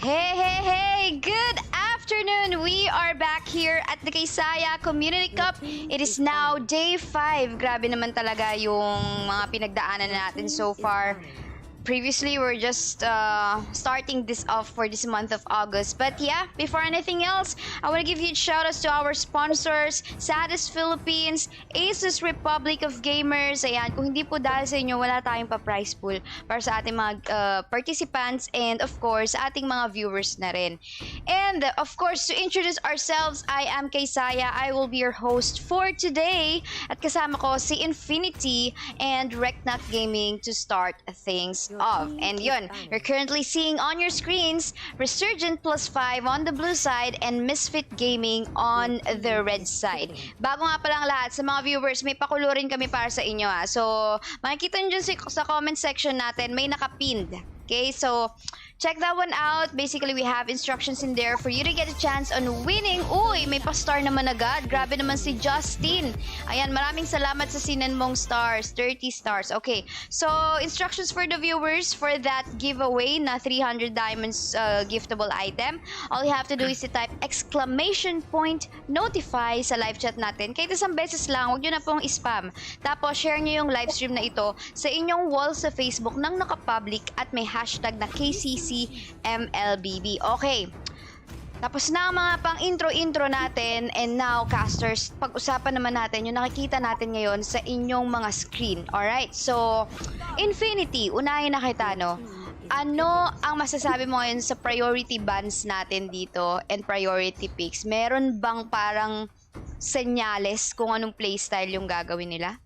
Hey! Good afternoon! We are back here at the Kaisaya Community Cup. It is now day 5. Grabe naman talaga yung mga pinagdaanan natin so far. Previously, we're just starting this off for this month of August. But yeah, before anything else, I want to give huge shoutouts to our sponsors, Sadis Philippines, ASUS Republic of Gamers. Ayan, kung hindi po dahil sa inyo, wala tayong pa-prize pool para sa ating mga participants and of course, sa ating mga viewers na rin. And of course, to introduce ourselves, I am Kaisaya. I will be your host for today. At kasama ko si Infinity and Reknak Gaming to start things off. And yun, you're currently seeing on your screens Resurgent +5 on the blue side and Misfit Gaming on the red side. Bago nga palang lahat, sa mga viewers, may pakulurin kami para sa inyo ha. So, makikita nyo dyan sa comment section natin, may nakapinned. Okay, so check that one out. Basically, we have instructions in there for you to get a chance on winning. Uy, may pa-star naman agad. Grabe naman si Justin. Ayan, maraming salamat sa sinan mong stars. 30 stars. Okay, so instructions for the viewers for that giveaway na 300 diamonds giftable item. All you have to do is to type !notify sa live chat natin. Kahit isang beses lang, huwag nyo na pong spam. Tapos, share nyo yung live stream na ito sa inyong wall sa Facebook nang nakapublic at may hashtag na KCCMLBB. Okay. Tapos na ang mga pang intro natin, and now casters, pag-usapan naman natin yung nakikita natin ngayon sa inyong mga screen. Alright, so Infinity, unahin na kita, no? Ano ang masasabi mo ngayon sa priority bans natin dito and priority picks? Meron bang parang senyales kung anong playstyle yung gagawin nila?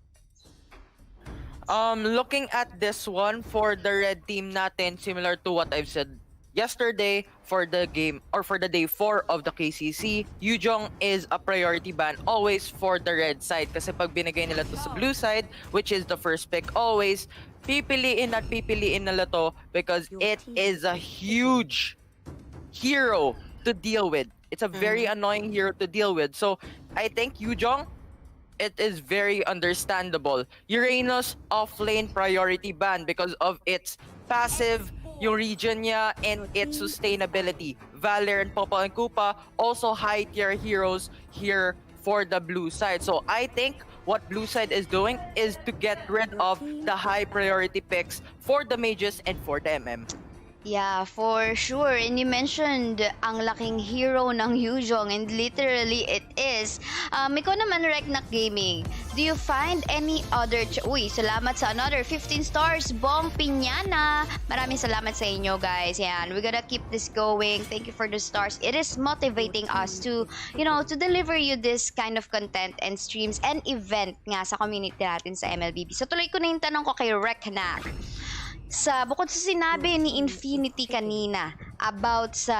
Looking at this one for the red team natin, similar to what I've said yesterday for the game or for the day 4 of the KCC, Yujong is a priority ban always for the red side. Kasi pag binigay nila to sa blue side, which is the first pick always, pipiliin nila to because it is a huge hero to deal with. It's a very annoying hero to deal with. So I think Yujong, it is very understandable. Uranus offlane priority ban because of its passive, yung region niya, and its sustainability. Valor and Popol and Koopa, also high tier heroes here for the blue side. So I think what blue side is doing is to get rid of the high priority picks for the mages and for the MM. Yeah, for sure. And you mentioned ang laking hero ng Yujong, and literally it is. Ikaw naman, Reknak Gaming, do you find any other... Uy, salamat sa another 15 stars, Bong Piñana. Maraming salamat sa inyo, guys. Yan, we gotta keep this going. Thank you for the stars. It is motivating us to, you know, to deliver you this kind of content and streams and event nga sa community natin sa MLBB. So, tuloy ko na yung tanong ko kay Reknak. Bukod sa sinabi ni Infinity kanina about sa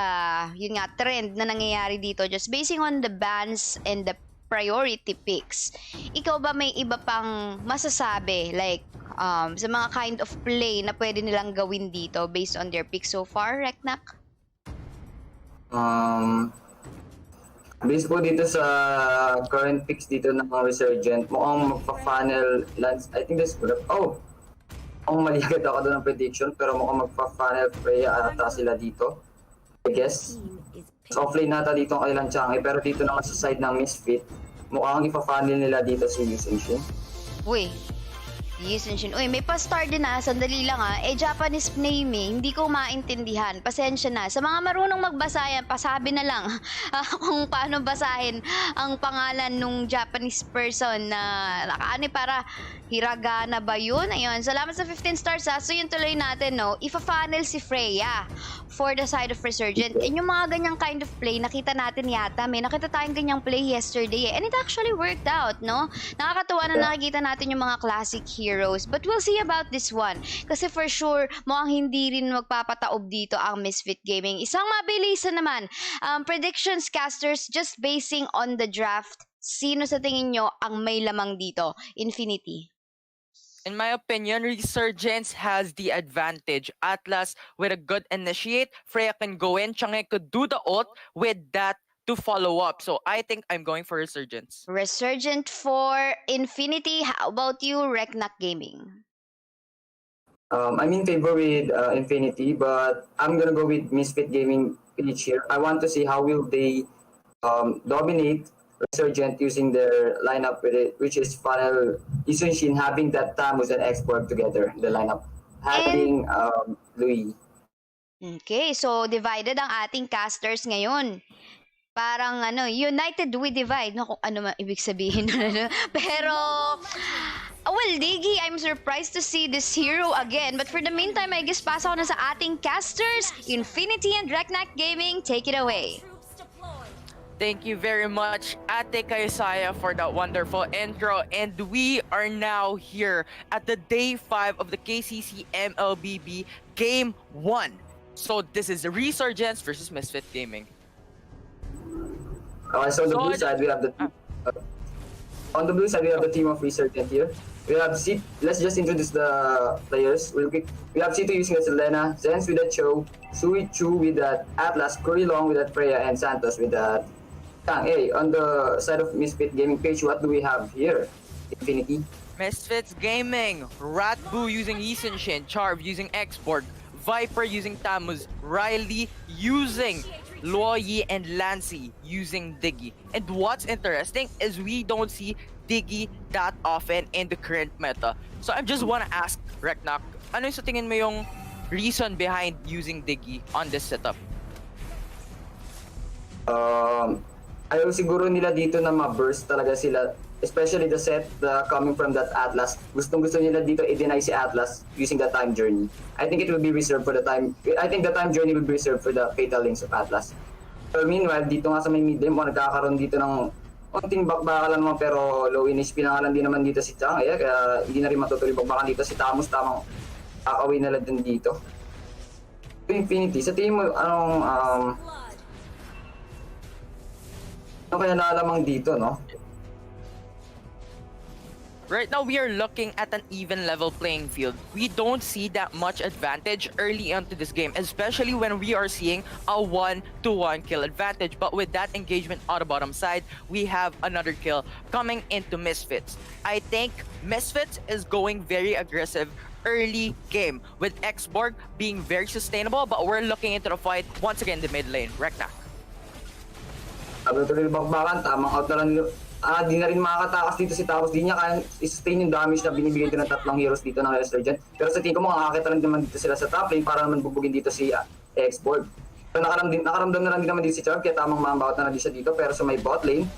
yun nga trend na nangyayari dito, just basing on the bans and the priority picks, ikaw ba may iba pang masasabi like sa mga kind of play na pwede nilang gawin dito based on their picks so far, Reknak? Based po dito sa current picks dito ng Resurgent, mukhang magpa-funnel lands. I think this mali agad ako doon ng prediction, pero mukhang magpa-funnel Freya ata sila dito. I guess. So, offlane nata dito ang kailang Chang'e, pero dito naman sa side ng Misfit, mukhang ipa-funnel nila dito si Yusenshin. Uy, Yusenshin. Uy, may pa-star din na. Sandali lang ha. Japanese naming, hindi ko maintindihan. Pasensya na. Sa mga marunong magbasa yan, pasabi na lang kung paano basahin ang pangalan nung Japanese person na nakaani para hiragana ba yun? Ayun. Salamat sa 15 stars ha. So yun tuloy natin, no? Ifa-funnel si Freya for the side of Resurgent. And yung mga ganyang kind of play, nakita natin yata. May nakita tayong ganyang play yesterday. And it actually worked out, no? Nakakatuwa na nakikita natin yung mga classic heroes. But we'll see about this one. Kasi for sure, mukhang hindi rin magpapataob dito ang Misfit Gaming. Isang mabilisan naman. Predictions, casters, just basing on the draft. Sino sa tingin nyo ang may lamang dito? Infinity. In my opinion, Resurgence has the advantage. Atlas with a good initiate, Freya can go in, Chang'e could do the ult with that to follow up. So I think I'm going for Resurgence. Resurgent for Infinity. How about you, Reknak Gaming? I'm in favor with Infinity, but I'm gonna go with Misfit Gaming PH here. I want to see how will they dominate Resurgent using their lineup with it, which is Funnel, Isunshin having that Tamus and Export together, the lineup. And Having Louis. okay, so divided ang ating casters ngayon. Parang ano, united we divide. No, kung ano man ibig sabihin nun, ano. Pero, well, Diggy, I'm surprised to see this hero again. But for the meantime, I guess pasa ko na sa ating casters. Infinity and Reknak Gaming, take it away. Thank you very much, Ate Kaisaya, for that wonderful intro. And we are now here at the day 5 of the KCC MLBB Game 1. So this is Resurgence versus Misfit Gaming. So on the blue side, we have the on the blue side we have the team of Resurgent here. We have C. Let's just introduce the players real quick. We have C2 using the Selena, Zens with that Cho, Sui Chu with that Atlas, Curry Long with that Freya, and Santos with that Tang. Hey, on the side of Misfit Gaming PH, what do we have here? Infinity. Misfits Gaming, Ratbu using Yisenshin, Charv using Export, Viper using Tamus, Riley using Luoyi, and Lancy using Diggy. And what's interesting is we don't see Diggy that often in the current meta. So I just want to ask Reknak, ano yung sa tingin mo yung reason behind using Diggy on this setup? Ayaw siguro nila dito na ma-burst talaga sila, especially the set coming from that Atlas. Gustong-gusto nila dito i-deny si Atlas using the time journey. I think it will be reserved for the time. I think the time journey will be reserved for the fatal links of Atlas. So meanwhile, dito nga sa may mid lane, nagkakaroon dito ng konting bakbakalan naman, pero low in HP na nga lang din naman dito si Chang. Kaya hindi na rin matutuloy bakbakan dito si Tamus. Tamang kakawin na lang din dito. Infinity, sa tingin mo, ano kaya naalamang dito, no? Right now, we are looking at an even level playing field. We don't see that much advantage early into this game, especially when we are seeing a 1-to-1 kill advantage. But with that engagement on the bottom side, we have another kill coming into Misfits. I think Misfits is going very aggressive early game, with Xborg being very sustainable, but we're looking into the fight once again in the mid lane. Reknak. Tuloy bakbakan, tamang out na lang. Di na rin makakatakas dito si Taos. Di niya kaya sustain yung damage na binibigay dito ng tatlong heroes dito ng Resurgent. Pero sa tingin ko makakakita lang naman dito sila sa top lane para naman bubugin dito si Xborg. So nakaramdam na lang din naman dito si Charv, kaya tamang mambaut na din siya dito. Pero sa may bot lane,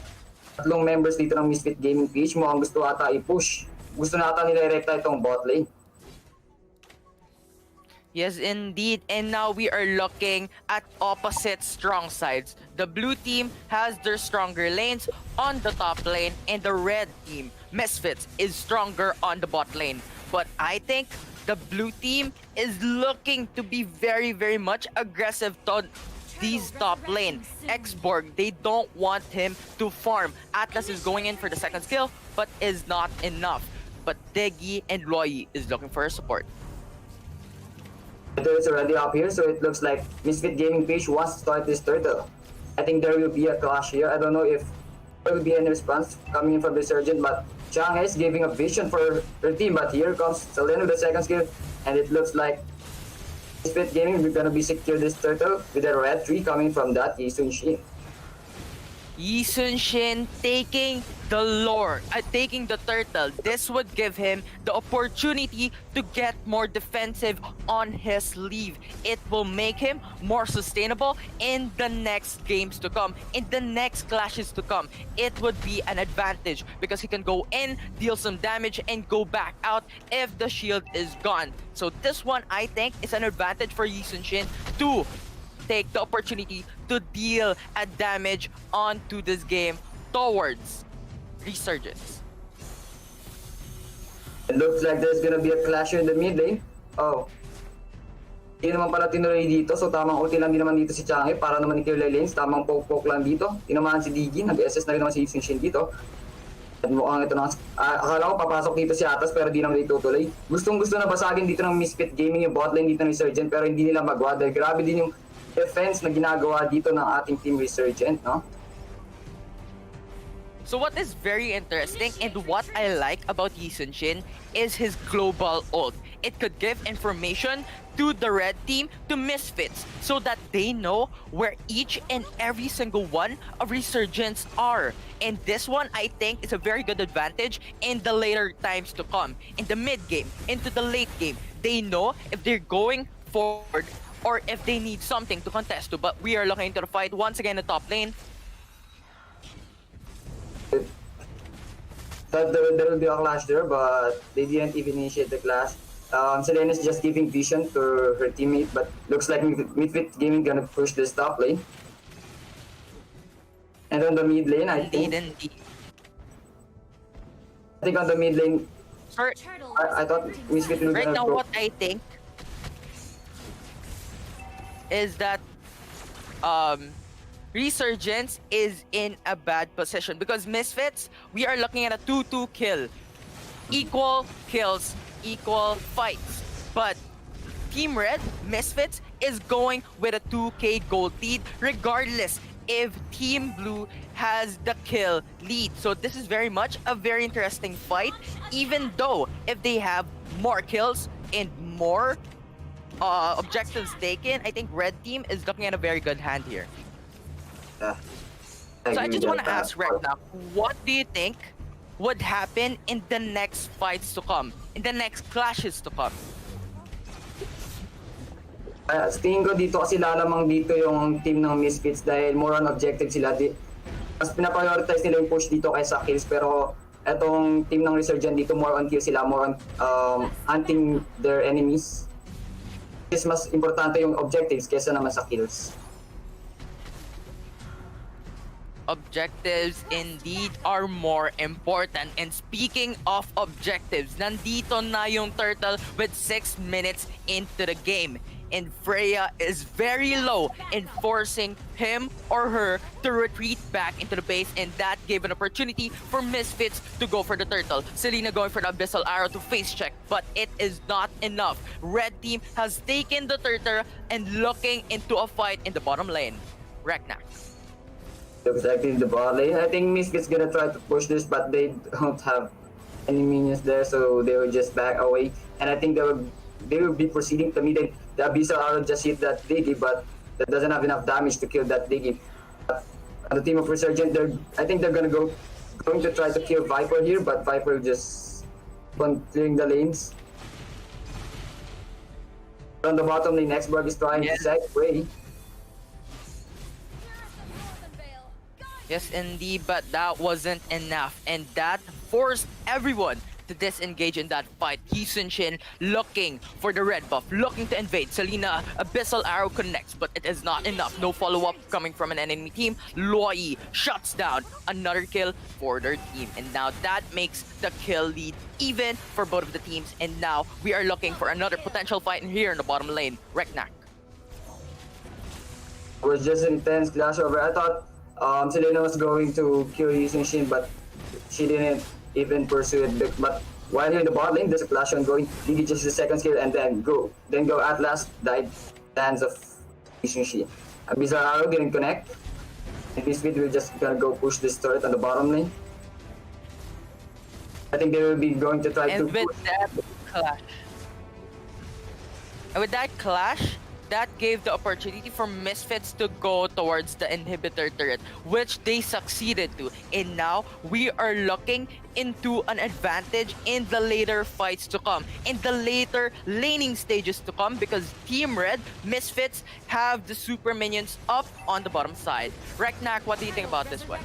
tatlong members dito ng Misfit Gaming PH mo ang gusto ata i-push. Gusto na ata nila i-recta itong bot lane. Yes, indeed. And now we are looking at opposite strong sides. The blue team has their stronger lanes on the top lane, and the red team, Misfits, is stronger on the bot lane. But I think the blue team is looking to be very, very much aggressive to these top lane. Xborg, they don't want him to farm. Atlas is going in for the second skill, but is not enough. But Degi and Loyi is looking for a support. Turtle is already up here, so it looks like Misfit Gaming PH wants to start this turtle. I think there will be a clash here. I don't know if there will be any response coming in from Resurgent, but Chang is giving a vision for her team. But here comes Selena with the second skill, and it looks like Misfit Gaming is gonna be secure this turtle with a red tree coming from that Yisunshin. Yisunshin taking the lore, taking the turtle. This would give him the opportunity to get more defensive on his sleeve. It will make him more sustainable in the next games to come, in the next clashes to come. It would be an advantage because he can go in, deal some damage, and go back out if the shield is gone. So this one, I think, is an advantage for Yisunshin to take the opportunity to deal a damage onto this game towards Resurgence. It looks like there's gonna be a clash in the mid lane. Oh. Hindi naman pala tinuloy dito, so tamang ulti lang din naman dito si Chang'e para naman i-clear lanes. Tamang poke-poke lang dito. Tinamaan si Digi, nag-SS na rin naman si Yisunshin dito. At mukhang ito na, akala ko papasok dito si Atas pero di naman itutuloy. Gustong-gusto na basagin dito ng Misfit Gaming yung bot lane dito ng Resurgent, pero hindi nila magawa dahil grabe din yung defense na ginagawa dito ng ating team Resurgent, no? So what is very interesting and what I like about Yisunshin is his global ult. it could give information to the red team, to Misfits, so that they know where each and every single one of Resurgents are. And this one, I think, is a very good advantage in the later times to come. In the mid game, into the late game, they know if they're going forward or if they need something to contest to. But we are looking into the fight once again in the top lane. Thought there will be a clash there, but they didn't even initiate the clash. Selena's just giving vision to her teammate, but looks like Misfit Gaming gonna push this top lane. And on the mid lane, I think on the mid lane, Sorry, I thought Misfit will right gonna now go. what I think is that Resurgence is in a bad position because Misfits, we are looking at a 2-2 kill. Equal kills, equal fights. But Team Red, Misfits, is going with a 2k gold lead regardless if Team Blue has the kill lead. So this is very much a very interesting fight, even though if they have more kills and more objectives taken, I think Red Team is looking at a very good hand here. Yeah. So I agree just with want to that. ask right now, what do you think would happen in the next fights to come, in the next clashes to come? Sa tingin ko dito kasi lalamang dito yung team ng Misfits dahil more on objective sila. Mas pinaprioritize nila yung push dito kaysa kills, pero etong team ng Resurgent dito more on kills sila, more on hunting their enemies. Is mas importante yung objectives kaysa naman sa kills. Objectives indeed are more important. And speaking of objectives, nandito na yung turtle with 6 minutes into the game. And Freya is very low in forcing him or her to retreat back into the base, and that gave an opportunity for Misfits to go for the turtle. Selena going for the abyssal arrow to face check, but it is not enough. Red team has taken the turtle and looking into a fight in the bottom lane. Reknak. Looks like in the bot lane. I think Misfits gonna try to push this, but they don't have any minions there, so they will just back away. And I think they will be proceeding to mid. The abyssal arrow just hit that Diggy, but that doesn't have enough damage to kill that Diggy. On the team of Resurgent, I think they're going to try to kill Viper here, but Viper just keep on clearing the lanes. On the bottom lane, Xborg is trying to segue. Yes, indeed, but that wasn't enough, and that forced everyone to disengage in that fight. Shin looking for the red buff, looking to invade. Selena, abyssal arrow connects, but it is not enough. No follow-up coming from an enemy team. Loi shuts down another kill for their team, and now that makes the kill lead even for both of the teams. And now we are looking for another potential fight here in the bottom lane. Reknak. It was just an intense clash over. I thought Selena was going to kill Shin, but she didn't even pursue it. But while here in the bot lane, there's a clash ongoing. Diggy just the second skill and then go Atlas died hands of Shin. Abyssal arrow didn't connect. And Misfit will just gonna go push this turret on the bottom lane. I think they will be going to try to push. With that clash, that gave the opportunity for Misfits to go towards the inhibitor turret, which they succeeded to. And now we are looking into an advantage in the later fights to come, in the later laning stages to come, because Team Red, Misfits, have the super minions up on the bottom side. Reknak, what do you think about this one?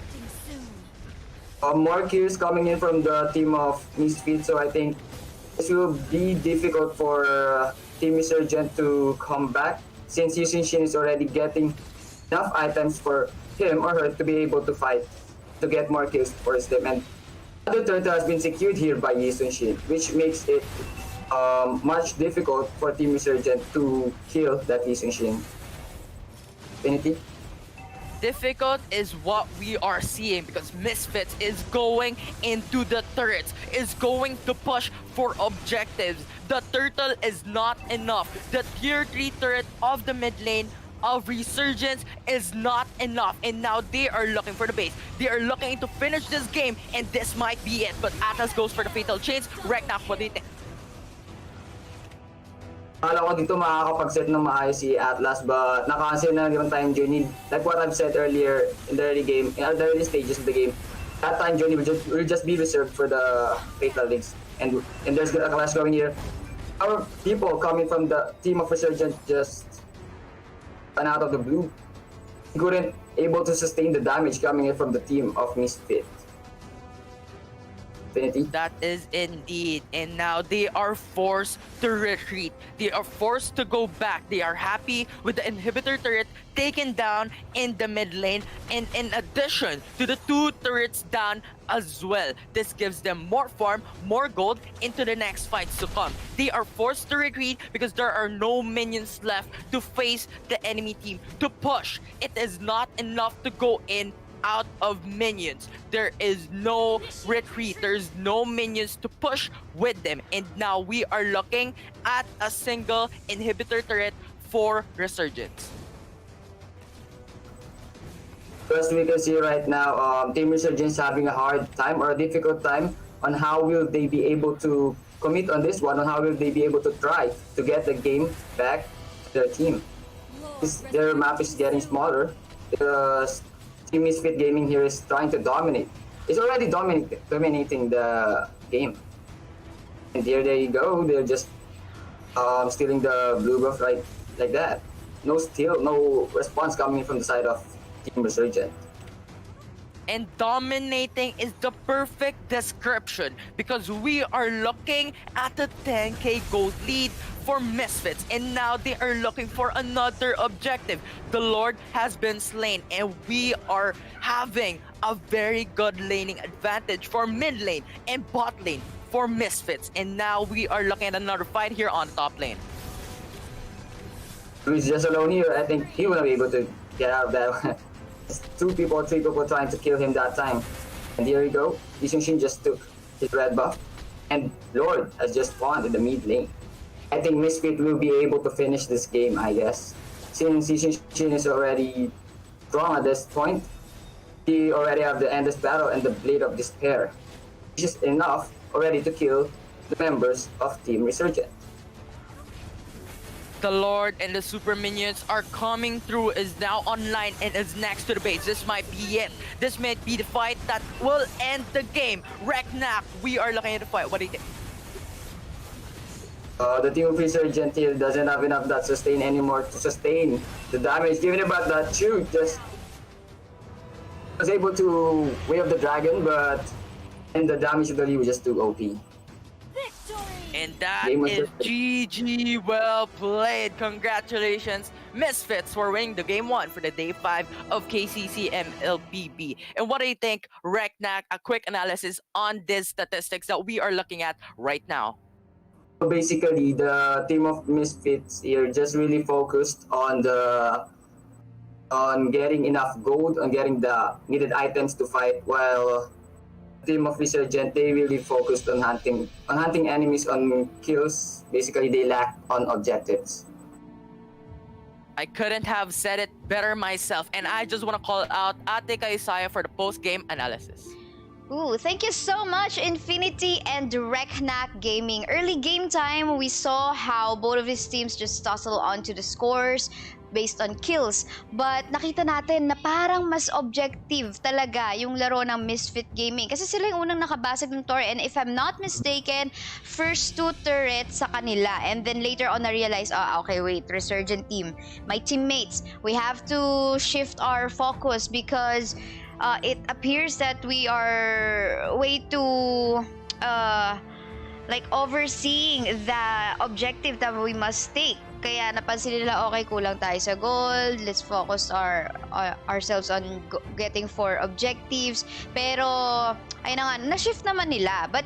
More kills coming in from the team of Misfits, so I think this will be difficult for Team Resurgent to come back, since Shin is already getting enough items for him or her to be able to fight, to get more kills for his team. And the turtle has been secured here by Shin, which makes it much difficult for Team Resurgent to kill that Shin. Infinity? Difficult is what we are seeing, because Misfits is going into the turrets, is going to push for objectives. The turtle is not enough. The tier 3 turret of the mid lane of Resurgence is not enough, and now they are looking for the base. They are looking to finish this game, and this might be it. But Atlas goes for the fatal chains. Reknak, what do you think? Akala ko dito makakapag-set ng maayos si Atlas, but nakancel na yung time journey. Like what I've said earlier in the early game, in the early stages of the game, that time journey will just be reserved for the Fatal Links. And there's a clash going here. Our people coming from the team of Resurgent just ran out of the blue. Couldn't able to sustain the damage coming in from the team of Misfit. That is indeed. And now they are forced to retreat. They are forced to go back. They are happy with the inhibitor turret taken down in the mid lane. And in addition to the 2 turrets down as well, this gives them more farm, more gold into the next fights to come. They are forced to retreat because there are no minions left to face the enemy team, to push. It is not enough to go in out of minions. There is no retreat. There's no minions to push with them. And now we are looking at a single inhibitor turret for Resurgence. As we can see right now, Team Resurgence having a hard time or a difficult time on how will they be able to commit on this one, on how will they be able to try to get the game back to their team. Their map is getting smaller. Team Misfit Gaming here is trying to dominate. It's already dominating the game. And here they go. They're just stealing the blue buff right like that. No steal, no response coming from the side of Team Resurgent. And dominating is the perfect description because we are looking at a 10k gold lead for Misfits, and now they are looking for another objective. The Lord has been slain, and we are having a very good laning advantage for mid lane and bot lane for Misfits. And now we are looking at another fight here on the top lane. He's just alone here. I think he will not be able to get out of that. 2 people, 3 people trying to kill him that time. And here we go. Lee Shin just took his red buff. And Lord has just spawned in the mid lane. I think Misfit will be able to finish this game, I guess. Since Lee Shin is already strong at this point, he already have the endless battle and the blade of despair. Which is enough already to kill the members of Team Resurgent. The Lord and the super minions are coming through, is now online and is next to the base. This might be it. This might be the fight that will end the game. Reknak, we are looking at the fight. What do you think? The team of Resurgent here doesn't have enough that sustain anymore to sustain the damage. Given about that shoot, just was able to wave the dragon, but and the damage of the Lee was just too OP. And that is GG, well played. Congratulations, Misfits, for winning the game 1 for the day 5 of KCC MLBB. And what do you think, Reknak? A quick analysis on these statistics that we are looking at right now. So basically, the team of Misfits here just really focused on getting enough gold, on getting the needed items to fight, while team of Resurgent, they really focused on hunting enemies, on kills. Basically, they lacked on objectives. I couldn't have said it better myself, and I just want to call out Ate Kaisaya for the post-game analysis. Ooh, thank you so much, Infinity and Reknak Gaming. Early game time, we saw how both of these teams just tussle onto the scores based on kills. But nakita natin na parang mas objective talaga yung laro ng Misfit Gaming. Kasi sila yung unang nakabasag ng Tor, and if I'm not mistaken, first 2 turrets sa kanila. And then later on, na-realize, okay, wait, Resurgent team, my teammates, we have to shift our focus because it appears that we are way too like overseeing the objective that we must take. Kaya napansin nila, okay, kulang tayo sa gold, let's focus ourselves on getting 4 objectives. Pero ayun na nga, na-shift naman nila, but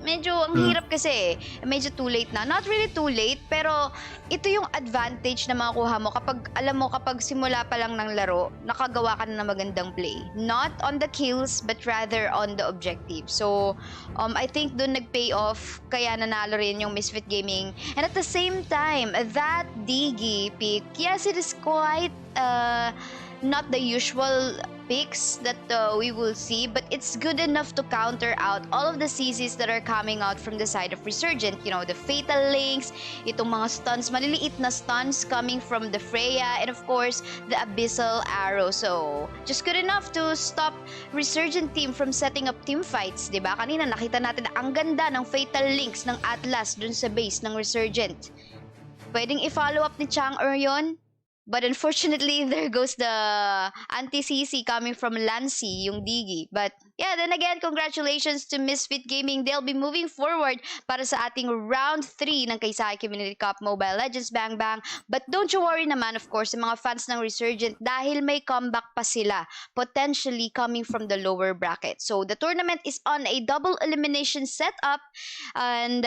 medyo ang hirap kasi, medyo too late na. Not really too late, pero ito yung advantage na makukuha mo kapag, alam mo, kapag simula pa lang ng laro, nakagawa ka na ng magandang play. Not on the kills, but rather on the objective. So, I think doon nag-pay off, kaya nanalo rin yung Misfit Gaming. And at the same time, that Digi pick, yes, it is quite not the usual picks that we will see, but it's good enough to counter out all of the CCs that are coming out from the side of Resurgent. You know, the Fatal Links, itong mga stuns, maliliit na stuns coming from the Freya, and of course, the Abyssal Arrow. So, just good enough to stop Resurgent team from setting up team fights, diba? Kanina nakita natin na ang ganda ng Fatal Links ng Atlas dun sa base ng Resurgent. Pwedeng i-follow up ni Chang'e yun. But unfortunately, there goes the anti-CC coming from Lancy, yung Digi. But yeah, then again, congratulations to Misfit Gaming. They'll be moving forward para sa ating round 3 ng Kaisaya Community Cup Mobile Legends Bang Bang. But don't you worry naman, of course, sa mga fans ng Resurgent dahil may comeback pa sila, potentially coming from the lower bracket. So the tournament is on a double elimination setup, and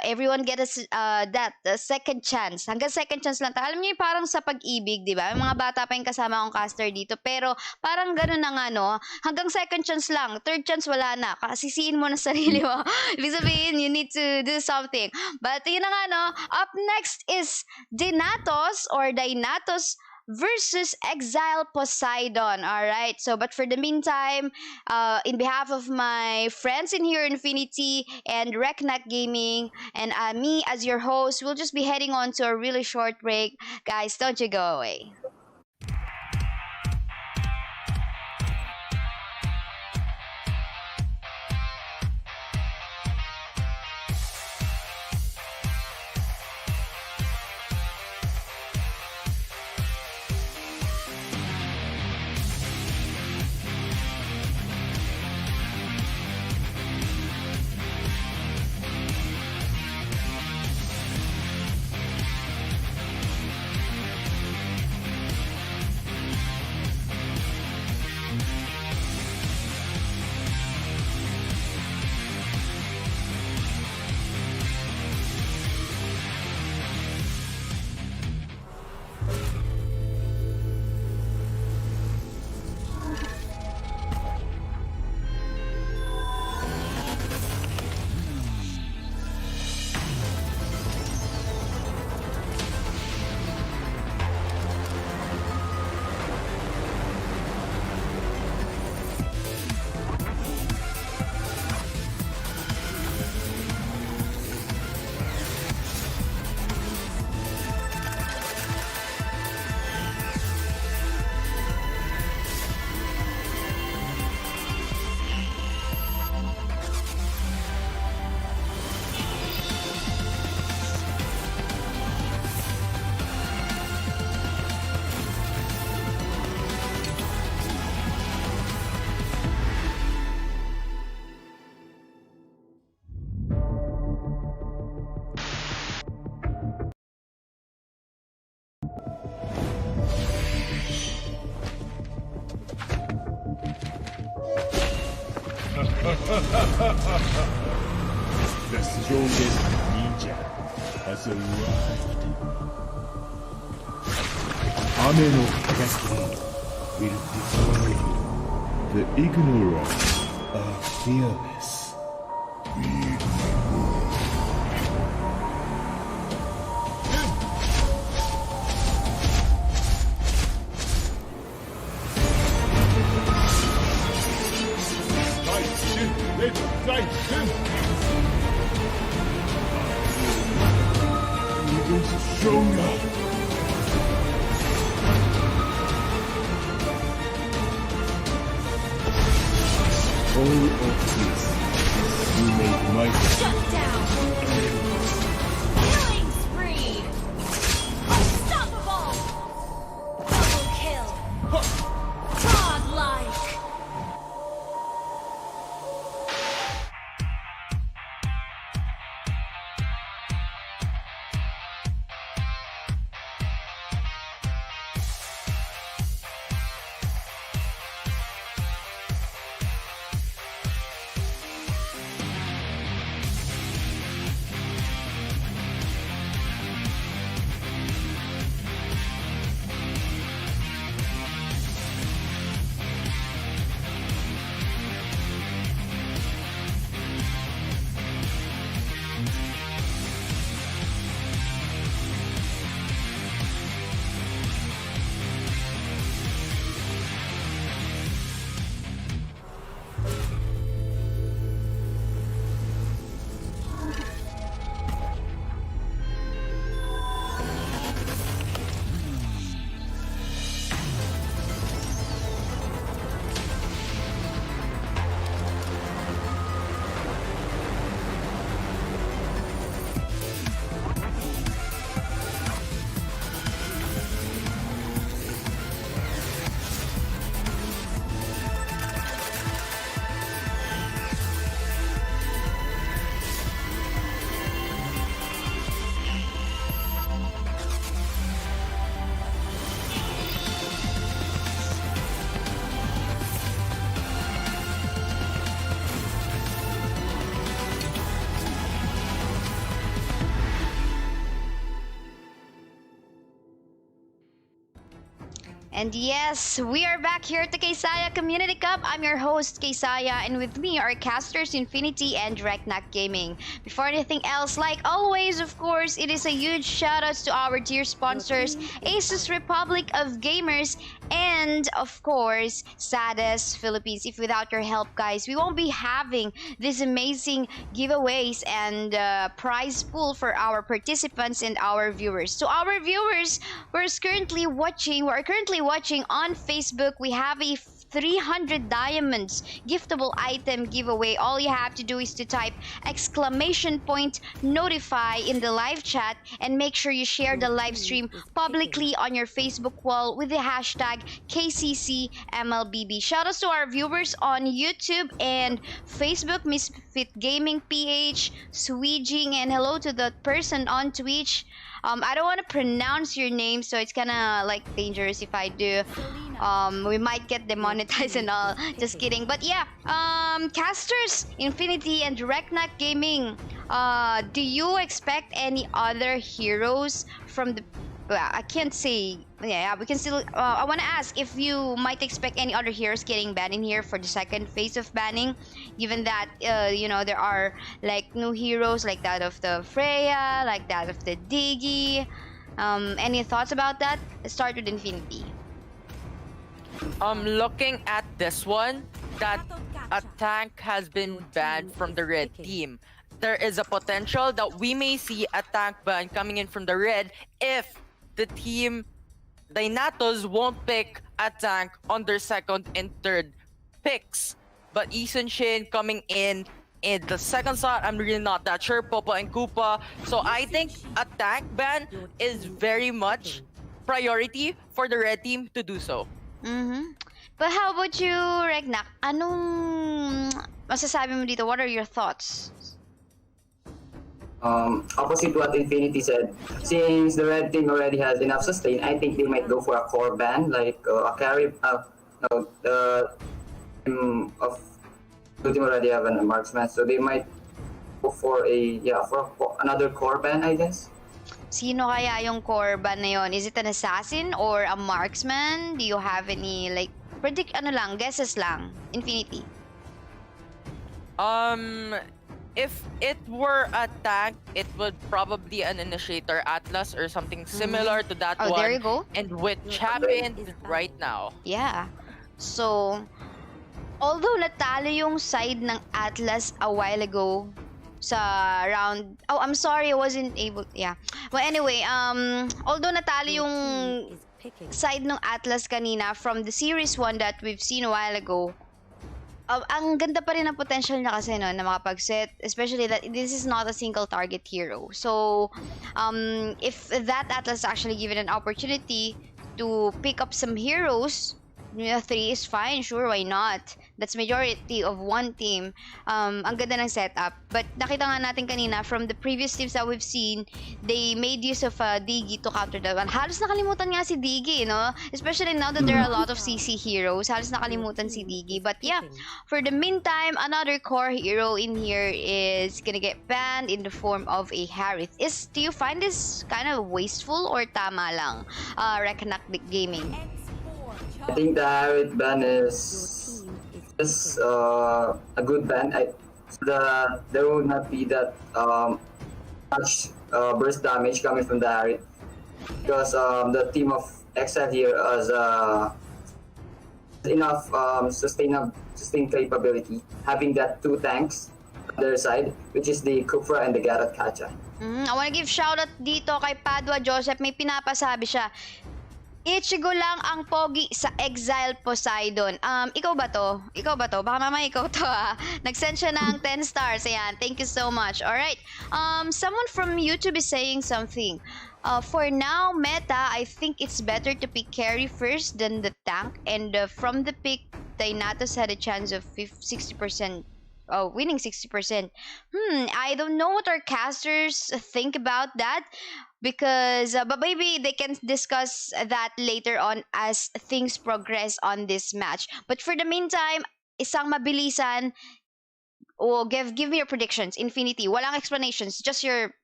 everyone get that second chance. Hanggang second chance lang. Alam niyo, parang sa pag-ibig, di ba? May mga bata pa yung kasama akong caster dito, pero parang ganun na nga, no? Hanggang second chance lang. Third chance, wala na. Kasisiin mo na sarili mo. Ibig sabihin, you need to do something. But yun na nga, no? Up next is Dynatos versus Exile Poseidon. Alright, so but for the meantime, in behalf of my friends in here, Infinity and Reknat Gaming, and me as your host, we'll just be heading on to a really short break. Guys, don't you go away. The strongest ninja has arrived. Ame no Tagay will destroy you. The ignorant are fearless. Even stronger. All of this you make my Shut down! Killing spree! Unstoppable! Double kill! Godlike! And yes, we are back here at the Kaisaya Community Cup. I'm your host, Kaisaya, and with me are casters Infinity and Reknak Gaming. Before anything else, like always, of course, it is a huge shout out to our dear sponsors, ASUS Republic of Gamers, and of course, Saddest Philippines. If without your help, guys, we won't be having these amazing giveaways and prize pool for our participants and our viewers. So our viewers, we're currently watching on Facebook. We have a 300 diamonds giftable item giveaway. All you have to do is to type exclamation point notify in the live chat and make sure you share the live stream publicly on your Facebook wall with the hashtag KCCMLBB. Shout outs to our viewers on YouTube and Facebook, Misfit Gaming PH, Sweejing, and hello to the person on Twitch. I don't want to pronounce your name, so it's kind of like dangerous if I do. We might get demonetized and all. Just kidding. But yeah, casters, Infinity and Reknak Gaming. Do you expect any other heroes from the? Well, I can't say. Yeah, we can still. I want to ask if you might expect any other heroes getting banned in here for the second phase of banning, given that you know there are like new heroes like that of the Freya, like that of the Diggy. Any thoughts about that? Let's start with Infinity. Looking at this one, that a tank has been banned from the red team. There is a potential that we may see a tank ban coming in from the red if the team Dynatos won't pick a tank on their second and third picks. But Eason Shin coming in the second slot, I'm really not that sure. Popa and Koopa. So I think a tank ban is very much priority for the red team to do so. But how about you, Reknak? Anong masasabi mo dito? What are your thoughts? Opposite what Infinity said, since the red team already has enough sustain, I think they might go for a core ban, like a carry. No, the team of the team already have a marksman, so they might go for another core ban, I guess. Sino kaya yung core ban na yun? Is it an assassin or a marksman? Do you have any like guesses lang? Infinity. If it were a tank, it would probably an initiator Atlas or something similar to that one. Oh, there you go. And which happened right now. Yeah. So, although natalo yung side ng Atlas a while ago sa round... Oh, I'm sorry, I wasn't able... Yeah. Well, anyway, although natalo yung side ng Atlas kanina from the Series 1 that we've seen a while ago, ang ganda pa rin ng potential niya kasi no, na makapag-set, especially that this is not a single target hero. So, if that Atlas actually given an opportunity to pick up some heroes, 3 is fine, sure, why not? That's majority of one team. Ang ganda ng setup. But nakita nga natin kanina from the previous teams that we've seen, they made use of Diggy to counter that one. Halos nakalimutan nga si Diggy, no? Especially now that there are a lot of CC heroes. Halos nakalimutan si Diggy. But yeah, for the meantime, another core hero in here is gonna get banned in the form of a Harith. Do you find this kind of wasteful or tama lang? Reknak Gaming. I think the Harith ban is a good ban. There will not be that much burst damage coming from the Harith because the team of Exile here has enough sustain capability, having that 2 tanks on their side, which is the Kufra and the Garat Kacha. I wanna give shoutout dito kay Padua Joseph. May pinapasabi siya. Ichigo lang ang pogi sa Exile Poseidon. Ikaw ba to? Baka mamaya ikaw to Nag-send siya ng 10 stars. Ayan, thank you so much. Alright. Someone from YouTube is saying something. For now, meta, I think it's better to pick carry first than the tank. And from the pick, Dynatos had a chance of 60%. Winning 60%. I don't know what our casters think about that. Because but maybe they can discuss that later on as things progress on this match. But for the meantime, isang mabilisan, give me your predictions. Infinity, walang explanations, just your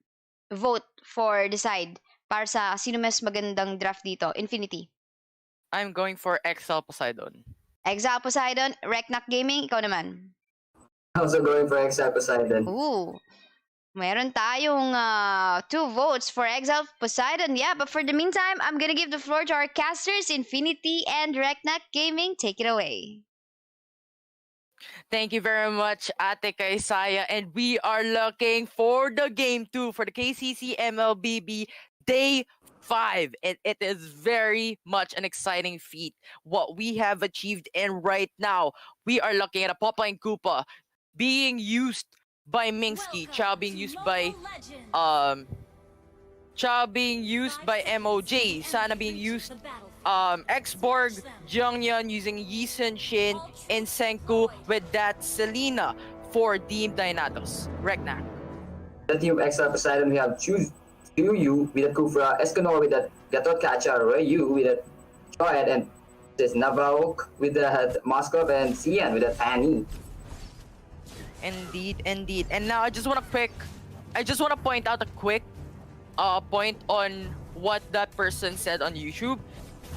vote for decide para sa sino mas magandang draft dito. Infinity. I'm going for Exile Poseidon. Exile Poseidon, Reknak Gaming, ikaw naman. Also going for Exile Poseidon. Ooh. Meron tayong 2 votes for Exile Poseidon. Yeah, but for the meantime, I'm gonna give the floor to our casters, Infinity and Reknak Gaming. Take it away. Thank you very much, Ate Kaisaya. And we are looking for the game 2 for the KCC MLBB Day 5. And it is very much an exciting feat. What we have achieved, and right now, we are looking at a Papa and Koopa being used by Minsky, Chow being used by Chow being used by MOJ, Sana being used Xborg, Jeongyeon using Yisun Shin, and Senku with that Selena for Team Dynatos. Reknak. The team of Exile Poseidon, we have Chuyu with that Kufra, Escanor with that Gatot Kacha, Ryu with that Joed, and this Navaok with that Moskov, and Cian with that Fanny. Indeed, indeed. And now I just want to point out a quick point on what that person said on YouTube.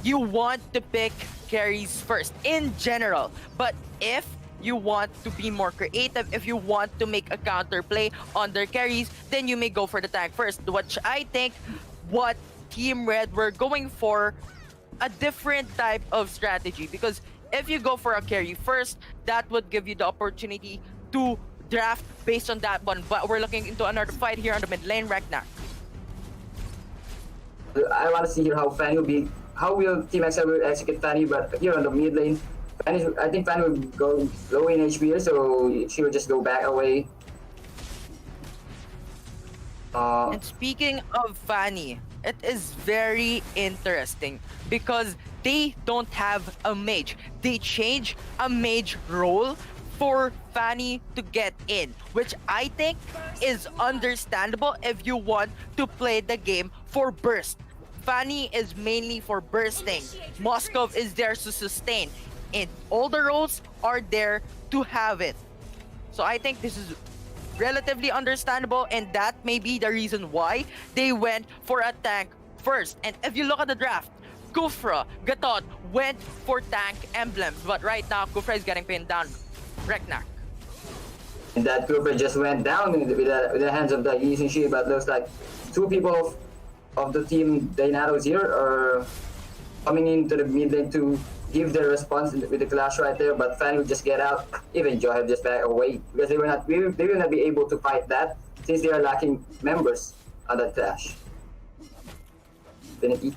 You want to pick carries first in general, but if you want to be more creative, if you want to make a counter play on their carries, then you may go for the tank first, which I think what Team Red were going for a different type of strategy, because if you go for a carry first, that would give you the opportunity to draft based on that one. But we're looking into another fight here on the mid lane. Reknak. I want to see here how will Team Exile will execute Fanny, but here on the mid lane, I think Fanny will go low in HP here, so she will just go back away. And speaking of Fanny, it is very interesting because they don't have a mage. They change a mage role for Fanny to get in, which I think is understandable if you want to play the game for burst. Fanny is mainly for bursting. Moskov is there to sustain. And all the roles are there to have it. So I think this is relatively understandable, and that may be the reason why they went for a tank first. And if you look at the draft, Kufra, Gatot went for tank emblems, but right now Kufra is getting pinned down. Reknak. And that Kufra just went down with the hands of the Yisun Shi, but looks like two people of the team Dynatos here are coming into the mid lane to give their response with the clash right there, but Fanny will just get out. Even Joe have just back away because they will not be able to fight that since they are lacking members on that clash. Infinity.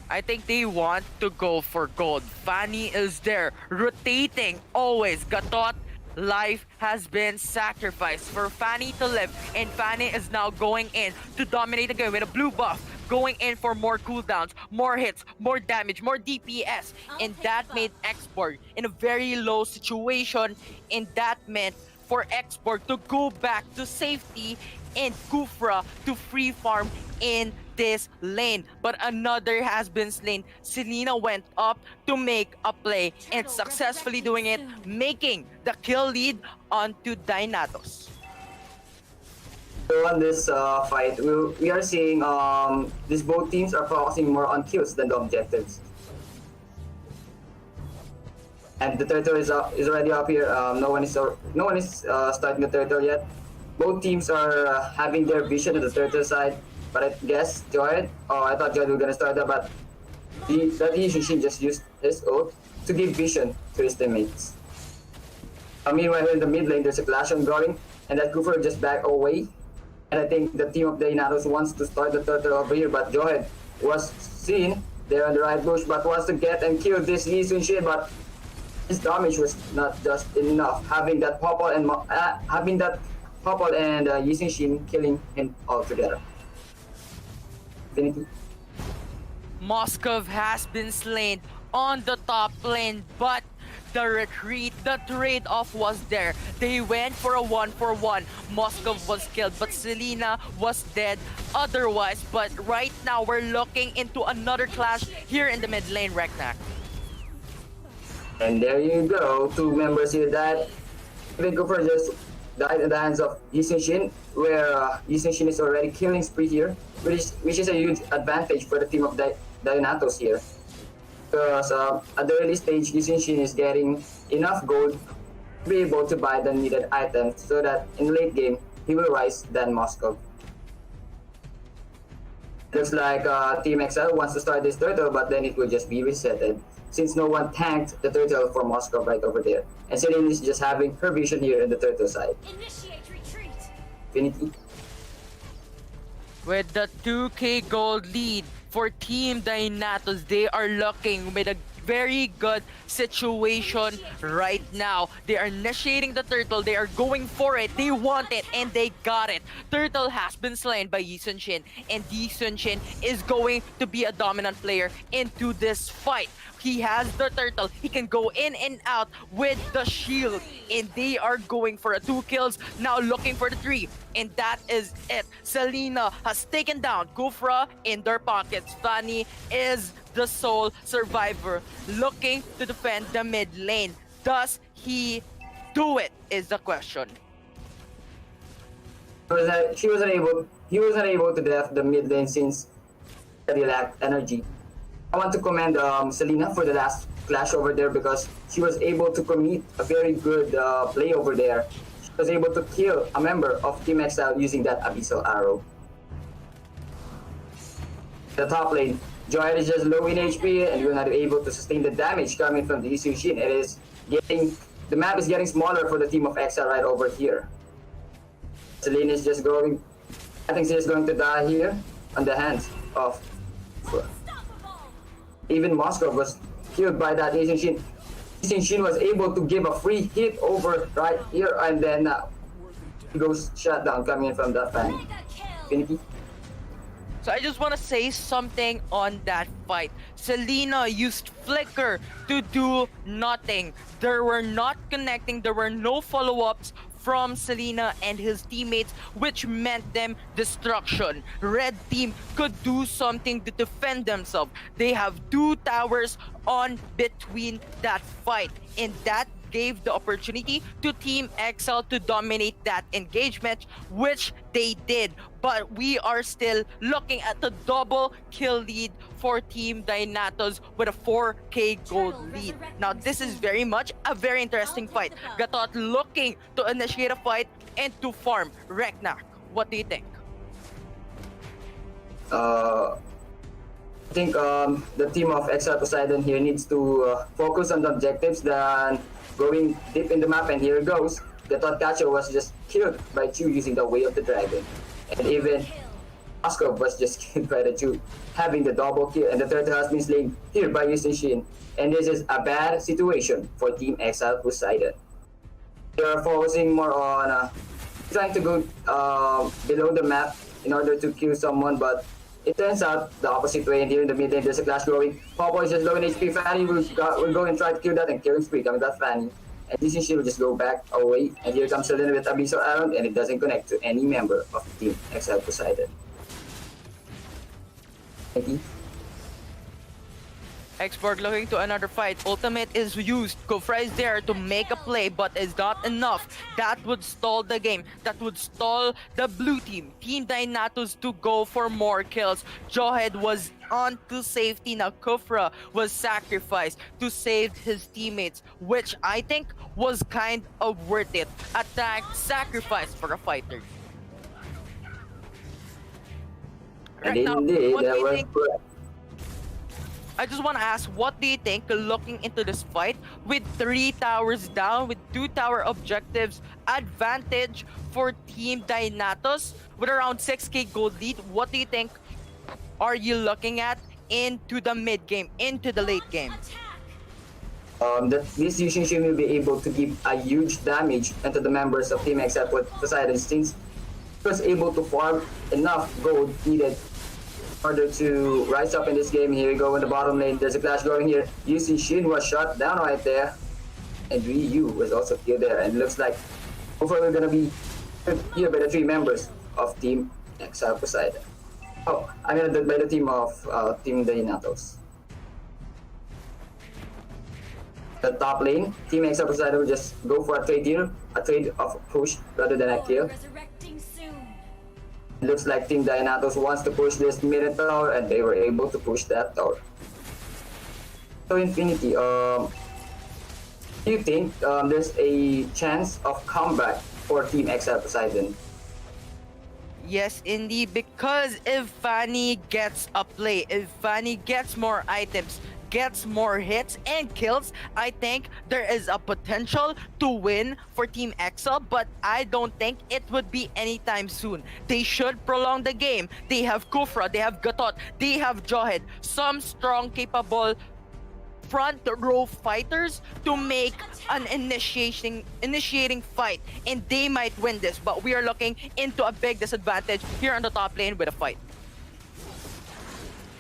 I think they want to go for gold. Fanny is there, rotating always. Gatot, life has been sacrificed for Fanny to live, and Fanny is now going in to dominate the game with a blue buff, going in for more cooldowns, more hits, more damage, more DPS, and that made Xborg in a very low situation, and that meant for Xborg to go back to safety and Kufra to free farm in this lane. But another has been slain. Selena went up to make a play and successfully doing it, making the kill lead onto Dynatos. So on this fight, we are seeing these both teams are focusing more on kills than the objectives. And the turtle is already up here. No one is starting the turtle yet. Both teams are having their vision at the turtle side. But I guess Joed, I thought Joed was gonna start that, but he just used his ult to give vision to his teammates. Meanwhile, in the mid lane, there's a clash ongoing, and that Kufra just back away. And I think the team of Dynatos wants to start the turtle over here, but Joed was seen there on the right bush, but wants to get and kill this Yisun Shin, but his damage was not just enough. Having that Popol and Yisun Shin killing him altogether. Infinity. Moskov has been slain on the top lane, but the retreat, the trade-off was there. They went for a 1-for-1. Moskov was killed, but Selena was dead otherwise. But right now, we're looking into another clash here in the mid lane, Reknak. And there you go, two members here died. Even Kufra just died in the hands of Yisun Shin, where Yisun Shin is already killing spree here, which is a huge advantage for the team of Dynatos here. because at the early stage, Yushin is getting enough gold to be able to buy the needed items so that in late game, he will rise than Moscow. Looks like Team Exile wants to start this turtle, but then it will just be resetted since no one tanked the turtle for Moscow right over there. And Celine is just having her vision here in the turtle side. Initiate retreat. Infinity. With the 2k gold lead for Team Dynatos, they are looking with a very good situation right now. They are initiating the turtle. They are going for it. They want it and they got it. Turtle has been slain by Yi Sun-shin, and Yi Sun-shin is going to be a dominant player into this fight. He has the turtle. He can go in and out with the shield. And they are going for a 2 kills. Now looking for the 3. And that is it. Selena has taken down Gufra in their pockets. Fanny is the sole survivor looking to defend the mid lane. Does he do it is the question. He wasn't able to def the mid lane since he lacked energy. I want to commend Selena for the last clash over there because she was able to commit a very good play over there. She was able to kill a member of Team Exile using that Abyssal Arrow. The top lane, Joy is just low in HP and you're not able to sustain the damage coming from the Yushin. The map is getting smaller for the Team of Exile right over here. Selena is just going, I think she's going to die here on the hands of... Even Moscow was killed by that Yushin. Yushin was able to give a free hit over right here and then he goes shut down coming in from that fan. Finicky. So I just want to say something on that fight. Selena used Flicker to do nothing. There were not connecting. There were no follow-ups from Selena and his teammates, which meant them destruction. Red team could do something to defend themselves. They have 2 towers on between that fight, and that gave the opportunity to Team Exile to dominate that engagement, which they did. But we are still looking at the double kill lead for Team Dynatos with a 4k gold lead. Now this is very much a very interesting fight. Gatot looking to initiate a fight and to farm Reknak. What do you think? I think the team of Exile Poseidon here needs to focus on the objectives than going deep in the map, and here it goes. The Totkacho was just killed by Chu using the Way of the Dragon. And even Moscow was just killed by the Chu, having the double kill, and the third has been slain here by Yushin. And this is a bad situation for Team Exile Poseidon. They are focusing more on trying to go below the map in order to kill someone, but it turns out the opposite way, and here in the mid lane there's a clash going. Popo is just low in HP. Fanny will go and try to kill that, and killing spree coming that Fanny. And Yushin will just go back away, and here comes Selena with Abyssal Arrow, and it doesn't connect to any member of the Team Exile Poseidon. Thank you. Export looking to another fight. Ultimate is used. Kufra is there to make a play, but is not enough. That would stall the game. That would stall the blue team. Team Dynatos to go for more kills. Jawhead was on to safety. Now Kufra was sacrificed to save his teammates, which I think was kind of worth it. Attack, sacrifice for a fighter. And Right now, indeed, what do that you was think? I just want to ask, what do you think looking into this fight with 3 towers down, with 2 tower objectives, advantage for Team Dynatos with around 6k gold lead? What do you think are you looking at into the mid game, into the late game? This Yushin will be able to give a huge damage into the members of Team Exile Poseidon since he was able to farm enough gold needed in order to rise up in this game. Here we go in the bottom lane. There's a clash going here. Yushin was shot down right there, and Ryu was also killed there. And it looks like hopefully we're gonna be here by the 3 members of Team Exile Poseidon. Oh, I mean by the team of Team Dynatos. The top lane, Team Exile Poseidon will just go for a trade here, a trade of push rather than a kill. Resurrecting soon. Looks like Team Dynatos wants to push this mid tower, and they were able to push that tower. So Infinity, do you think there's a chance of comeback for Team Exile Poseidon? Yes, indeed, because if Fanny gets a play, if Fanny gets more items, gets more hits and kills, I think there is a potential to win for Team Exile, but I don't think it would be anytime soon. They should prolong the game. They have Kufra, they have Gatot, they have Johed, some strong, capable front row fighters to make an initiating fight, and they might win this, but we are looking into a big disadvantage here on the top lane with a fight.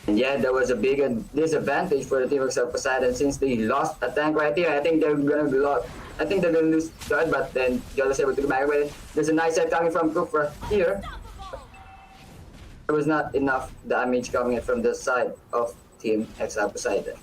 And yeah, there was a big disadvantage for the Team Exile Poseidon since they lost a tank right here. I think they're gonna be lost. I think they're gonna lose that, but then Jol was able to go back with it. There's a nice set coming from Kufra here. There was not enough damage coming in from the side of Team Exile Poseidon.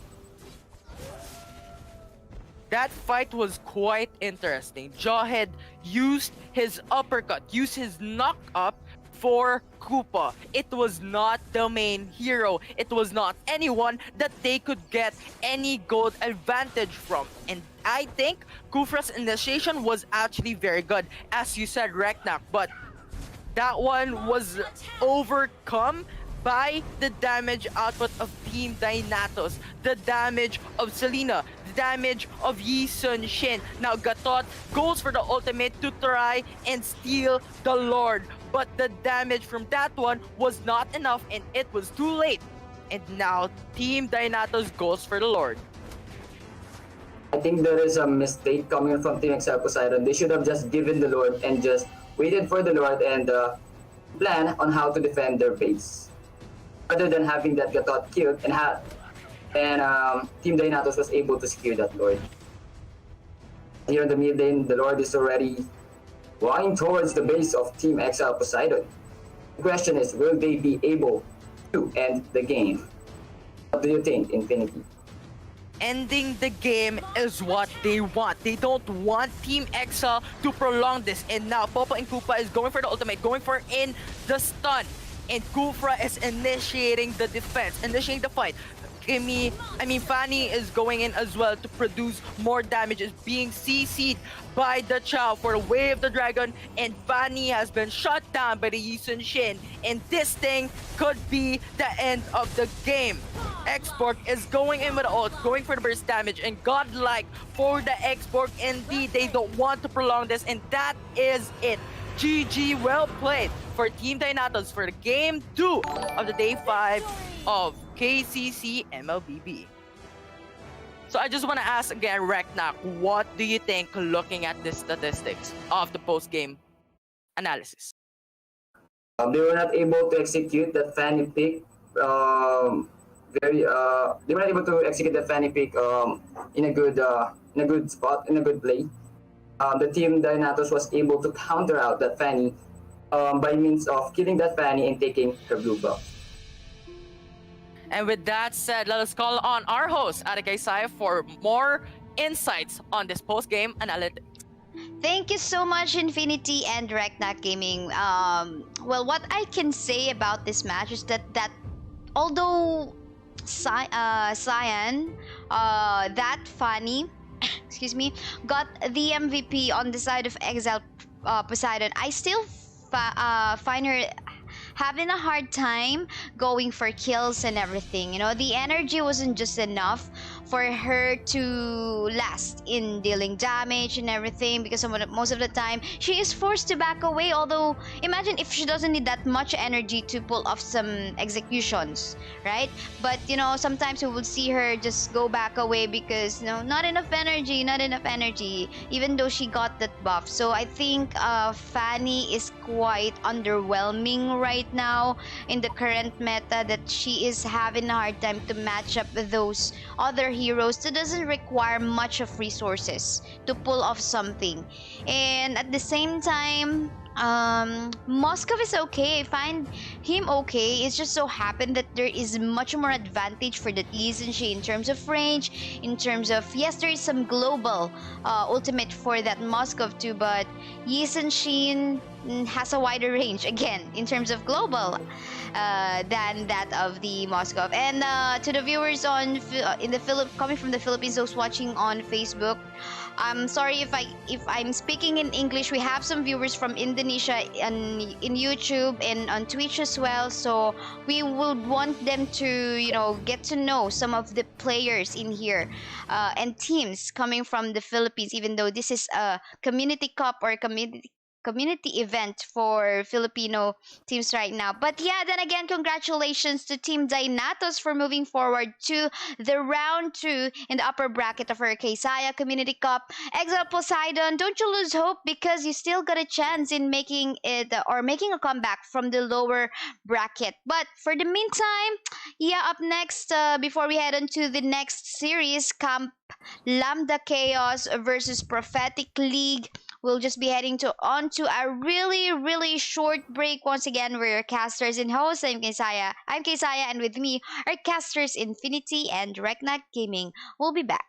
That fight was quite interesting. Jawhead used his uppercut, used his knock up for Koopa. It was not the main hero. It was not anyone that they could get any gold advantage from. And I think Kufra's initiation was actually very good, as you said, Reknak, but that one was overcome by the damage output of Team Dynatos, the damage of Selena, the damage of Yi Sun Shin. Now Gatot goes for the ultimate to try and steal the Lord, but the damage from that one was not enough and it was too late. And now Team Dynatos goes for the Lord. I think there is a mistake coming from Team Exile Poseidon. They should have just given the Lord and just waited for the Lord and plan on how to defend their base, rather than having that Gatot killed and Team Dynatos was able to secure that Lord. Here in the mid lane, the Lord is already walking towards the base of Team Exile Poseidon. The question is, will they be able to end the game? What do you think, Infinity? Ending the game is what they want. They don't want Team Exile to prolong this. And now Popo and Koopa is going for the ultimate, going for in the stun. And Kufra is initiating the defense, initiating the fight. Fanny is going in as well to produce more damage, is being CC'd by the Chow for the Way of the Dragon, and Fanny has been shot down by the Yi Sun Shin, and this thing could be the end of the game. Export is going in with ult, going for the burst damage, and godlike for the Export. Indeed, they don't want to prolong this, and that is it. GG, well played for Team Dynatos for the game 2 of the day 5 of KCC MLBB. So I just want to ask again, Reknak, what do you think looking at the statistics of the post-game analysis? They were not able to execute that Fanny pick. They were not able to execute the Fanny pick in a good spot, in a good play. The Team Dynatos was able to counter out that Fanny by means of killing that Fanny and taking her blue buff. And with that said, let us call on our host, Kaisaya, for more insights on this post-game analytics. Thank you so much, Infinity and Reknak Gaming. Well, what I can say about this match is that although Cyan, that Fanny, excuse me, got the MVP on the side of Exile Poseidon, I still find her having a hard time going for kills and everything. You know, the energy wasn't just enough for her to last in dealing damage and everything, because most of the time she is forced to back away. Although imagine if she doesn't need that much energy to pull off some executions, right? But you know, sometimes we will see her just go back away because not enough energy, even though she got that buff. So I think Fanny is quite underwhelming right now in the current meta, that she is having a hard time to match up with those other heroes that doesn't require much of resources to pull off something. And at the same time, Moskov is okay. I find him okay. It's just so happened that there is much more advantage for the Lee Sin Shi in terms of range, in terms of, yes, there is some global ultimate for that Moskov too, but Yi Sin Shin has a wider range again in terms of global than that of the Moskov. And to the viewers on in the coming from the Philippines, those watching on Facebook, I'm sorry if I'm speaking in English. We have some viewers from Indonesia in YouTube and on Twitch as well. So we would want them to, you know, get to know some of the players in here and teams coming from the Philippines. Even though this is a community cup or community event for Filipino teams right now. But yeah, then again, congratulations to Team Dynatos for moving forward to the round 2 in the upper bracket of our Kaisaya Community Cup. Exile Poseidon, don't you lose hope because you still got a chance in making it or making a comeback from the lower bracket. But for the meantime, yeah, up next, before we head on to the next series, Camp Lambda Chaos versus Prophetic League. We'll just be heading on to a really short break. Once again, we're your casters and hosts. I'm Kaisaya, and with me are casters Infinity and Reknak Gaming. We'll be back.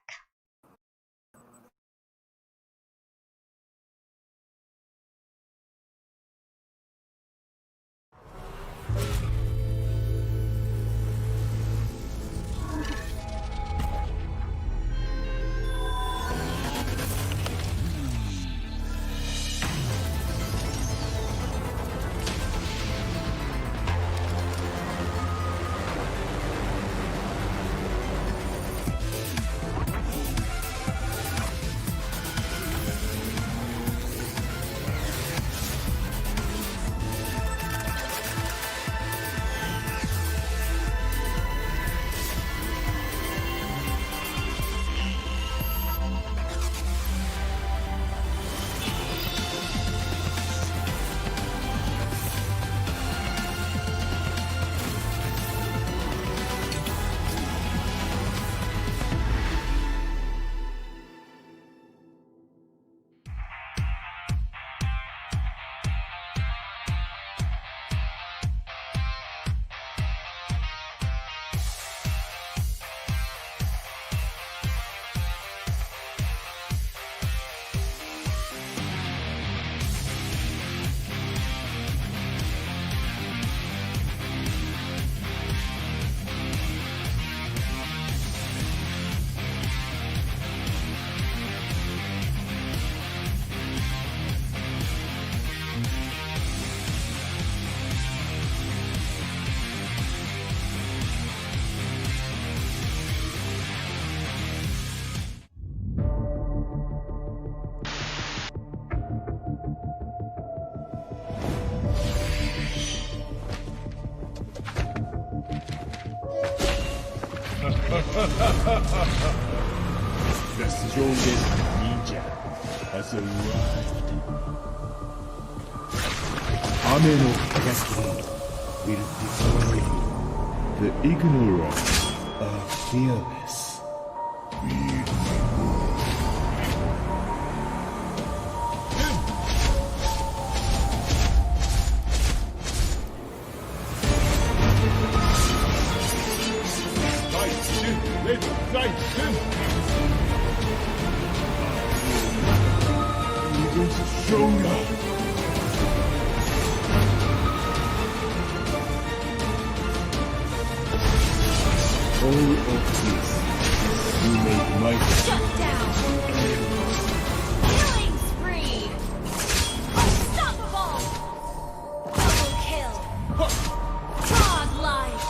The strongest ninja has arrived. Amanikable will destroy you. The ignorant are fearless. All of this you make my Shut down! Killing spree! Unstoppable! Double kill! Godlike!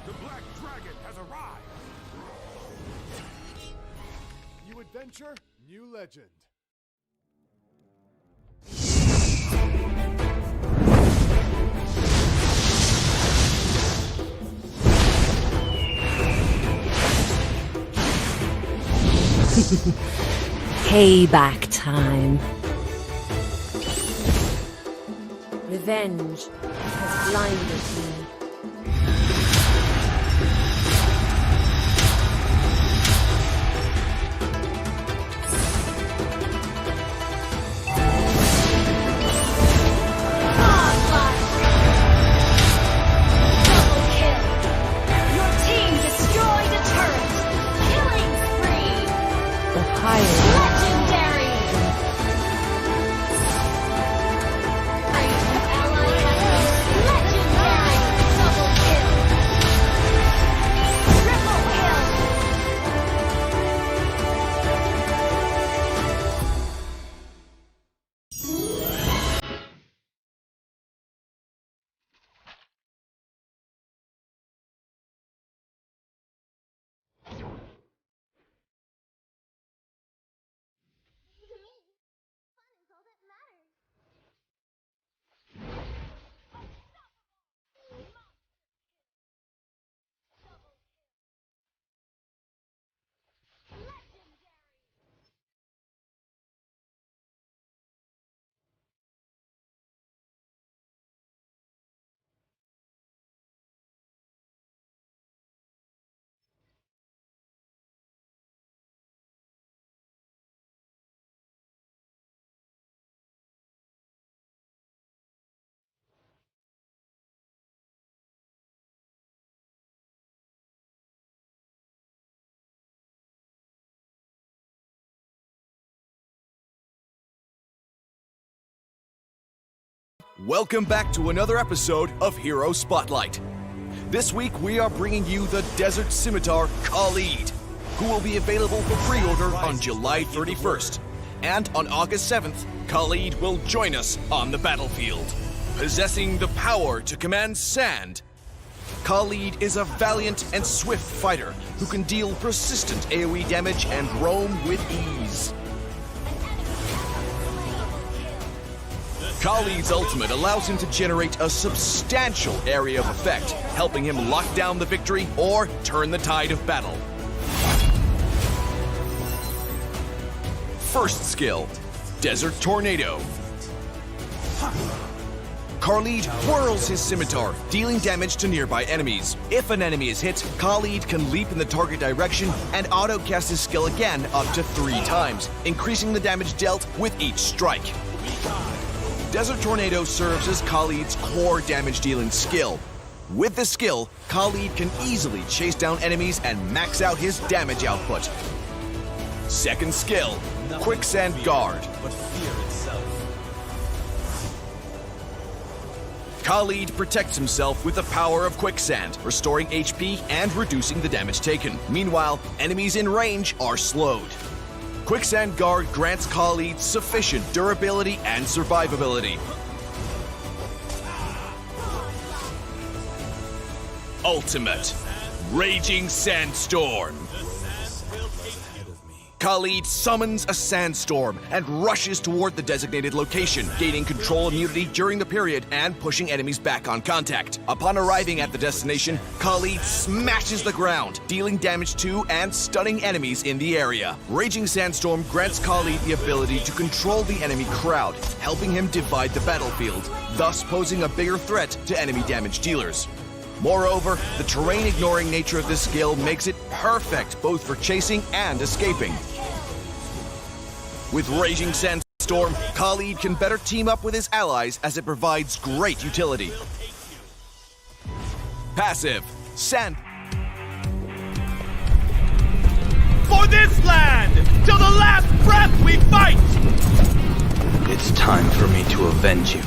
The Black Dragon has arrived! New adventure, new legend. Payback time. Revenge has blinded me. Godlike. Double kill. Your team destroyed a turret. Killing spree. The higher Legendary. Ally has been legendary. Double kill. Triple kill. Welcome back to another episode of Hero Spotlight. This week we are bringing you the Desert Scimitar Khalid, who will be available for pre-order on July 31st. And on August 7th, Khalid will join us on the battlefield. Possessing the power to command sand, Khalid is a valiant and swift fighter who can deal persistent AoE damage and roam with ease. Khalid's ultimate allows him to generate a substantial area of effect, helping him lock down the victory or turn the tide of battle. First skill, Desert Tornado. Khalid whirls his scimitar, dealing damage to nearby enemies. If an enemy is hit, Khalid can leap in the target direction and auto-cast his skill again up to 3 times, increasing the damage dealt with each strike. Desert Tornado serves as Khalid's core damage-dealing skill. With this skill, Khalid can easily chase down enemies and max out his damage output. Second skill, Quicksand Guard. Khalid protects himself with the power of Quicksand, restoring HP and reducing the damage taken. Meanwhile, enemies in range are slowed. Quicksand Guard grants Khalid sufficient durability and survivability. Ultimate, Raging Sandstorm. Khalid summons a sandstorm and rushes toward the designated location, gaining control immunity during the period and pushing enemies back on contact. Upon arriving at the destination, Khalid smashes the ground, dealing damage to and stunning enemies in the area. Raging Sandstorm grants Khalid the ability to control the enemy crowd, helping him divide the battlefield, thus posing a bigger threat to enemy damage dealers. Moreover, the terrain-ignoring nature of this skill makes it perfect both for chasing and escaping. With Raging Sandstorm, Khalid can better team up with his allies as it provides great utility. Passive, Sand. For this land, till the last breath we fight! It's time for me to avenge you.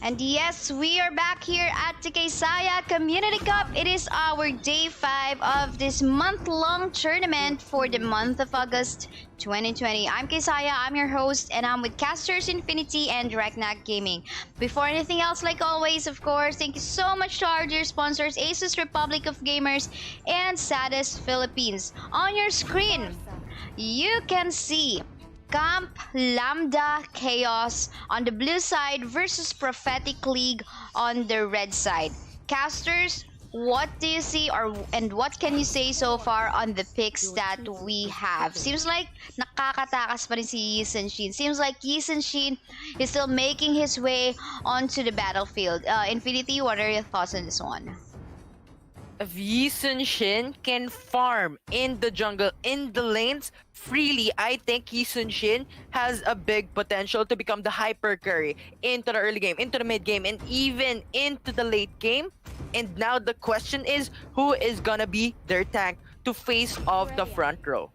And yes, we are back here at the Kaisaya Community Cup. It is our day 5 of this month-long tournament for the month of August 2020. I'm Kaisaya, I'm your host, and I'm with Casters Infinity and Reknak Gaming. Before anything else, like always, of course, thank you so much to our dear sponsors, ASUS Republic of Gamers and Sadis Philippines. On your screen, you can see Camp Lambda Chaos on the blue side versus Prophetic League on the red side. Casters, what do you see and what can you say so far on the picks that we have? Seems like nakakatakas pa rin si Yi Sun-shin. Seems like Yi Sun-shin is still making his way onto the battlefield. Infinity, what are your thoughts on this one? If Yi Sun-shin can farm in the jungle, in the lanes freely, I think Yi Sun-shin has a big potential to become the hyper carry into the early game, into the mid game, and even into the late game. And now the question is, who is gonna be their tank to face off the front row?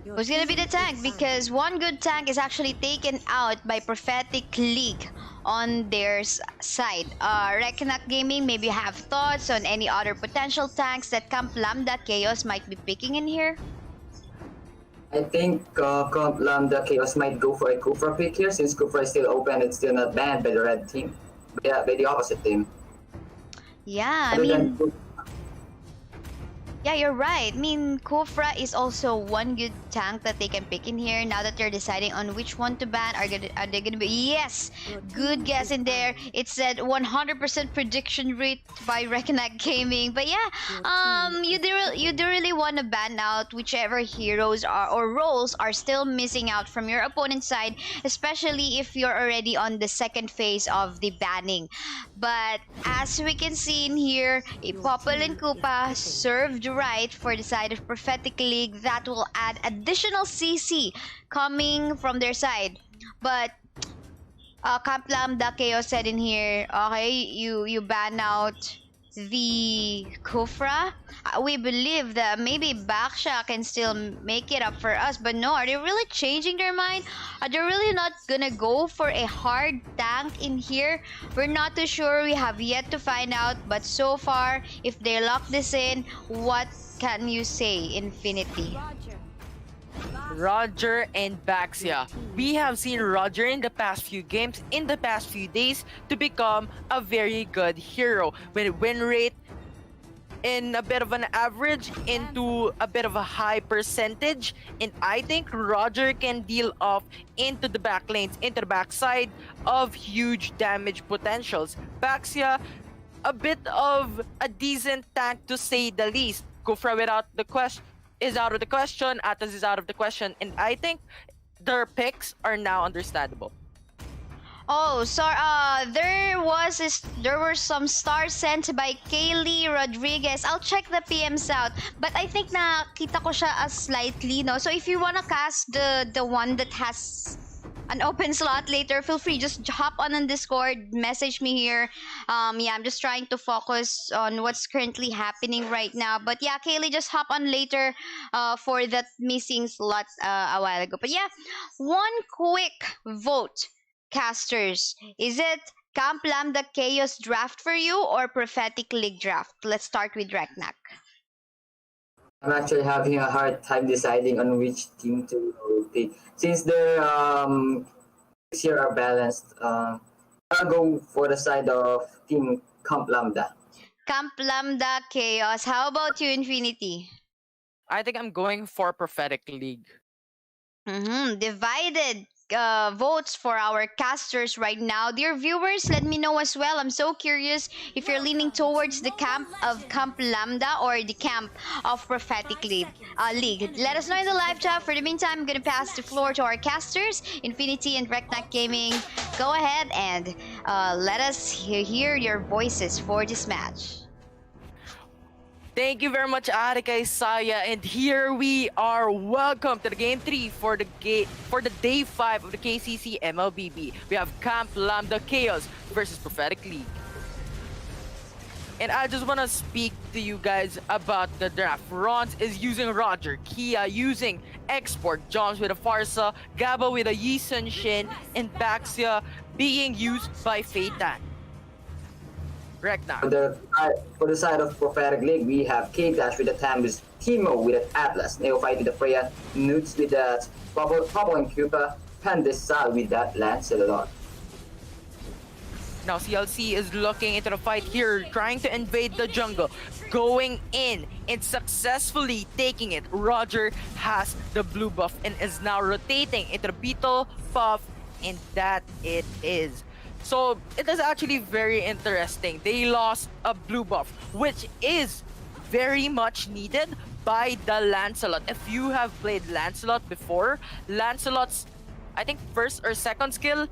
Who's gonna be the tank? Because one good tank is actually taken out by Prophetic League on their side. Reknak Gaming, maybe have thoughts on any other potential tanks that Camp Lambda Chaos might be picking in here? I think Camp Lambda Chaos might go for a Kufra pick here since Kufra is still open. It's still not banned by the red team. By the opposite team. Yeah, I mean, yeah, you're right. I mean, Kufra is also one good tank that they can pick in here. Now that they're deciding on which one to ban, are they gonna be? Yes, good guess in there. It said 100% prediction rate by Reknak Gaming. But yeah, you do really want to ban out whichever heroes or roles are still missing out from your opponent's side, especially if you're already on the second phase of the banning. But as we can see in here, a Popol and Koopa served right for the side of Prophetic League. That will add additional CC coming from their side. But Camp Lambda Chaos said in here, okay, you ban out the Kufra. We believe that maybe Baksha can still make it up for us, but no, are they really changing their mind? Are they really not gonna go for a hard tank in here? We're not too sure. We have yet to find out, but so far, if they lock this in, what can you say, Infinity? Roger and Baxia. We have seen Roger in the past few games, in the past few days, to become a very good hero with a win rate in a bit of an average into a bit of a high percentage. And I think Roger can deal off into the back lanes, into the backside of huge damage potentials. Baxia, a bit of a decent tank to say the least. Kufra without the question is out of the question, Atas is out of the question, and I think their picks are now understandable. Oh, so there were some stars sent by Kaylee Rodriguez. I'll check the PMs out, but I think nakita ko siya as slightly, no. So if you wanna cast the one that has an open slot later, feel free, just hop on Discord, message me here. Yeah, I'm just trying to focus on what's currently happening right now. But yeah, Kaylee, just hop on later for that missing slot a while ago. But yeah, one quick vote, casters. Is it Camp Lambda Chaos draft for you or Prophetic League draft? Let's start with Reknak. I'm actually having a hard time deciding on which team to pick. Since their this year are balanced, I'll go for the side of Team Camp Lambda. Camp Lambda Chaos. How about you, Infinity? I think I'm going for Prophetic League. Divided votes for our casters right now. Dear viewers, let me know as well. I'm so curious if you're leaning towards the camp of Camp Lambda or the camp of Prophetic League. Let us know in the live chat. For the meantime, I'm going to pass the floor to our casters, Infinity and Reknak Gaming. Go ahead and let us hear your voices for this match. Thank you very much, Kaisaya, and here we are. Welcome to the game 3 for the day 5 of the KCC MLBB. We have Camp Lambda Chaos versus Prophetic League. And I just want to speak to you guys about the draft. Rons is using Roger, Kia using Export, Joms with a Farsa, Gabo with a Yi Sun-shin, and Baxia being used by Feitan. Rekna. For the side of Prophetic League, we have K-Dash with the Tamus, Timo with an Atlas, Neophyte with the Freya, Newts with that Pablo and Cupa, Pandesal with that Lancelot. Now CLC is looking into the fight here, trying to invade the jungle, going in and successfully taking it. Roger has the blue buff and is now rotating into the beetle buff, and that it is. So it is actually very interesting. They lost a blue buff, which is very much needed by the Lancelot. If you have played Lancelot before, Lancelot's, I think, first or second skill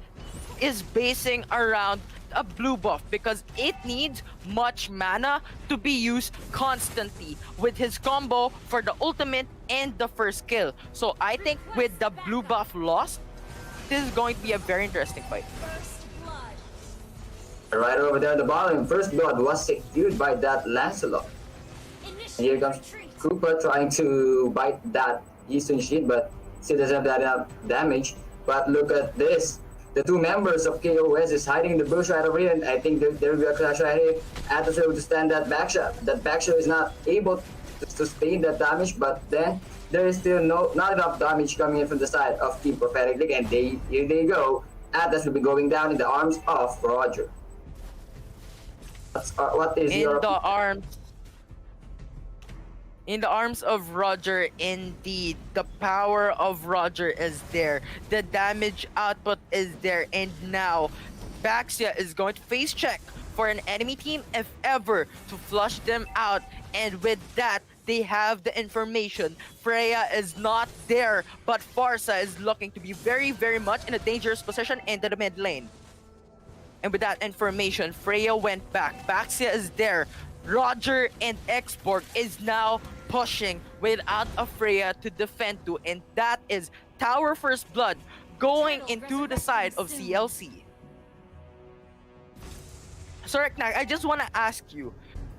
is basing around a blue buff because it needs much mana to be used constantly with his combo for the ultimate and the first skill. So I think with the blue buff lost, this is going to be a very interesting fight. Right over there at the bottom, first blood was secured by that Lancelot. And here comes Koopa trying to bite that Eastern Sheet, but still doesn't have that enough damage. But look at this. The two members of KOS is hiding in the bush right over here, and I think there will be a clash right here. Atos able to stand that back shot. That back shot is not able to sustain that damage, but then there is still not enough damage coming in from the side of Team Prophetic League, and here they go. Atlas will be going down in the arms of Roger. What is your... In the arms of Roger, indeed. The power of Roger is there. The damage output is there. And now, Baxia is going to face check for an enemy team if ever to flush them out. And with that, they have the information. Freya is not there, but Farsa is looking to be very, very much in a dangerous position into the mid lane. And with that information, Freya went back. Baxia is there. Roger and Export is now pushing without a Freya to defend to, and that is Tower First Blood going into the side of CLC. So Reknak, I just want to ask you,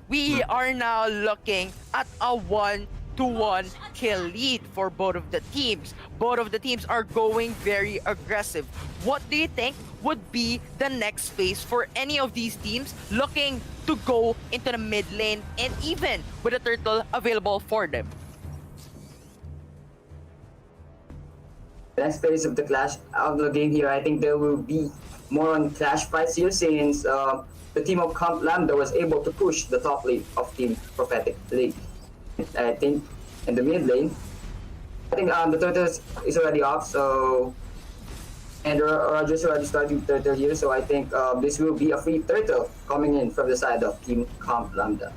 we are now looking at a 1-to-1 kill lead for both of the teams. Both of the teams are going very aggressive. What do you think would be the next phase for any of these teams looking to go into the mid lane, and even with a turtle available for them? Next phase of the clash of the game here, I think there will be more on clash fights here since the team of Comp LAMBDA was able to push the top lane of Team Prophetic League. I think in the mid lane, I think the turtle is already off, so and Roger's already starting turtle here, so I think this will be a free turtle coming in from the side of Team Comp LAMBDA.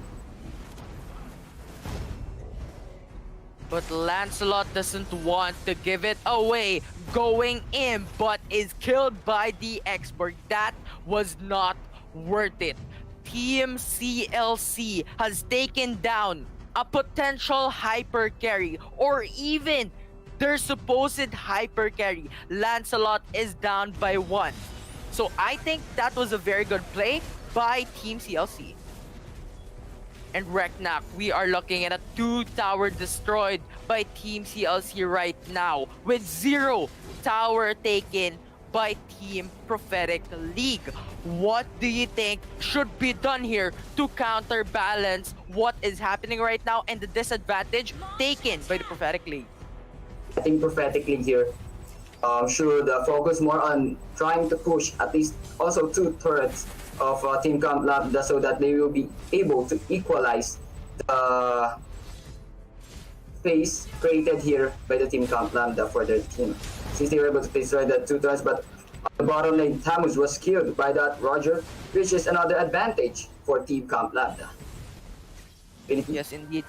But Lancelot doesn't want to give it away, going in, but is killed by the expert. That was not worth it. Team CLC has taken down a potential hyper carry, or even their supposed hyper carry. Lancelot is down by 1. So I think that was a very good play by Team CLC. And Reknak, we are looking at a 2-tower destroyed by Team CLC right now, with 0 tower taken by Team Prophetic League. What do you think should be done here to counterbalance what is happening right now and the disadvantage taken by the Prophetic League? I think Prophetic League here should focus more on trying to push at least also 2 turrets of Team Comp LAMBDA so that they will be able to equalize the space created here by the Team Comp LAMBDA for their team. Since they were able to destroy the 2 turrets, but on the bottom lane, Tamus was killed by that Roger, which is another advantage for Team Comp LAMBDA. Yes, indeed.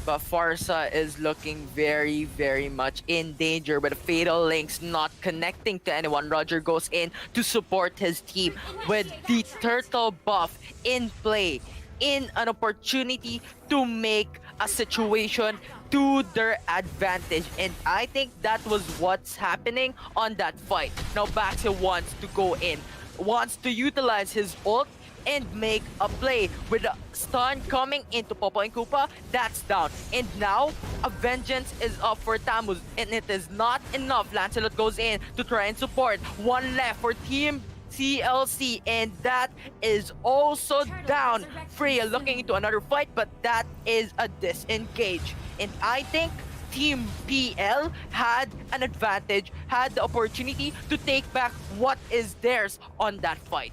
But Farsa is looking very, very much in danger with the Fatal Links not connecting to anyone. Roger goes in to support his team with the turtle buff in play, in an opportunity to make a situation to their advantage. And I think that was what's happening on that fight. Now Baxia wants to go in, wants to utilize his ult and make a play with a stun coming into Popo and Koopa. That's down. And now, a vengeance is up for Tamus, and it is not enough. Lancelot goes in to try and support. 1 left for Team CLC, and that is also down. Freya looking into another fight, but that is a disengage. And I think Team PL had an advantage, had the opportunity to take back what is theirs on that fight.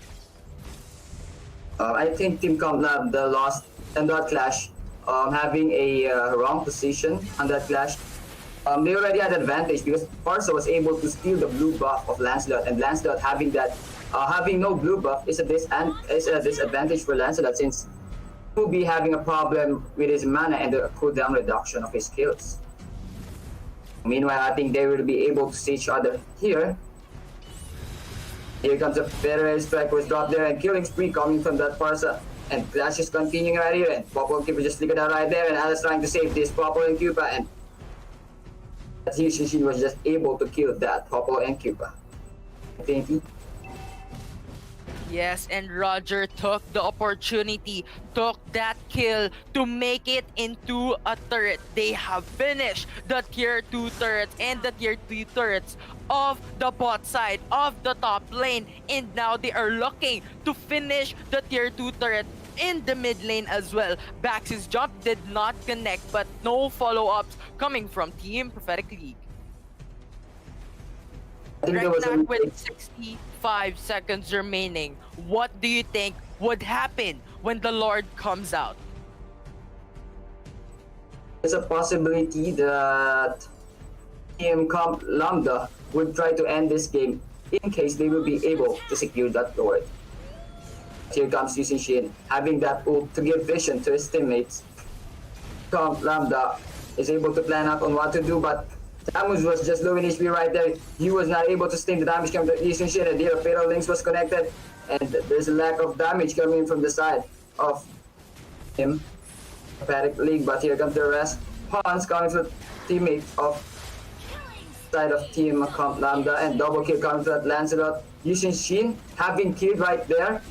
I think Team Comlab lost in that clash, having a wrong position on that clash. They already had advantage because Parsa was able to steal the blue buff of Lancelot, and Lancelot having no blue buff is a disadvantage for Lancelot, since he will be having a problem with his mana and the cooldown reduction of his skills. Meanwhile, I think they will be able to see each other here. Here comes a better strike, was dropped there, and killing spree coming from that Parsa. And Clash is continuing right here, and Popol and Cuba just flickered out right there, and Alice trying to save this Popol and Cuba, and she was just able to kill that Popol and Cuba. Thank you. Yes, and Roger took the opportunity, took that kill to make it into a turret. They have finished the tier 2 turrets and the tier 3 turrets of the bot side of the top lane, and now they are looking to finish the tier 2 turret in the mid lane as well. Bax's jump did not connect, but no follow-ups coming from Team Prophetic League. Right now, with 65 seconds remaining, what do you think would happen when the Lord comes out? There's a possibility that Team LAMBDA would try to end this game in case they will be able to secure that Lord. Here comes Yusin Shin, having that ult to give vision to his teammates. LAMBDA is able to plan out on what to do, but Samus was just low in HP right there. He was not able to sting the damage coming to Yusin Shin, and the Fatal Links was connected, and there's a lack of damage coming from the side of him. Prophetic League, but here comes the rest. Hans coming to teammate of side of Team LAMBDA, and double kill coming to that Lancelot. Yusin Shin having killed right there.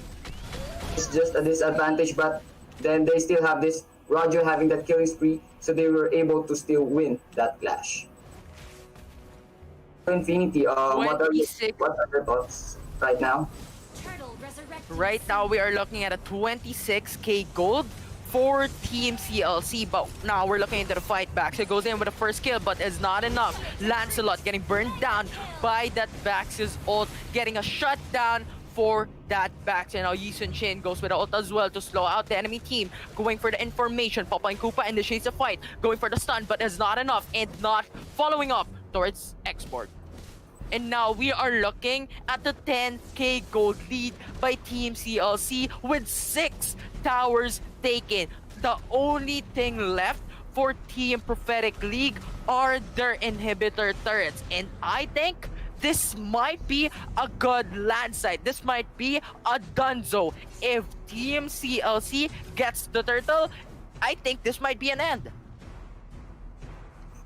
It's just a disadvantage, but then they still have this Roger having that killing spree, so they were able to still win that clash. Infinity, what are your thoughts right now? Right now, we are looking at a 26k gold for Team CLC, but now we're looking into the fight back. So it goes in with the first kill, but it's not enough. Lancelot getting burned down by that Bax's ult, getting a shutdown for that Bax. And now Yusin Shin goes with the ult as well to slow out the enemy team, going for the information. Papa and Koopa initiates the fight, going for the stun, but it's not enough, and not following up towards export. And now we are looking at the 10k gold lead by Team CLC with 6 towers taken. The only thing left for Team Prophetic League are their inhibitor turrets, and I think this might be a good landslide. This might be a dunzo. If Team CLC gets the turtle, I think this might be an end.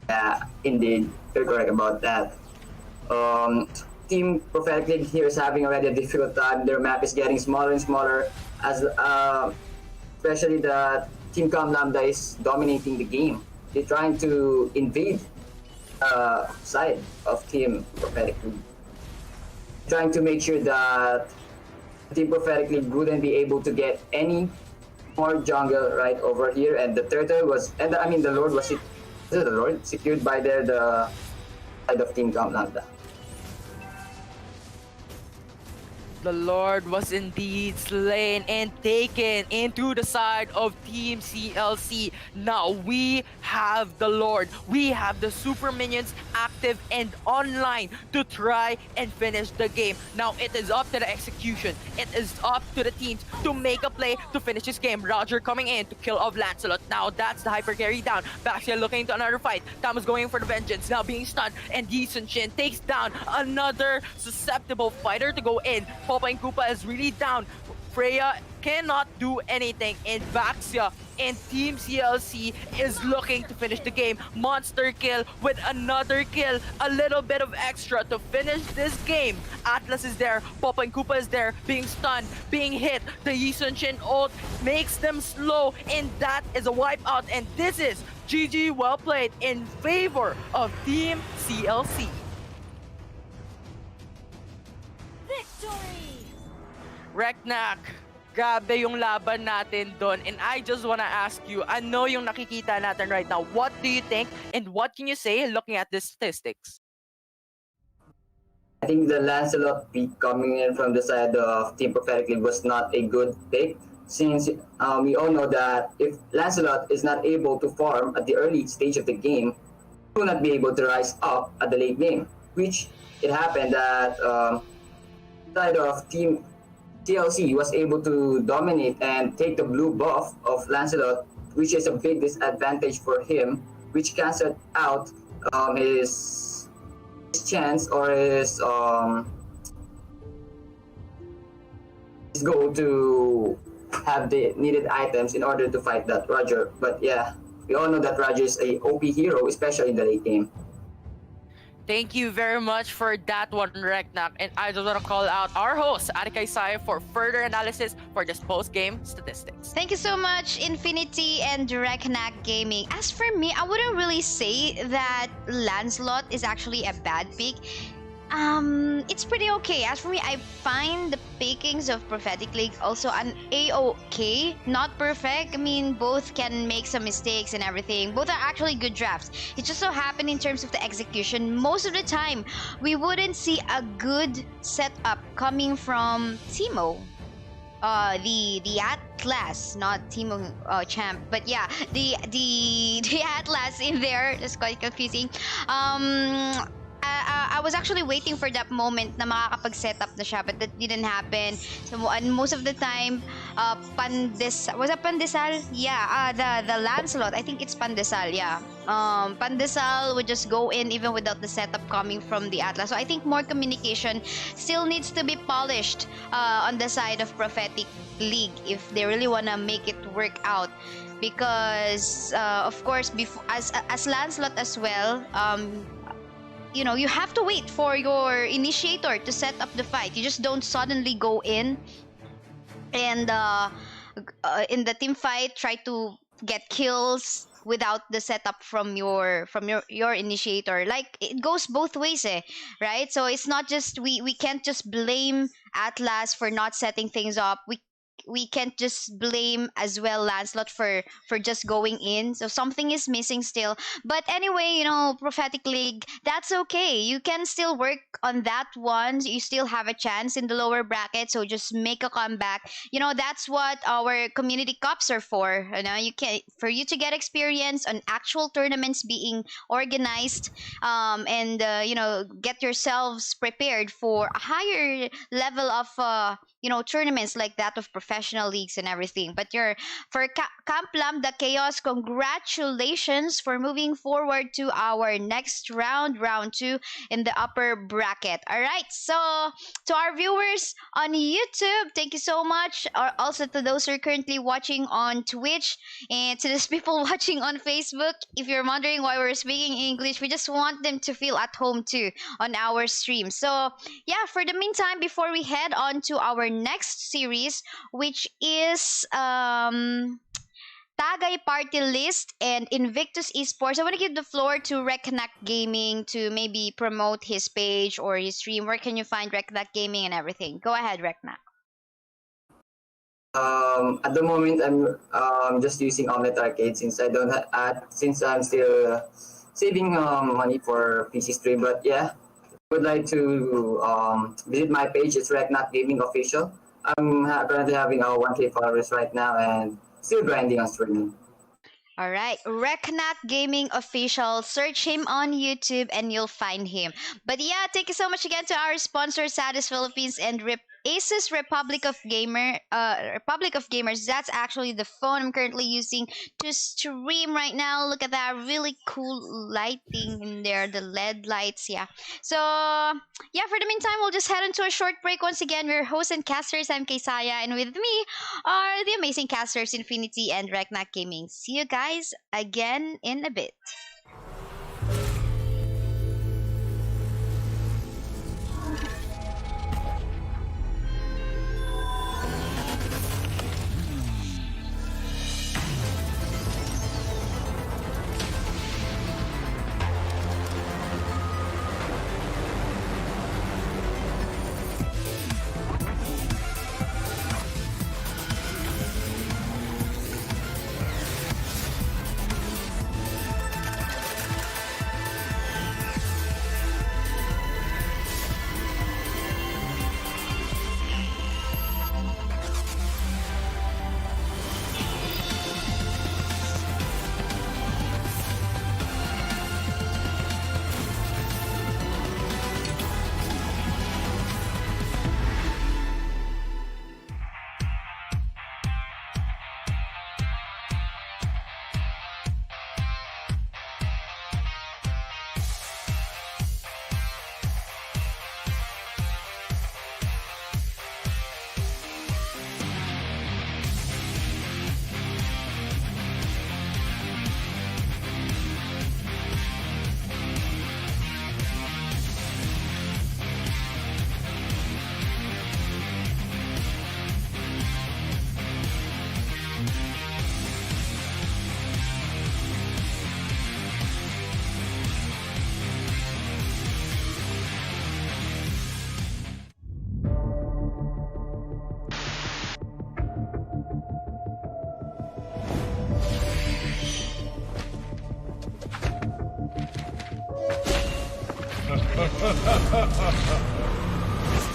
Yeah, indeed, you're correct about that. Team Prophetic League here is having already a difficult time. Their map is getting smaller and smaller, as especially the Team LAMBDA is dominating the game. They're trying to invade side of Team Prophetic League, trying to make sure that Team Prophetic League wouldn't be able to get any more jungle right over here. And the turtle was, and I mean the Lord was, the Lord secured by the side of Team LAMBDA. The Lord was indeed slain and taken into the side of Team CLC. Now we have the Lord. We have the super minions active and online to try and finish the game. Now it is up to the execution. It is up to the teams to make a play to finish this game. Roger coming in to kill off Lancelot. Now that's the hyper carry down. Baxia looking into another fight. Thomas going for the vengeance. Now being stunned, and Yusin Shin takes down another susceptible fighter to go in. Popa and Koopa is really down. Freya cannot do anything, and Baxia and Team CLC is looking to finish the game. Monster kill with another kill, a little bit of extra to finish this game. Atlas is there, Popa and Koopa is there, being stunned, being hit. The Yusin Shin ult makes them slow, and that is a wipeout, and this is GG well played in favor of Team CLC. Victory! Reknak, grabe yung laban natin doon. And I just wanna ask you, ano yung nakikita natin right now? What do you think and what can you say looking at the statistics? I think the Lancelot pick coming in from the side of Team Prophetic League was not a good pick, since we all know that if Lancelot is not able to farm at the early stage of the game, he will not be able to rise up at the late game, which it happened that side of Team TLC was able to dominate and take the blue buff of Lancelot, which is a big disadvantage for him, which canceled out his chance or his goal to have the needed items in order to fight that Roger. But yeah, we all know that Roger is a OP hero, especially in the late game. Thank you very much for that one, Reknak. And I just want to call out our host, Kaisaya, for further analysis for this post-game statistics. Thank you so much, Infinity and Reknak Gaming. As for me, I wouldn't really say that Lancelot is actually a bad pick. It's pretty okay. As for me, I find the pickings of Prophetic League also an A-okay, not perfect. I mean, both can make some mistakes and everything. Both are actually good drafts. It just so happened in terms of the execution, most of the time, we wouldn't see a good setup coming from Timo. The Atlas, not Timo Champ, but yeah, the Atlas in there. That's quite confusing. I was actually waiting for that moment na makakapag-setup na siya, but that didn't happen. So, and most of the time, was it Pandesal? Yeah, the Lancelot, I think it's Pandesal, yeah. Pandesal would just go in even without the setup coming from the Atlas. So I think more communication still needs to be polished on the side of Prophetic League if they really want to make it work out. Because, of course, as Lancelot as well, you know, you have to wait for your initiator to set up the fight. You just don't suddenly go in and in the team fight try to get kills without the setup from your initiator. Like, it goes both ways, right? So it's not just we can't just blame Atlas for not setting things up. We can't just blame as well Lancelot for just going in. So something is missing still. But anyway, you know, Prophetic League, that's okay. You can still work on that one. You still have a chance in the lower bracket. So just make a comeback. You know, that's what our community cups are for. You know, for you to get experience on actual tournaments being organized, and you know, get yourselves prepared for a higher level of you know, tournaments like that of professional leagues and everything. But for Camp LAMBDA Chaos, congratulations for moving forward to our next round 2 in the upper bracket. All right, so to our viewers on YouTube, thank you so much. Also to those who are currently watching on Twitch, and to those people watching on Facebook, if you're wondering why we're speaking English, we just want them to feel at home too on our stream. So yeah, for the meantime, before we head on to our next series, which is Tagay Partylist and InvictusEsports, I want to give the floor to Reknak Gaming to maybe promote his page or his stream. Where can you find Reknak Gaming and everything? Go ahead, Reknak. At the moment, I'm just using Omnet Arcade since since I'm still saving money for PC stream. But yeah, would like to visit my page. It's Reknak Gaming Official. I'm currently having 1K followers right now and still grinding on streaming. All right, Reknak Gaming Official. Search him on YouTube and you'll find him. But yeah, thank you so much again to our sponsor, ASUS Philippines and ASUS Republic of Gamers. That's actually the phone I'm currently using to stream right now. Look at that, really cool lighting in there, the LED lights. Yeah. So yeah, for the meantime, we'll just head into a short break. Once again, we're hosts and casters. I'm Kaisaya, and with me are the amazing casters Infinity and Reknak Gaming. See you guys again in a bit.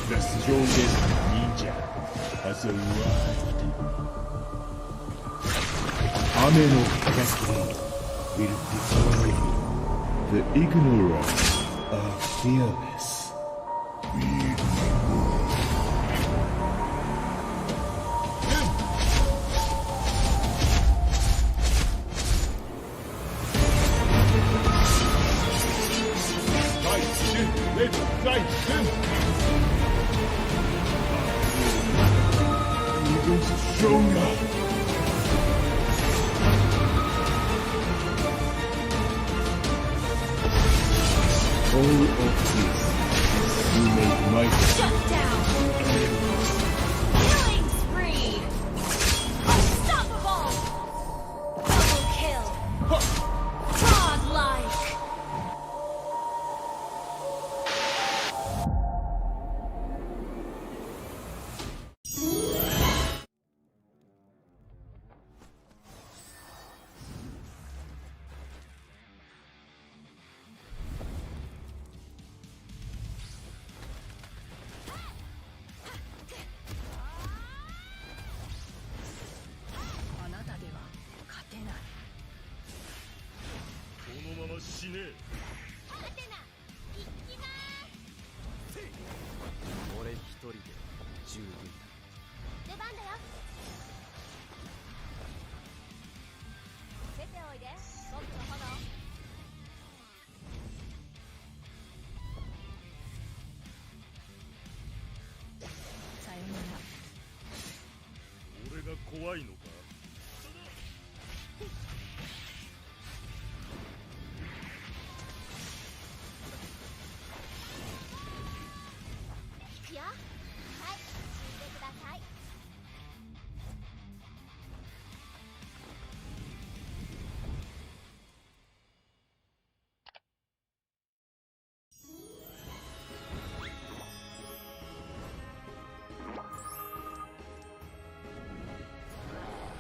The strongest ninja has arrived. Ame no Tagay will destroy you. The ignorant are fearless. Even stronger. All of this you make my Shut down! Killing spree! Unstoppable! Double kill! Godlike!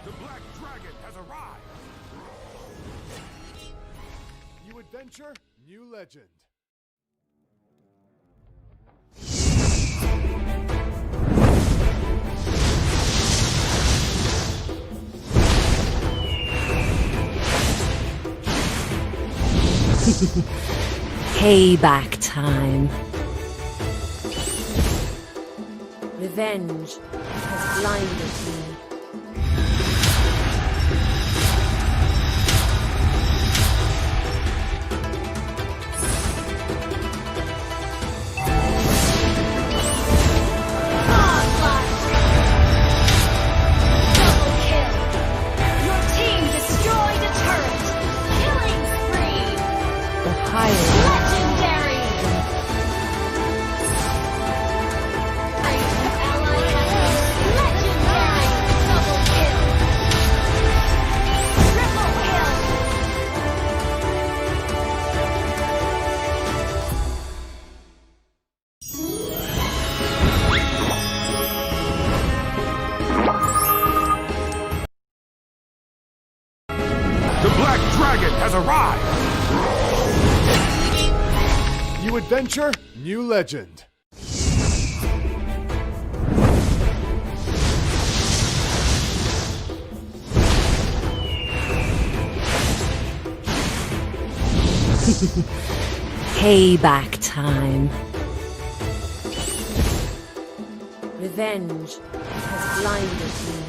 The Black Dragon has arrived! New adventure, new legend. Payback time. Revenge has blinded me. New adventure, new legend. Payback time. Revenge has blinded me.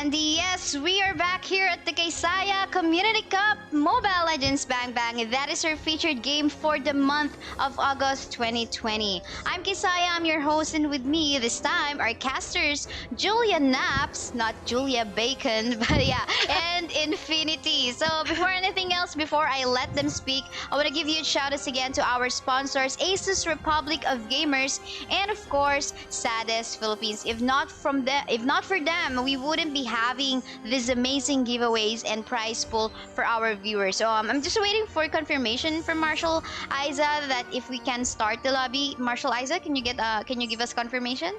And yes, we are back here at the Kaisaya Community Cup Mobile Legends Bang Bang. That is our featured game for the month of August 2020. I'm Kaisaya, I'm your host, and with me this time are casters Julia Naps, not Julia Bacon, but yeah, and Infinity. So before anything else, before I let them speak, I want to give you a shout out again to our sponsors, ASUS Republic of Gamers, and of course, Saddest Philippines. If not for them, we wouldn't be having these amazing giveaways and prize pool for our viewers. So I'm just waiting for confirmation from Marshall Isa that if we can start the lobby. Marshall Isa, can you give us confirmation?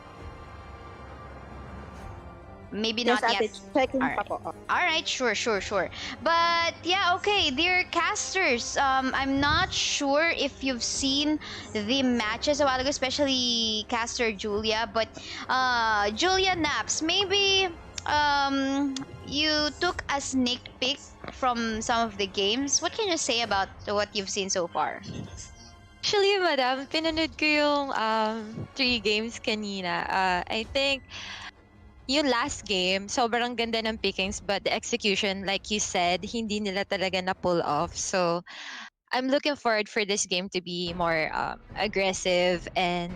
Maybe not yet. Alright, sure. But yeah, okay, dear casters, I'm not sure if you've seen the matches a while ago, especially caster Julia, but Julia Naps, maybe you took a sneak peek from some of the games. What can you say about what you've seen so far? Actually, madam, pinanood ko yung 3 games kanina. I think yung last game, sobrang ganda ng pickings, but the execution, like you said, hindi nila talaga na-pull off. So, I'm looking forward for this game to be more aggressive and,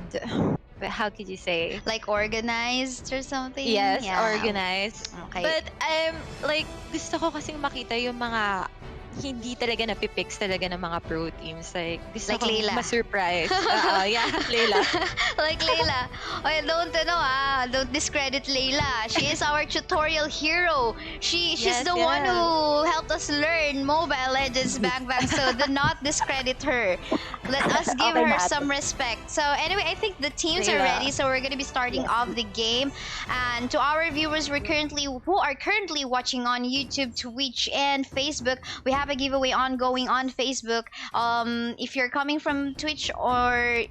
how could you say? Like organized or something? Yes, Yeah. organized. Okay. But I'm like, gusto ko kasing makita yung mga hindi talaga napipix talaga ng mga pro teams. Like, gusto Like ko Layla. ma-surprise. Yeah, Layla. Like Layla. Okay, don't discredit Layla. She is our tutorial hero. She's Yes, the yeah. one who helped us learn Mobile Legends Bang Bang. So do not discredit her. Let us give her some respect. So anyway, I think the teams are Layla. ready. So we're gonna be starting off the game. And to our viewers who are currently watching on YouTube, Twitch, and Facebook, we have a giveaway ongoing on Facebook. If you're coming from Twitch or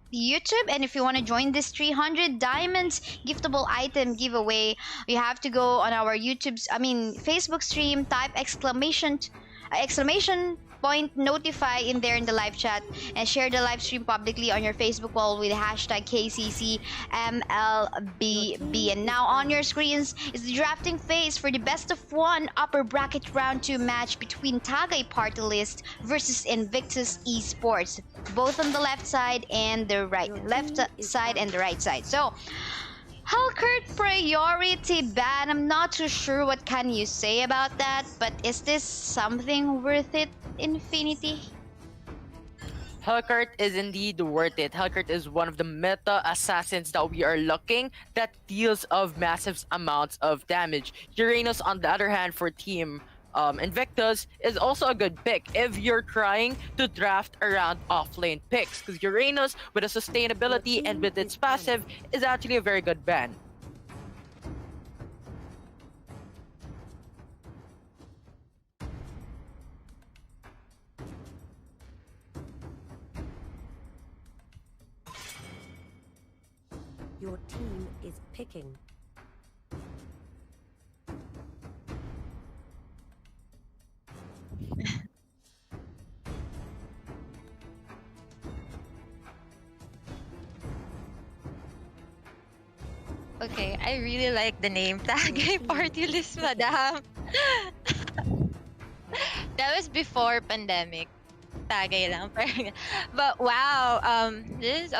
YouTube, and if you want to join this 300 diamonds giftable item giveaway, you have to go on our Facebook stream, type exclamation point notify in there in the live chat, and share the live stream publicly on your Facebook wall with hashtag KCCMLBB. And now on your screens is the drafting phase for the best of 1 upper bracket round 2 match between Tagay Partylist versus InvictusEsports, both on the left side and the right side. So Halkert priority ban. I'm not too sure what can you say about that, but is this something worth it, Infinity? Helkert is indeed worth it. Helkert is one of the meta assassins that we are looking that deals of massive amounts of damage. Uranus, on the other hand, for team Invictus, is also a good pick if you're trying to draft around offlane picks, because Uranus, with a sustainability and with its passive, is actually a very good ban. Your team is picking. Okay, I really like the name Tagay Partylist, madam. That was before pandemic. Tagay lang. But wow, this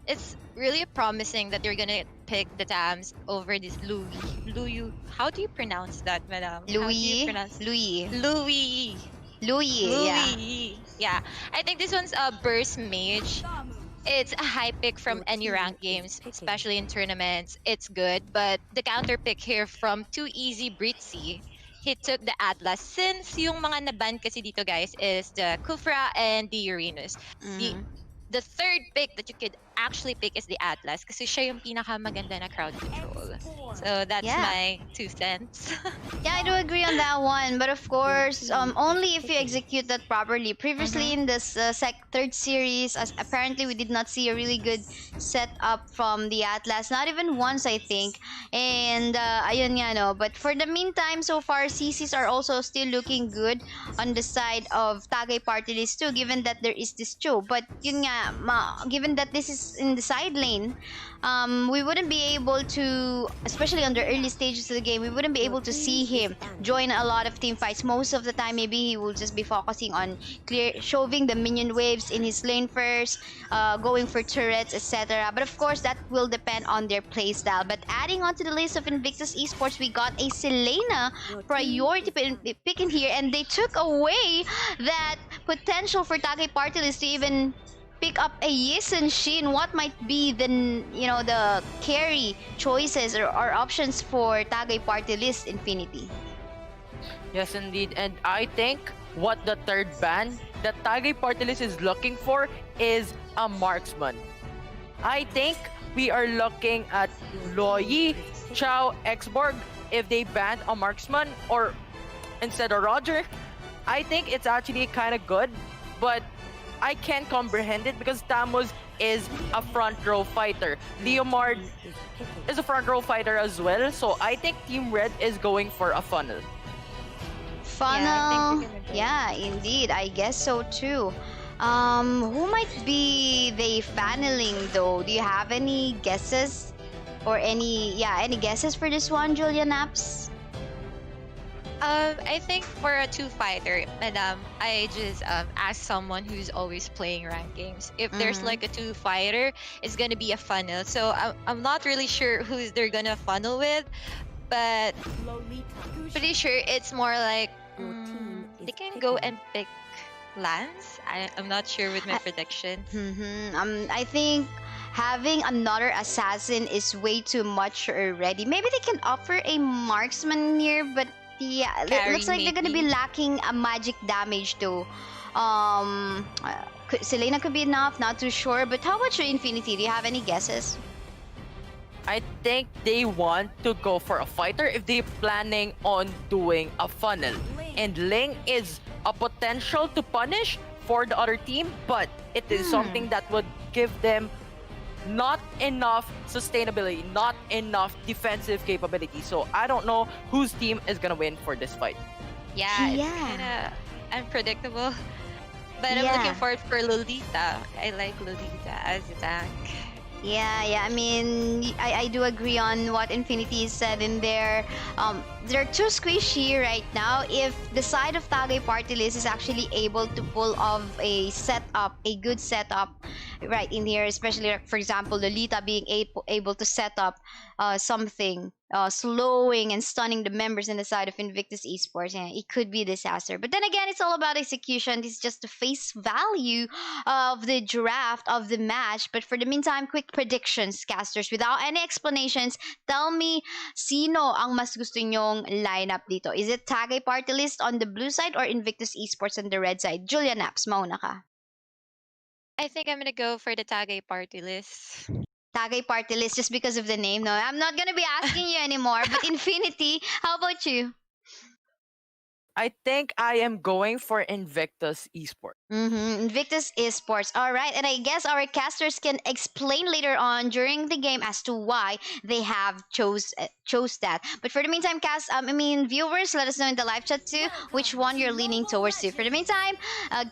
it's really promising that you're gonna pick the Tams over this Louis. How do you pronounce that, madam? Louis. Yeah. I think this one's a burst mage. It's a high pick from any rank games, especially in tournaments. It's good, but the counter pick here from Too Easy Britzy, he took the Atlas. Since yung mga naban kasi dito, guys, is the Kufra and the Uranus. The third pick that you could actually pick is the Atlas kasi siya yung pinakamaganda na crowd control. So that's my 2 cents. Yeah, I do agree on that one, but of course, only if you execute that properly. Previously in this third series, apparently we did not see a really good setup from the Atlas, not even once, I think. And ayun nga, no. But for the meantime, so far, CCs are also still looking good on the side of Tagay Partylist too, given that there is this Chu. But yun nga, given that this is in the side lane, we wouldn't be able to, especially on the early stages of the game, we wouldn't be able to see him join a lot of team fights. Most of the time, maybe he will just be focusing on shoving the minion waves in his lane first, going for turrets, etc. But of course, that will depend on their playstyle. But adding on to the list of Invictus Esports, we got a Selena priority pick in here, and they took away that potential for Tagay Partylist to even pick up a Yisen Shin. What might be the the carry choices or options for Tagay Partylist Infinity? Yes, indeed. And I think what the third ban that Tagay Partylist is looking for is a marksman. I think we are looking at Loyi, Chow, Xborg. If they banned a marksman or instead of Roger, I think it's actually kind of good, but I can't comprehend it because Tamus is a front row fighter. Leomard is a front row fighter as well, so I think Team Red is going for a funnel. Funnel, yeah, indeed, I guess so too. Who might be they funneling though? Do you have any guesses or any guesses for this one, Julia Naps? I think for a two-fighter, madam, I just ask someone who's always playing ranked games. If there's like a two-fighter, it's gonna be a funnel. So I'm not really sure who's they're gonna funnel with, but pretty sure it's more like they can go and pick Lance. I'm not sure with my prediction. I think having another assassin is way too much already. Maybe they can offer a marksman here, but yeah, it looks like they're gonna be lacking a magic damage though. Selena could be enough, not too sure. But how about your Infinity? Do you have any guesses? I think they want to go for a fighter if they're planning on doing a funnel. And Ling is a potential to punish for the other team, but it is something that would give them not enough sustainability, not enough defensive capability. So I don't know whose team is gonna win for this fight. Yeah, it's kind of unpredictable. But I'm looking forward for Lolita. I like Lolita as a tank. Yeah, I mean, I do agree on what Infinity said in there. They're too squishy right now. If the side of Tagay Partylist is actually able to pull off a good setup right in here, especially like, for example, Lolita being able to set up something, slowing and stunning the members in the side of Invictus Esports, it could be a disaster. But then again, it's all about execution. This is just the face value of the draft of the match. But for the meantime, quick predictions, casters, without any explanations. Tell me, sino ang mas gusto nyong lineup dito? Is it Tagay Partylist on the blue side or Invictus Esports on the red side? Julia Naps, mauna ka. I think I'm gonna go for the Tagay Partylist. Tagay Partylist just because of the name, no? I'm not gonna be asking you anymore, but Infinity, how about you? I think I am going for Invictus Esports. Invictus Esports. All right, and I guess our casters can explain later on during the game as to why they have chose that. But for the meantime, viewers, let us know in the live chat too which one you're leaning towards to. For the meantime,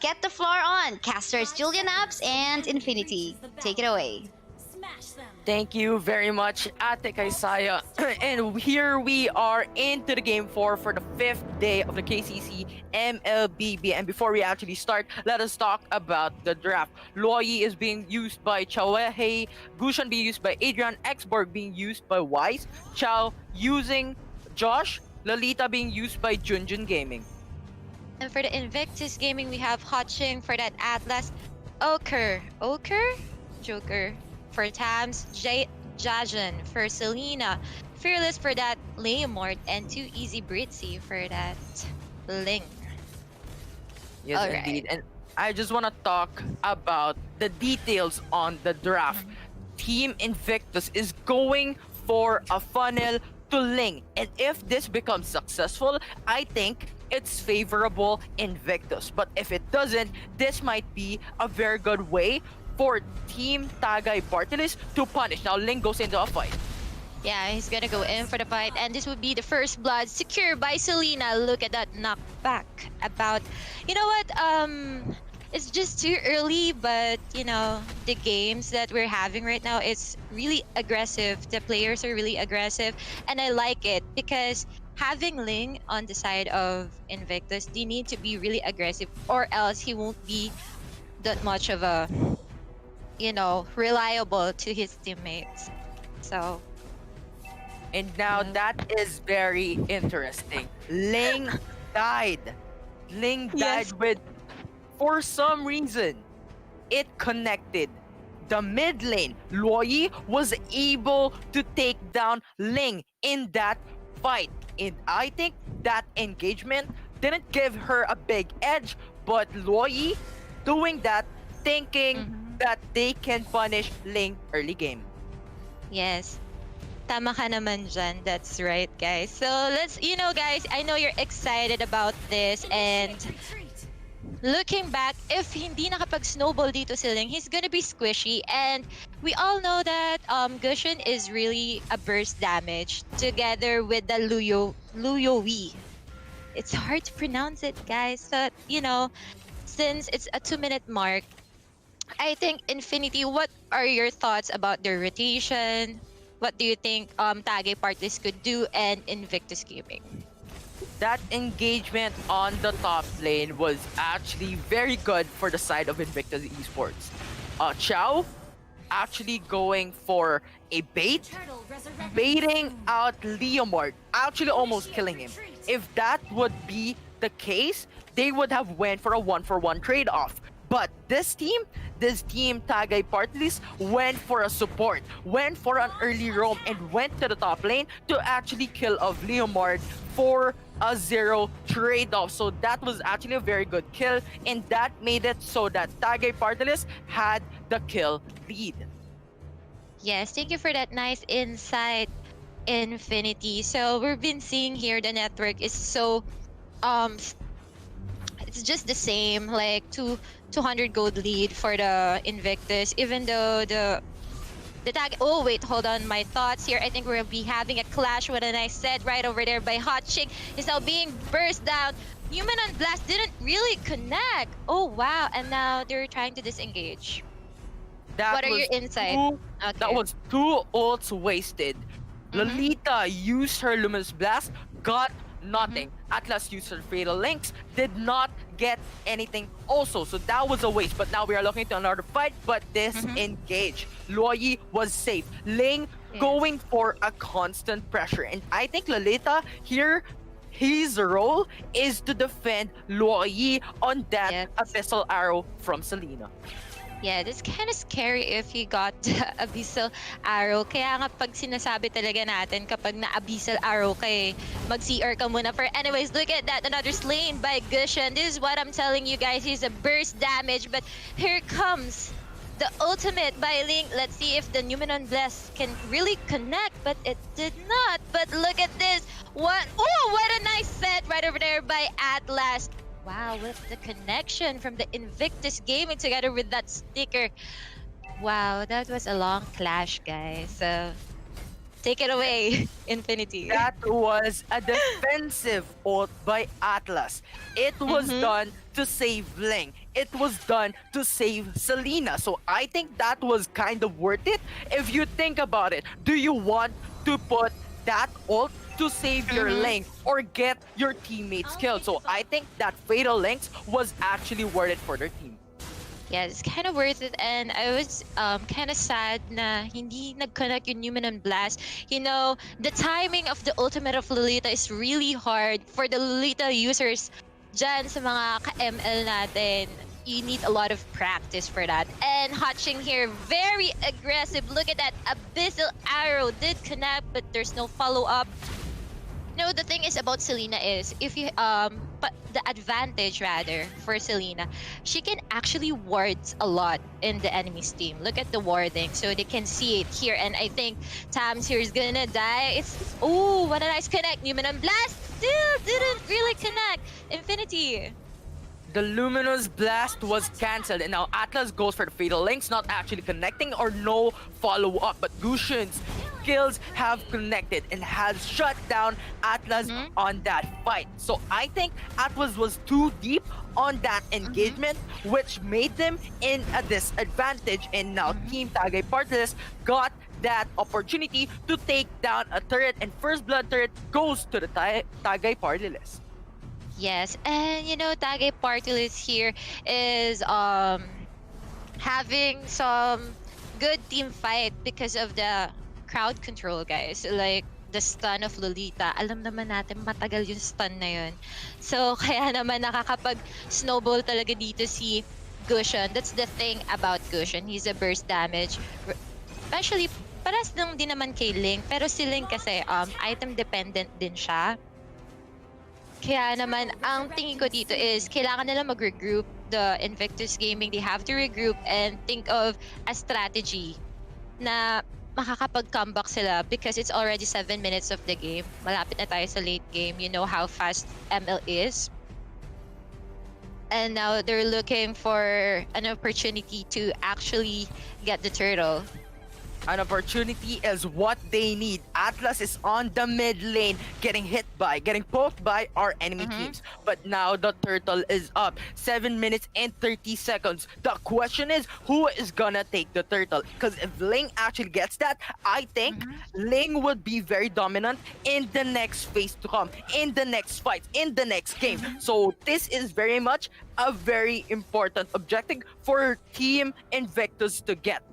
get the floor on, casters Julian Apps and Infinity. Take it away. Thank you very much, Ate Kaisaya. And here we are into the game 4 for the 5th day of the KCC MLBB. And before we actually start, let us talk about the draft. Loyi is being used by Chawehe, Gushan being used by Adrian, Xborg being used by Wise, Chow using Josh, Lolita being used by Junjun Gaming. And for the Invictus Gaming, we have Hotching for that Atlas, Joker for Tams, Jajan for Selena, Fearless for that Leomord, and Too Easy Britzy for that Ling. Yes, indeed. And I just want to talk about the details on the draft. Team Invictus is going for a funnel to Ling. And if this becomes successful, I think it's favorable Invictus. But if it doesn't, this might be a very good way for Team Tagay Partylist to punish. Now Ling goes into a fight. Yeah, he's gonna go in for the fight, and this would be the first blood secured by Selena. Look at that knockback. You know what? it's just too early, but you know, the games that we're having right now, it's really aggressive. The players are really aggressive, and I like it because having Ling on the side of Invictus, they need to be really aggressive, or else he won't be that much of a, you know, reliable to his teammates. So And now Yeah. that is very interesting. Ling died. Ling died Yes. with, for some reason, it connected. The mid lane, Luoyi was able to take down Ling in that fight. And I think that engagement didn't give her a big edge, but Luoyi doing that, thinking Mhm. that they can punish Ling early game. Yes. Tama ka naman dyan. That's right, guys. So let's, you know, guys, I know you're excited about this, and looking back, if hindi nakapag-snowball dito si Ling, he's gonna be squishy. And we all know that Gushin is really a burst damage together with the Luyowi. It's hard to pronounce it, guys. So, you know, since it's a 2-minute mark, I think Infinity, what are your thoughts about their rotation? What do you think Tagay Partylist could do, and Invictus Gaming? That engagement on the top lane was actually very good for the side of InvictusEsports. Chow actually going for a bait, baiting out Leomord, actually almost killing him. If that would be the case, they would have went for a 1-for-1 trade-off. But this team Tagay Partylist went for a support, went for an early roam, and went to the top lane to actually kill of Leomord for a 0 trade-off. So that was actually a very good kill, and that made it so that Tagay Partylist had the kill lead. Yes, thank you for that nice insight, Infinity. So we've been seeing here the network is so it's just the same, like 200 gold lead for the Invictus, even though the tag. Oh wait, hold on, my thoughts here. I think we'll be having a clash. What I said right over there by Hot Chick is now being burst down. Human on Blast didn't really connect. Oh wow, and now they're trying to disengage. That What are was your insights? That Okay. was 2 ults wasted. Lolita used her Luminous Blast, got nothing. Atlas used her Fatal Links, did not get anything also. So that was a waste. But now we are looking to another fight, but disengage. Luoyi was safe. Ling going for a constant pressure. And I think Lolita here, his role is to defend Luoyi on that Abyssal Arrow from Selena. Yeah, that's kind of scary if he got the Abyssal Arrow. Kaya nga pag sinasabi talaga natin kapag na-Abyssal Arrow kay mag-CR ka muna. For anyways, look at that. Another slain by Gushin. This is what I'm telling you guys. He's a burst damage. But here comes the ultimate by Link. Let's see if the Numenon Bless can really connect. But it did not. But look at this. What a nice set right over there by Atlas. Wow, with the connection from the Invictus Gaming together with that sticker. Wow, that was a long clash, guys. So, take it away, Infinity. That was a defensive ult by Atlas. It was done to save Ling. It was done to save Selena. So I think that was kind of worth it. If you think about it, do you want to put that ult to save your Ling or get your teammates killed? So I think that Fatal Links was actually worth it for their team. Yeah, it's kind of worth it, and I was kind of sad na hindi nag-connect yung Numenon Blast. You know, the timing of the ultimate of Lolita is really hard for the Lolita users dyan sa mga ka-ML natin. You need a lot of practice for that. And Hotching here, very aggressive. Look at that. Abyssal Arrow did connect, but there's no follow-up. No, the thing is about Selena is if you but the advantage rather for Selena, she can actually ward a lot in the enemy's team. Look at the warding, so they can see it here. And I think Tams here is gonna die. It's what a nice connect. Numenon Blast still didn't really connect. Infinity. The Luminous Blast was cancelled, and now Atlas goes for the Fatal Links, not actually connecting or no follow-up. But Gushin's skills have connected and has shut down Atlas on that fight. So I think Atlas was too deep on that engagement, which made them in a disadvantage. And now Team Tagay Partylist got that opportunity to take down a turret, and first blood turret goes to the Tagay Partylist. Yes, and you know, Tagay Partylist here is having some good team fight because of the crowd control, guys. Like the stun of Lolita. Alam naman natin matagal yung stun na yun. So kaya naman nakakapag-snowball talaga dito si Gusion. That's the thing about Gusion. He's a burst damage. Especially, paras lang din naman kay Ling. Pero si Ling kasi item dependent din siya. Kaya naman, ang tingin ko dito is kailangan nila mag-regroup. The Invictus Gaming, they have to regroup and think of a strategy na makakapag-comeback sila because it's already 7 minutes of the game. Malapit na tayo sa late game. You know how fast ML is. And now they're looking for an opportunity to actually get the turtle. An opportunity is what they need. Atlas is on the mid lane, getting poked by our enemy teams. But now the turtle is up. 7 minutes and 30 seconds. The question is, who is gonna take the turtle? Because if Ling actually gets that, I think Ling would be very dominant in the next phase to come, in the next fight, in the next game. So this is very much a very important objective for Team Invictus to get.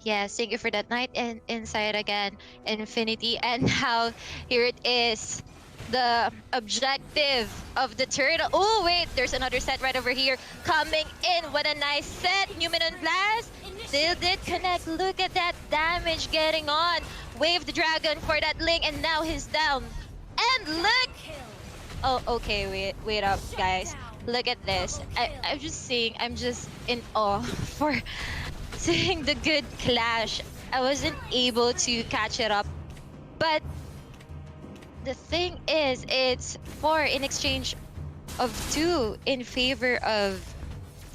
Yes, thank you for that night and inside again, Infinity. And now here it is, the objective of the turtle. Oh wait, there's another set right over here coming in. What a nice set. Numenon Blast still did connect. Look at that damage getting on. Wave the dragon for that Ling, and now he's down. And look. Oh, okay. Wait up, guys. Look at this. I'm just saying, I'm just in awe for seeing the good clash. I wasn't able to catch it up, but the thing is, it's 4 in exchange of 2 in favor of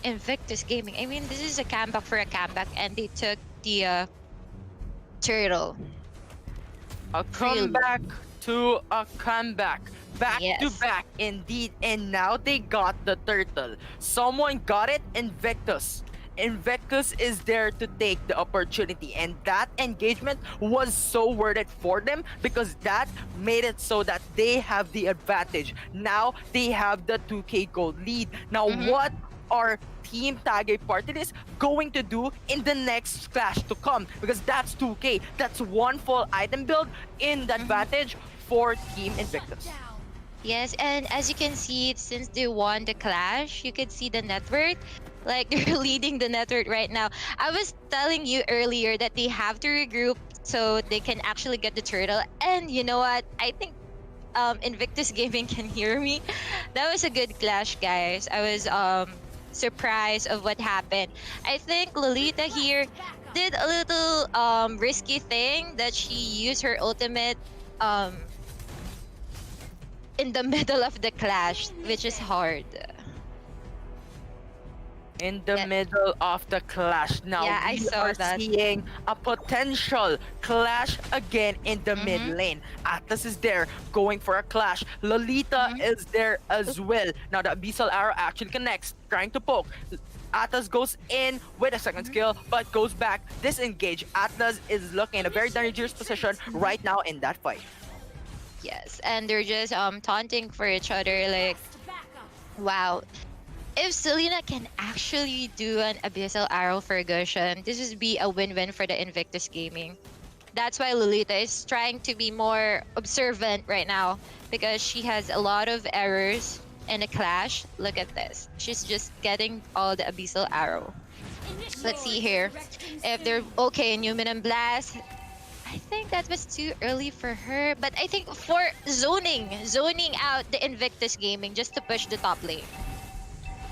Invictus Gaming. I mean, this is a comeback for a comeback, and they took the turtle. A comeback to a comeback. Back Yes. to back, indeed. And now they got the turtle. Someone got it, Invictus. Invictus is there to take the opportunity, and that engagement was so worth it for them because that made it so that they have the advantage. Now they have the 2k gold lead. Now what are Team Tagay Partylist going to do in the next clash to come? Because that's 2k. That's one full item build in the advantage for Team Invictus. Yes, and as you can see, since they won the clash, you can see the net worth. Like, they're leading the net worth right now. I was telling you earlier that they have to regroup so they can actually get the turtle. And you know what? I think Invictus Gaming can hear me. That was a good clash, guys. I was surprised of what happened. I think Lolita here did a little risky thing that she used her ultimate in the middle of the clash, which is hard. In the middle of the clash. Now I we saw are that. seeing a potential clash again in the mid lane. Atlas is there going for a clash. Lolita is there as well. Now the Abyssal Arrow actually connects, trying to poke. Atlas goes in with a second skill, but goes back, disengage. Atlas is looking in a very dangerous position right now in that fight. Yes, and they're just taunting for each other. Like, wow. If Selena can actually do an Abyssal Arrow for Gusion, this would be a win-win for the Invictus Gaming. That's why Lolita is trying to be more observant right now because she has a lot of errors in a clash. Look at this. She's just getting all the Abyssal Arrow. Let's see here. If they're okay, Numenon Blast. I think that was too early for her, but I think for zoning out the Invictus Gaming just to push the top lane.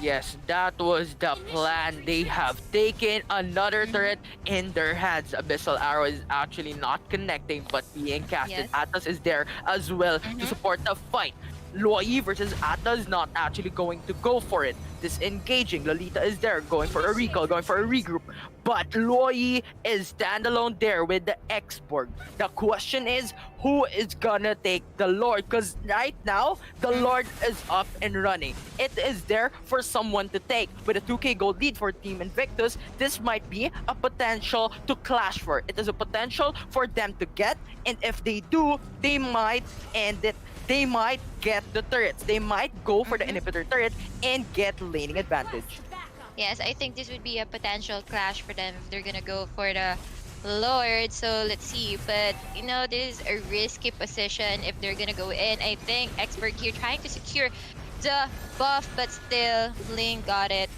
Yes, that was the plan. They have taken another turret in their hands. Abyssal Arrow is actually not connecting but being casted. Yes. Atlas is there as well to support the fight. Loi versus Ata is not actually going to go for it. Disengaging. Lolita is there, going for a recall, going for a regroup. But Loi is standalone there with the X-Borg. The question is, who is gonna take the Lord? Because right now, the Lord is up and running. It is there for someone to take. With a 2k gold lead for Team Invictus, this might be a potential to clash for. It is a potential for them to get, and if they do, they might end it. They might get the turrets. They might go for the inhibitor turret and get laning advantage. Yes, I think this would be a potential clash for them if they're gonna go for the Lord. So let's see. But you know, this is a risky position if they're gonna go in. I think Expert here trying to secure the buff, but still Ling got it.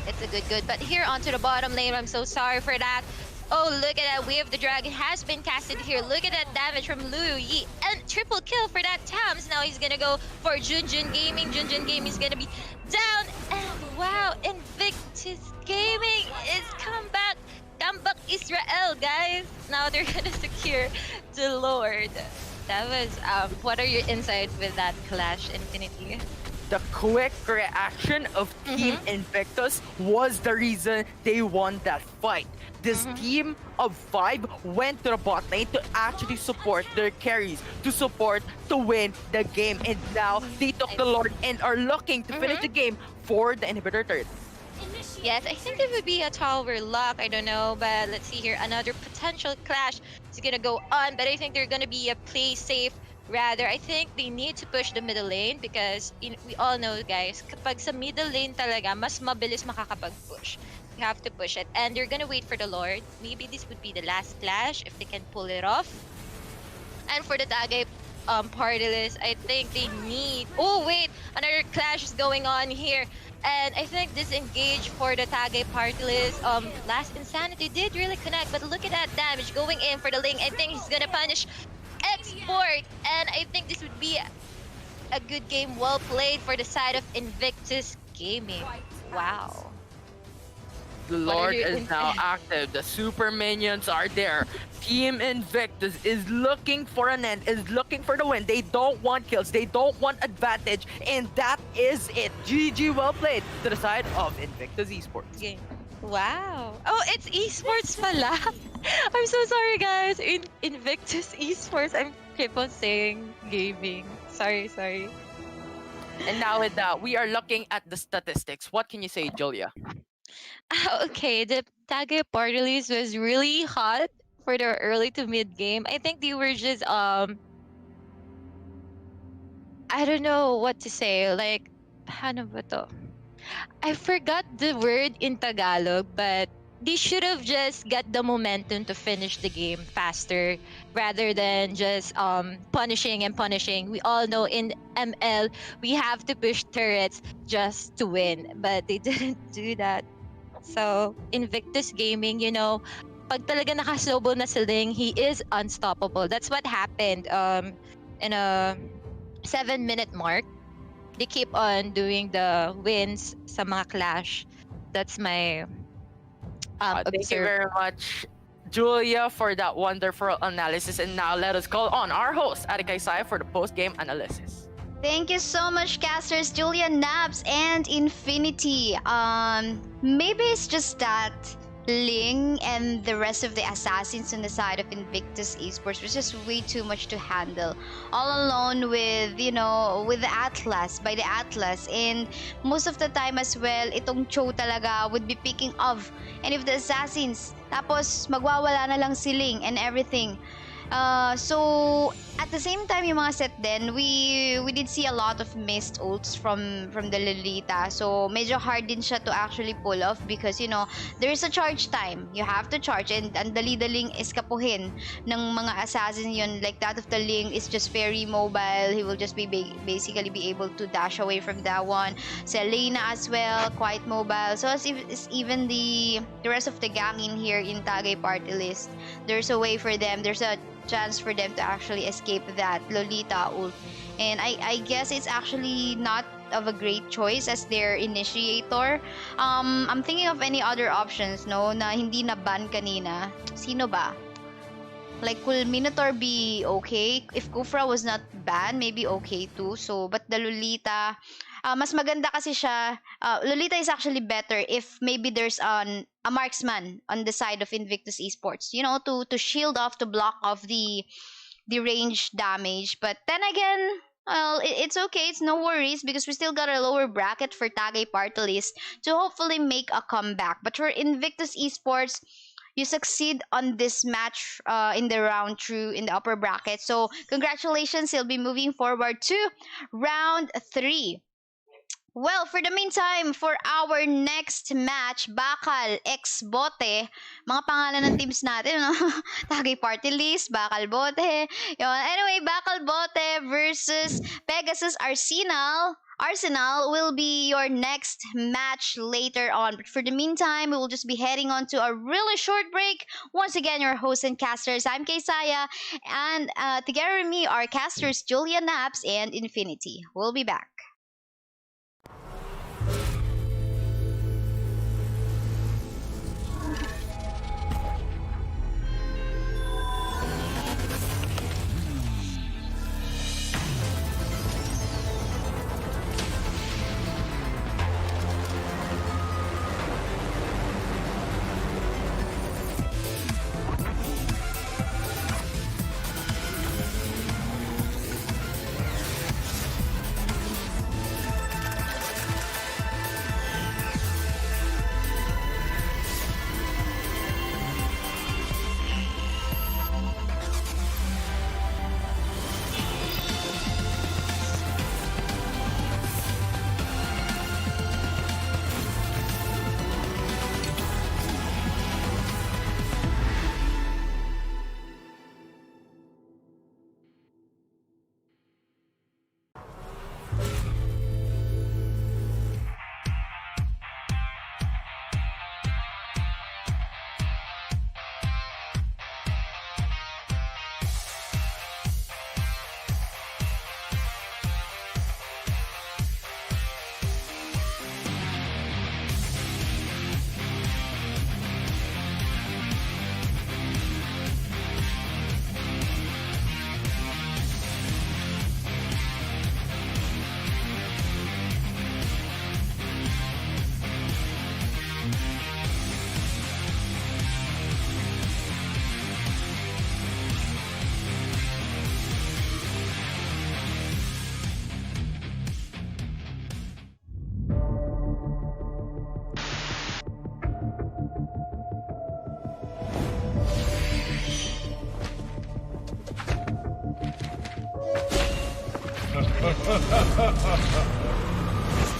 It's a good. But here onto the bottom lane, I'm so sorry for that. Oh, look at that wave. The dragon has been casted here. Look at that damage from Lu Yi. And triple kill for that Tams. Now he's gonna go for Junjun Gaming. Junjun Gaming is gonna be down. And wow, Invictus Gaming is comeback. Comeback Israel, guys. Now they're gonna secure the Lord. That was, what are your insights with that clash, Infinity? The quick reaction of Team Invictus was the reason they won that fight. This team of 5 went to the bot lane to actually support their carries, to win the game. And now they took the Lord and are looking to finish the game for the inhibitor turret. Yes, I think it would be a tower lock. I don't know, but let's see here. Another potential clash is gonna go on, but I think they're gonna be a play safe. Rather, I think they need to push the middle lane because we all know, guys, kapag sa middle lane talaga, mas mabilis makakapag-push. You have to push it. And they're gonna wait for the Lord. Maybe this would be the last clash if they can pull it off. And for the Tagay Partylist, I think they need... Oh, wait! Another clash is going on here. And I think disengage for the Tagay Partylist. Last Insanity did really connect, but look at that damage going in for the Ling. I think he's gonna punish Export, and I think this would be a good game, well played for the side of Invictus Gaming. Wow. The Lord is now active. The super minions are there. Team Invictus is looking for an end, is looking for the win. They don't want kills. They don't want advantage. And that is it. GG, well played to the side of Invictus Esports. Game. Wow. Oh, it's esports pala. I'm so sorry, guys. Invictus Esports. I keep on saying gaming. Sorry. And now with that, we are looking at the statistics. What can you say, Julia? Okay, the Tagay Partylist was really hot for the early to mid game. I think they were just I don't know what to say. Like, paano ba to? I forgot the word in Tagalog, but they should have just got the momentum to finish the game faster rather than just punishing. We all know in ML we have to push turrets just to win, but they didn't do that. So Invictus Gaming, you know, pag talaga nakaslobo na si Ling, he is unstoppable. That's what happened in a 7-minute mark. They keep on doing the wins sa mga clash. That's my thank you very much, Julia, for that wonderful analysis. And now let us call on our host, Kaisaya, for the post-game analysis. Thank you so much, casters Julia, Naps, and Infinity. Maybe it's just that Ling and the rest of the assassins on the side of Invictus Esports was just way too much to handle. All alone with, you know, with the Atlas, by the Atlas. And most of the time as well, itong Cho talaga would be picking off any of the assassins. Tapos, magwawala na lang si Ling and everything. So at the same time, yung mga set din, we did see a lot of missed ults from the Lolita. So medyo hard din siya to actually pull off because, you know, there is a charge time. You have to charge, and ang dali-daling eskapuhin ng mga assassin yun. Like that of the Ling is just very mobile. He will just be basically be able to dash away from that one. Selena as well, quite mobile. So as even the rest of the gang in here in Tagay Partylist, there's a way for them. There's a chance for them to actually escape that Lolita ult. And I guess it's actually not of a great choice as their initiator. I'm thinking of any other options, no, na hindi na ban kanina. Sino ba? Like, will Minotaur be okay? If Kufra was not banned, maybe okay too. So, but the Lolita, mas maganda kasi siya. Lolita is actually better if maybe there's a marksman on the side of InvictusEsports. You know, to shield off, to block off the range damage. But then again, well, it's okay. It's no worries because we still got a lower bracket for Tagay Partylist to hopefully make a comeback. But for InvictusEsports, you succeed on this match in the round through in the upper bracket. So congratulations, you'll be moving forward to round 3. Well, for the meantime, for our next match, BAKALxBOTE, mga pangalan ng teams natin, no? Tagay Partylist, BAKALxBOTE. Yun. Anyway, BAKALxBOTE versus Pegasus Arsenal will be your next match later on. But for the meantime, we will just be heading on to a really short break. Once again, your hosts and casters, I'm Kaisaya, and together with me are casters Julia Naps and Infinity. We'll be back.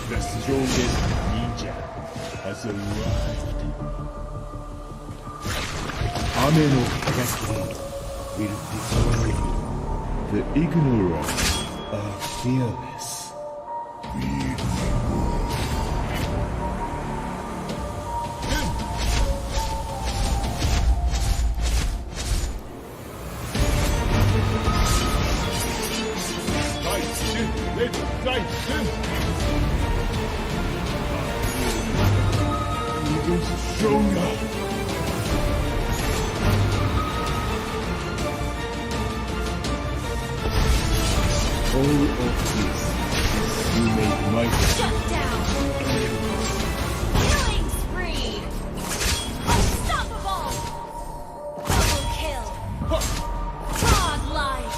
The strongest ninja has arrived. Ame no cascade will destroy you. The ignorant are fearless. Even stronger. All of this you made my Shut down! Killing spree! Unstoppable! Double kill! Godlike!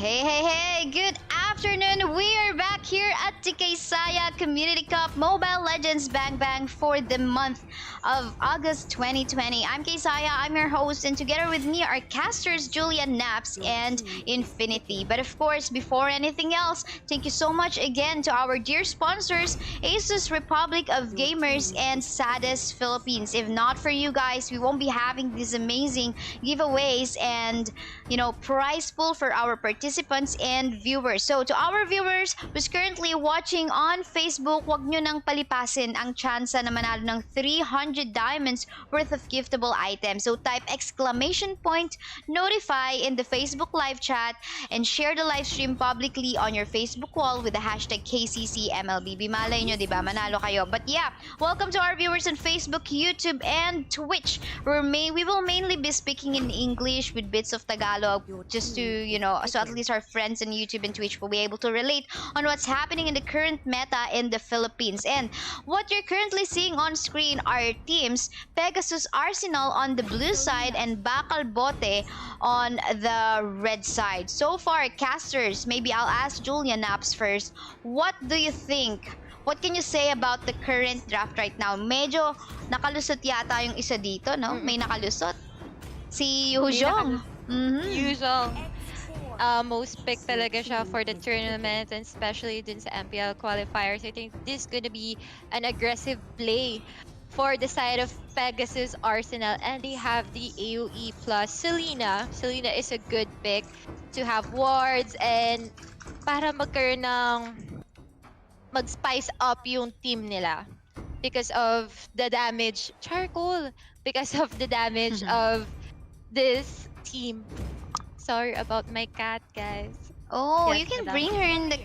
Hey, good afternoon. We are back here at the Kaisaya Community Cup Mobile Legends Bang Bang for the month of August 2020. I'm Kaisaya, I'm your host, and together with me are casters Julia Naps and Infinity. But of course, before anything else, thank you so much again to our dear sponsors, ASUS Republic of Gamers and Sadis Philippines. If not for you guys, we won't be having these amazing giveaways and prize pool for our participants and viewers. So to our viewers who's currently watching on Facebook, wag nyo nang palipasin ang chance na manalo ng 300 diamonds worth of giftable items. So type !notify in the Facebook live chat and share the live stream publicly on your Facebook wall with the hashtag KCCMLBB. Malay nyo, diba? Manalo kayo. But yeah, welcome to our viewers on Facebook, YouTube, and Twitch. We will mainly be speaking in English with bits of Tagalog, just to, so at least our friends on YouTube and Twitch will be able to relate on what's happening in the current meta in the Philippines. And what you're currently seeing on screen are teams Pegasus Arsenal on the blue side and BAKALxBOTE on the red side. So far, casters, maybe I'll ask Julia Naps first. What do you think? What can you say about the current draft right now? Medyo nakalusot yata yung isa dito, no? May nakalusot. Si Yujong. Yujong. Most picked talaga siya for the tournament, and especially dun sa MPL qualifiers. I think this is gonna be an aggressive play for the side of Pegasus Arsenal, and they have the AoE plus Selena. Selena is a good pick to have wards and para magkaroon ng mag-spice up yung team nila because of the damage. Charcoal! Because of the damage of this team. Sorry about my cat, guys. Oh, Yes, you can madam. bring her in the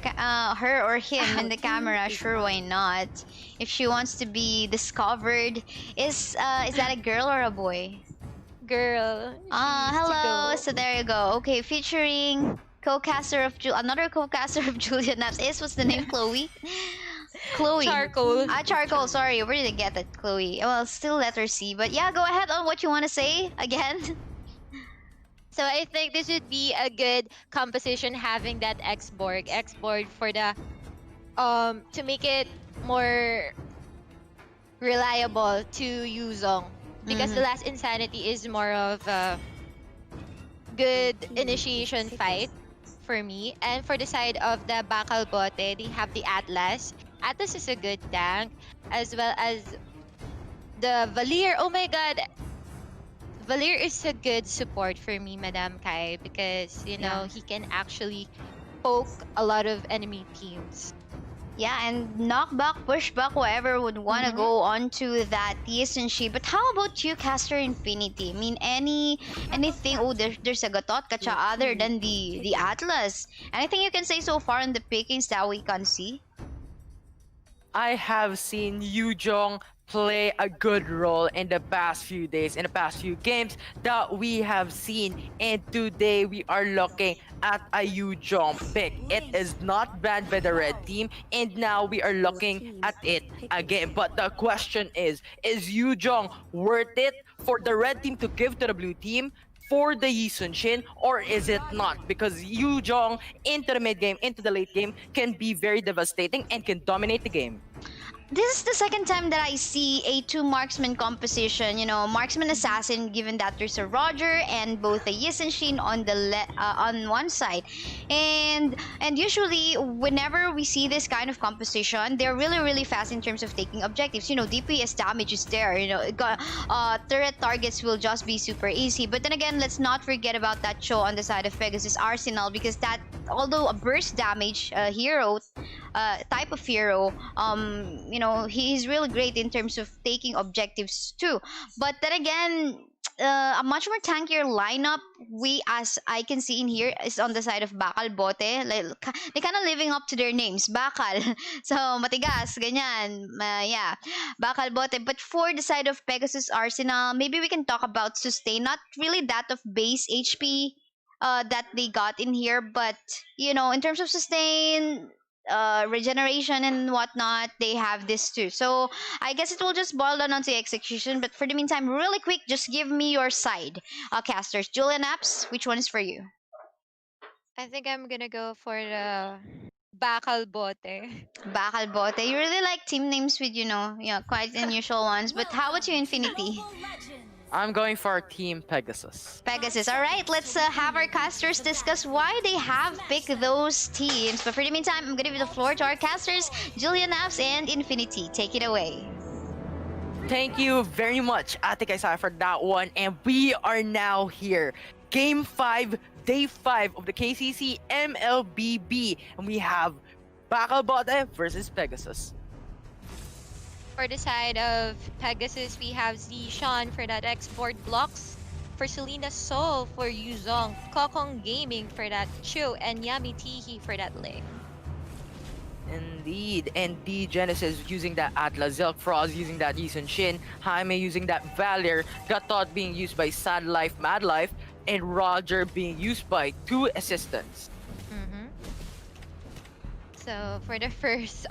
her or him in the camera. Sure, why not? If she wants to be discovered, is that a girl or a boy? Girl. Hello. So there you go. Okay, featuring co-caster of another co-caster of Julia Naps. What's the name? Chloe. Chloe. Charcoal. Charcoal. Sorry, where did I get that? Chloe. Well, still letter C. But yeah, go ahead on what you want to say again. So I think this would be a good composition having that X-board for the to make it more reliable to Yuzong, because the last Insanity is more of a good initiation fight for me. And for the side of the BAKALxBOTE, they have the Atlas. Atlas is a good tank, as well as the Valier. Oh my god, Valier is a good support for me, Madam Kai, because he can actually poke a lot of enemy teams. Yeah, and knockback, pushback, whoever would want to go onto that Yissenshi. But how about you, Caster Infinity? I mean, anything? Oh, there's a Gatot Kacha other than the Atlas. Anything you can say so far on the pickings that we can see? I have seen Yujong play a good role in the past few days, in the past few games that we have seen, and today we are looking at a Yujong pick. It is not banned by the red team, and now we are looking at it again. But the question is Yujong worth it for the red team to give to the blue team for the Yi Sun Shin, or is it not? Because Yujong into the mid game, into the late game, can be very devastating and can dominate the game. This is the second time that I see a two marksman composition, marksman assassin, given that there's a Roger and both a Yisenshin on the on one side. And usually whenever we see this kind of composition, they're really fast in terms of taking objectives. DPS damage is there, turret targets will just be super easy. But then again, let's not forget about that show on the side of Pegasus Arsenal, because that, although a burst damage hero, type of hero, he's really great in terms of taking objectives too. But then again, a much more tankier lineup, as I can see in here, is on the side of BAKALxBOTE. They kind of living up to their names, Bakal. So matigas, ganyan. Yeah, BAKALxBOTE. But for the side of Pegasus Arsenal, maybe we can talk about sustain. Not really that of base HP that they got in here, but in terms of sustain, regeneration and whatnot, they have this too. So I guess it will just boil down onto execution. But for the meantime, really quick, just give me your side, casters. Julian Apps, which one is for you? I think I'm gonna go for the BAKALxBOTE. BAKALxBOTE. You really like team names with, yeah, quite unusual ones. But how about you, Infinity? I'm going for Team Pegasus. Pegasus. All right, let's have our casters discuss why they have picked those teams. But for the meantime, I'm going to give the floor to our casters, Julian Naps and Infinity. Take it away. Thank you very much, Ate Kaisaya, for that one. And we are now here. Game 5, Day 5 of the KCC MLBB. And we have BAKALxBOTE versus Pegasus. For the side of Pegasus, we have Zishan for that export blocks. For Selena Soul for Yuzong. Kokong Gaming for that Chu. And Yami Tihi for that Link. Indeed, and D Genesis using that Atlas, Zelk Frost using that Yisun Shin, Jaime using that Valier, Gatot being used by Sad Life, Mad Life, and Roger being used by 2 assistants. So for the first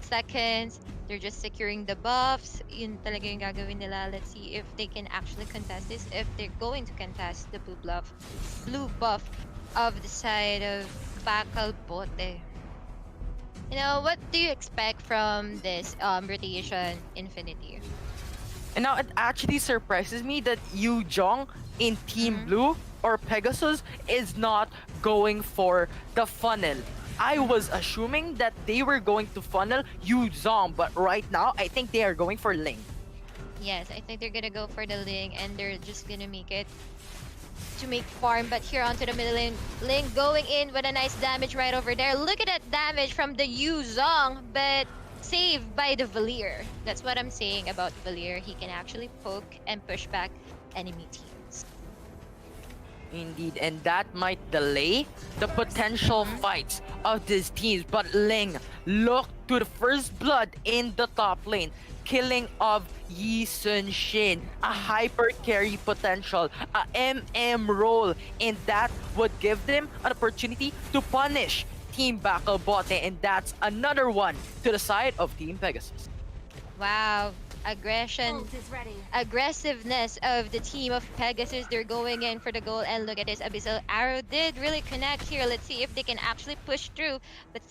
seconds, they're just securing the buffs. Yun talaga yung gagawin nila. Let's see if they can actually contest this. If they're going to contest the blue buff of the side of BAKALxBOTE. You know, what do you expect from this rotation, Infinity? And now it actually surprises me that Yu Jong in Team Blue or Pegasus is not going for the funnel. I was assuming that they were going to funnel Yu Zong, but right now I think they are going for Ling. Yes, I think they're gonna go for the Ling and they're just gonna make it to make farm. But here onto the middle lane, Ling going in with a nice damage right over there. Look at that damage from the Yu Zong, but saved by the Valier. That's what I'm saying about Valier. He can actually poke and push back enemy teams. Indeed, and that might delay the potential fights of these teams. But Ling, look to the first blood in the top lane. Killing of Yi Sun Shin, a hyper carry potential, a MM role, and that would give them an opportunity to punish Team BAKALxBOTE, and that's another one to the side of Team Pegasus. Wow, aggressiveness of the team of Pegasus. They're going in for the goal, and look at this, Abyssal Arrow did really connect here. Let's see if they can actually push through, but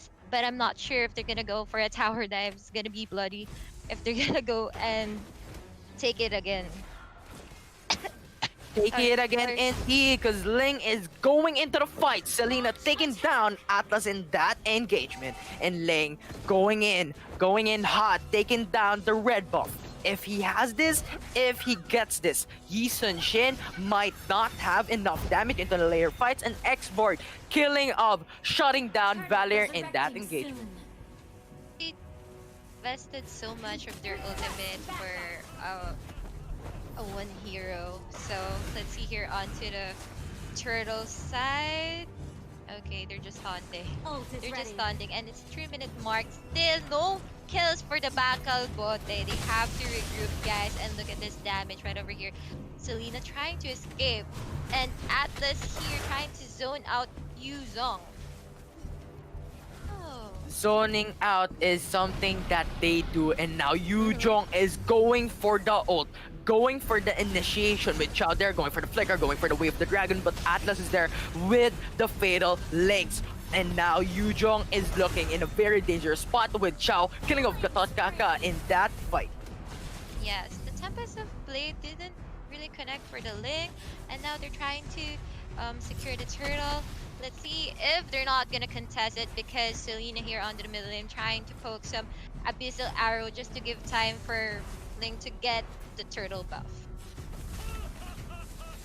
I'm not sure if they're gonna go for a tower dive. It's gonna be bloody if they're gonna go and take it again. Take it again, indeed, because Ling is going into the fight. Selena taking down Atlas in that engagement. And Ling going in hot, taking down the red buff. If he has this, if he gets this, Yi Sun Shin might not have enough damage into the layer fights, and X-Board killing of shutting down Valier in that engagement. They invested so much of their ultimate for a one hero. So let's see here onto the turtle side. Okay, they're just taunting. They're just taunting, and it's 3-minute mark. Still no kills for the BAKALxBOTE. They have to regroup, guys, and look at this damage right over here. Selena trying to escape, and Atlas here trying to zone out Yu Zong. Zoning out is something that they do, and now Yu Jong is going for the ult, going for the initiation with Chao there, going for the flicker, going for the wave of the dragon, but Atlas is there with the fatal links. And now Yu Jong is looking in a very dangerous spot with Chao killing off Gatot Kaka in that fight. Yes, the Tempest of Blade didn't really connect for the link, and now they're trying to secure the turtle. Let's see if they're not gonna contest it, because Selena here on the middle lane trying to poke some Abyssal Arrow just to give time for Link to get the turtle buff.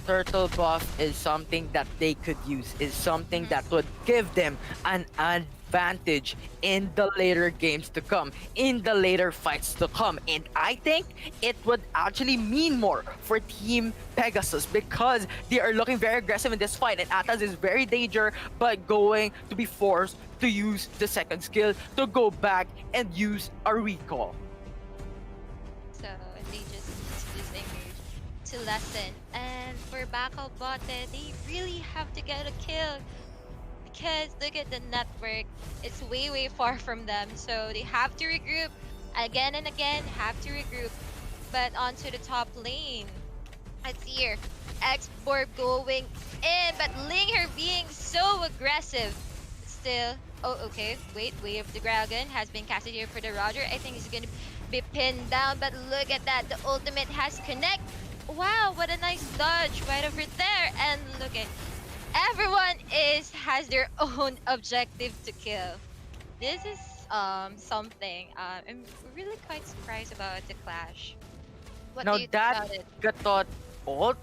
Turtle buff is something that they could use, is something that would give them an advantage in the later games to come, in the later fights to come. And I think it would actually mean more for Team Pegasus, because they are looking very aggressive in this fight, and Atlas is very danger, but going to be forced to use the second skill to go back and use a recall. So they just use this engage to lessen. And for BAKALxBOTE, they really have to get a kill, because look at the network, it's way far from them, so they have to regroup again and again, have to regroup. But onto the top lane, let's see here, X-Borb going in, but Ling her being so aggressive. Still, oh, okay. Wait, Wave of the Dragon has been casted here for the Roger. I think he's gonna be pinned down, but look at that. The ultimate has connect. Wow, what a nice dodge right over there. And look at everyone has their own objective to kill. This is something. I'm really quite surprised about the clash. What Now do you think that about it? Gatot ult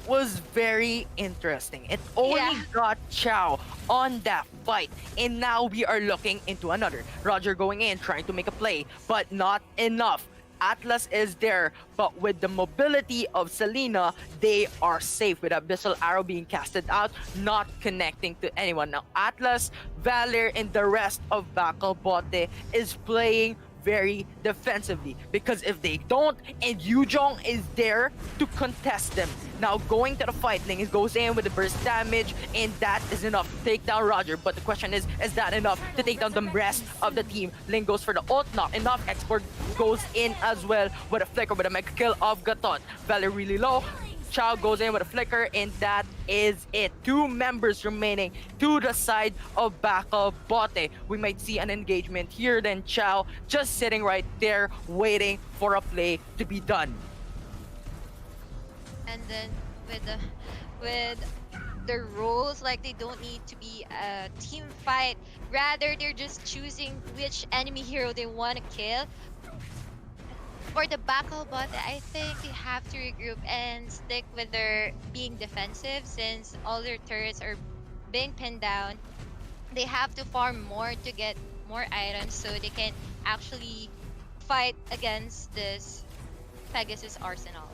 was very interesting. It only got Chow on that fight, and now we are looking into another. Roger going in, trying to make a play, but not enough. Atlas is there, but with the mobility of Selena, they are safe with Abyssal Arrow being casted out, not connecting to anyone. Now Atlas, Valor, and the rest of BAKALxBOTE is playing very defensively, because if they don't and Yujong is there to contest them. Now going to the fight, Ling goes in with the burst damage, and that is enough to take down Roger. But the question is that enough to take down the rest of the team? Ling goes for the ult, not enough. Export goes in as well with a flicker with a mega kill of Gatot. Valor really low. Chow goes in with a flicker, and that is it. 2 members remaining to the side of BAKALxBOTE. We might see an engagement here, then Chow just sitting right there waiting for a play to be done. And then with the rules, like they don't need to be a team fight. Rather, they're just choosing which enemy hero they want to kill. For the BAKALxBOTE, I think they have to regroup and stick with their being defensive, since all their turrets are being pinned down. They have to farm more to get more items so they can actually fight against this Pegasus arsenal.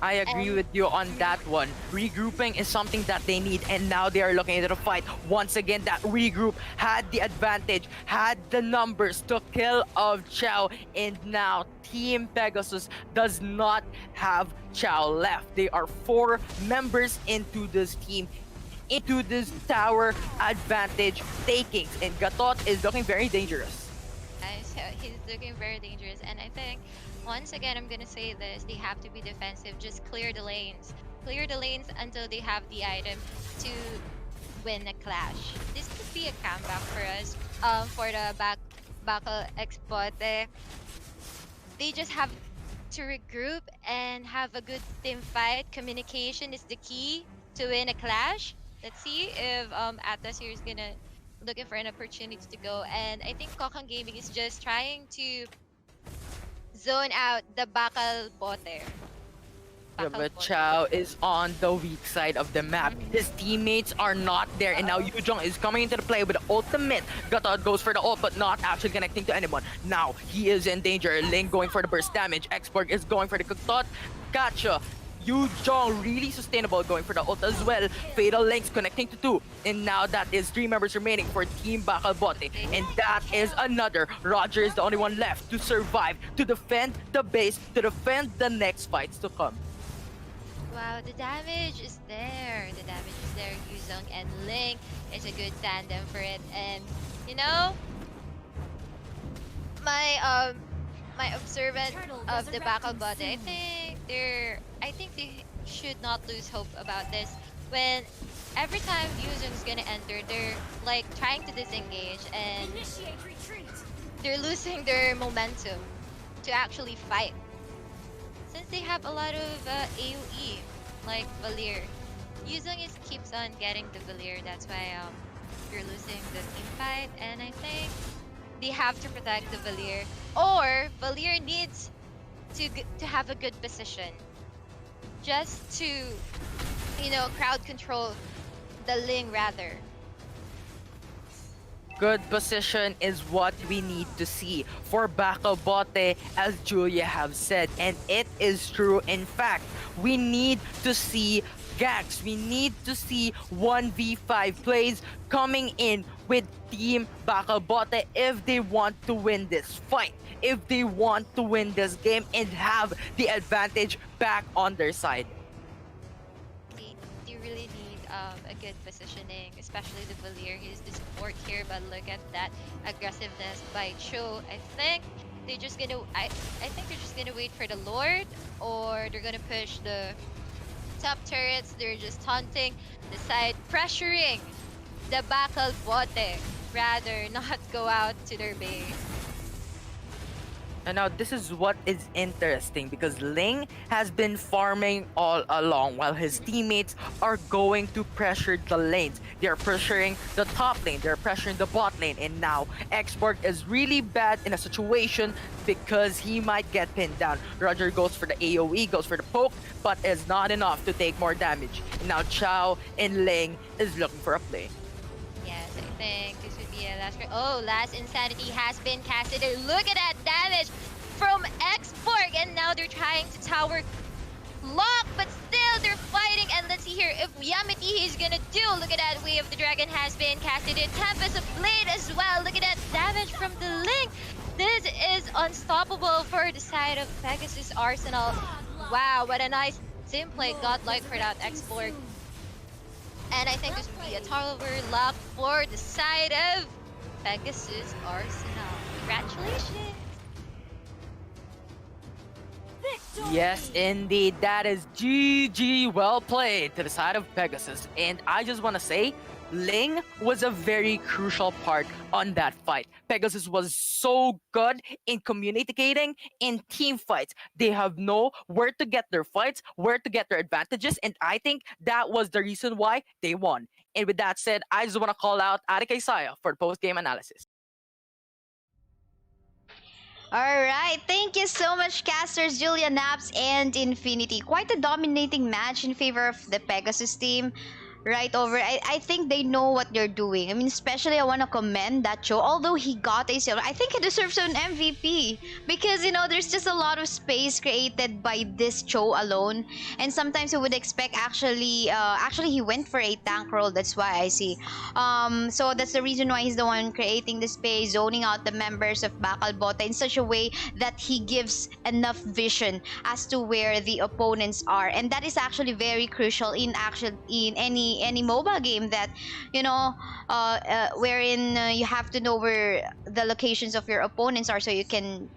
I agree with you on that one. Regrouping is something that they need, and now they are looking into the fight. Once again, that regroup had the advantage, had the numbers to kill of Chow, and now Team Pegasus does not have Chow left. They are 4 members into this team, into this tower advantage takings, and Gatot is looking very dangerous. So he's looking very dangerous, and I think once again I'm gonna say this: they have to be defensive. Just clear the lanes until they have the item to win a clash. This could be a comeback for us. For the BAKALxBOTE, they just have to regroup and have a good team fight. Communication is the key to win a clash. Let's see if Atlas here is gonna looking for an opportunity to go, and I think Kokang Gaming is just trying to zone out the BAKALxBOTE. Yeah, but Chow is on the weak side of the map. His teammates are not there, and now Yujong is coming into the play with the ultimate. Gatot goes for the ult, but not actually connecting to anyone. Now he is in danger. Ling going for the burst damage. Export is going for the Gatot. Gotcha. Yujong really sustainable, going for the ult as well. Fatal Links connecting to 2. And now that is 3 members remaining for Team BAKALxBOTE. And that is another. Roger is the only one left to survive, to defend the base, to defend the next fights to come. Wow, the damage is there. The damage is there. Yuzong and Ling is a good tandem for it. And you know, my observant of the BAKALxBOTE, I think they should not lose hope about this. When every time Yuzong's gonna enter, they're like trying to disengage and they're losing their momentum to actually fight. Since they have a lot of AoE, like Valir, Yuzong keeps on getting the Valir. That's why you're losing the team fight. And I think they have to protect the Valir, or Valir needs to have a good position, just to, you know, crowd control the Ling rather. Good position is what we need to see for BAKALxBOTE, as Julia have said, and it is true. In fact, we need to see ganks. We need to see 1v5 plays coming in with Team BAKALxBOTE if they want to win this fight, if they want to win this game and have the advantage back on their side. They really need a good positioning, especially the Valir. He's the support here, but look at that aggressiveness by Cho. I think they're just gonna wait for the Lord, or they're gonna push the top turrets. They're just taunting the side, pressuring the BAKALxBOTE. Rather not go out to their base. And now this is what is interesting because Ling has been farming all along while his teammates are going to pressure the lanes. They're pressuring the top lane, they're pressuring the bot lane, and now Xborg is really bad in a situation because he might get pinned down. Roger goes for the AoE, goes for the poke, but is not enough to take more damage. And now Chao and Ling is looking for a play. Yes, I think this would be a last. Oh, last insanity has been casted. Look at that damage from Xborg, and now they're trying to tower lock, but still they're fighting. And let's see here if Yamete is gonna do. Look at that Way of the Dragon has been casted. Tempest of Blade as well. Look at that damage from the Link. This is unstoppable for the side of Pegasus Arsenal. Wow, what a nice team play godlike for that Xborg. And I think this would be a tower lock for the side of Pegasus Arsenal. Congratulations! Yes, indeed. That is GG. Well played to the side of Pegasus. And I just want to say, Ling was a very crucial part on that fight. Pegasus was so good in communicating in team fights. They have know where to get their fights, where to get their advantages, and I think that was the reason why they won. And with that said, I just want to call out Kaisaya for the post-game analysis. All right, thank you so much, casters Julia Naps and Infinity. Quite a dominating match in favor of the Pegasus team. Right over. I think they know what they're doing. I mean, especially I want to commend that Cho. Although he got a silver, I think he deserves an MVP because, you know, there's just a lot of space created by this Cho alone. And sometimes you would expect actually he went for a tank role. That's why I see. So that's the reason why he's the one creating the space, zoning out the members of BAKALxBOTE in such a way that he gives enough vision as to where the opponents are, and that is actually very crucial in any MOBA game that, you know, wherein you have to know where the locations of your opponents are so you can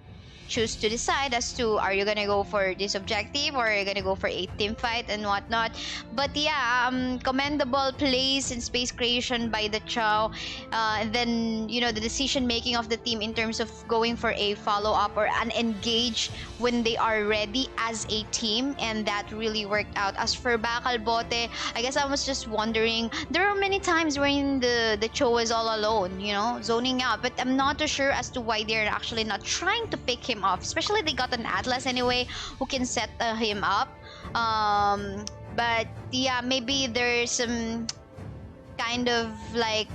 choose to decide as to are you gonna go for this objective or are you gonna go for a team fight and whatnot. But yeah, commendable plays and space creation by the Chow. And then, you know, the decision making of the team in terms of going for a follow-up or an engage when they are ready as a team, and that really worked out. As for BAKALxBOTE, I guess I was just wondering, there are many times when the Cho is all alone, you know, zoning out, but I'm not too sure as to why they're actually not trying to pick him off, especially they got an Atlas anyway who can set him up. But yeah, maybe there's some kind of like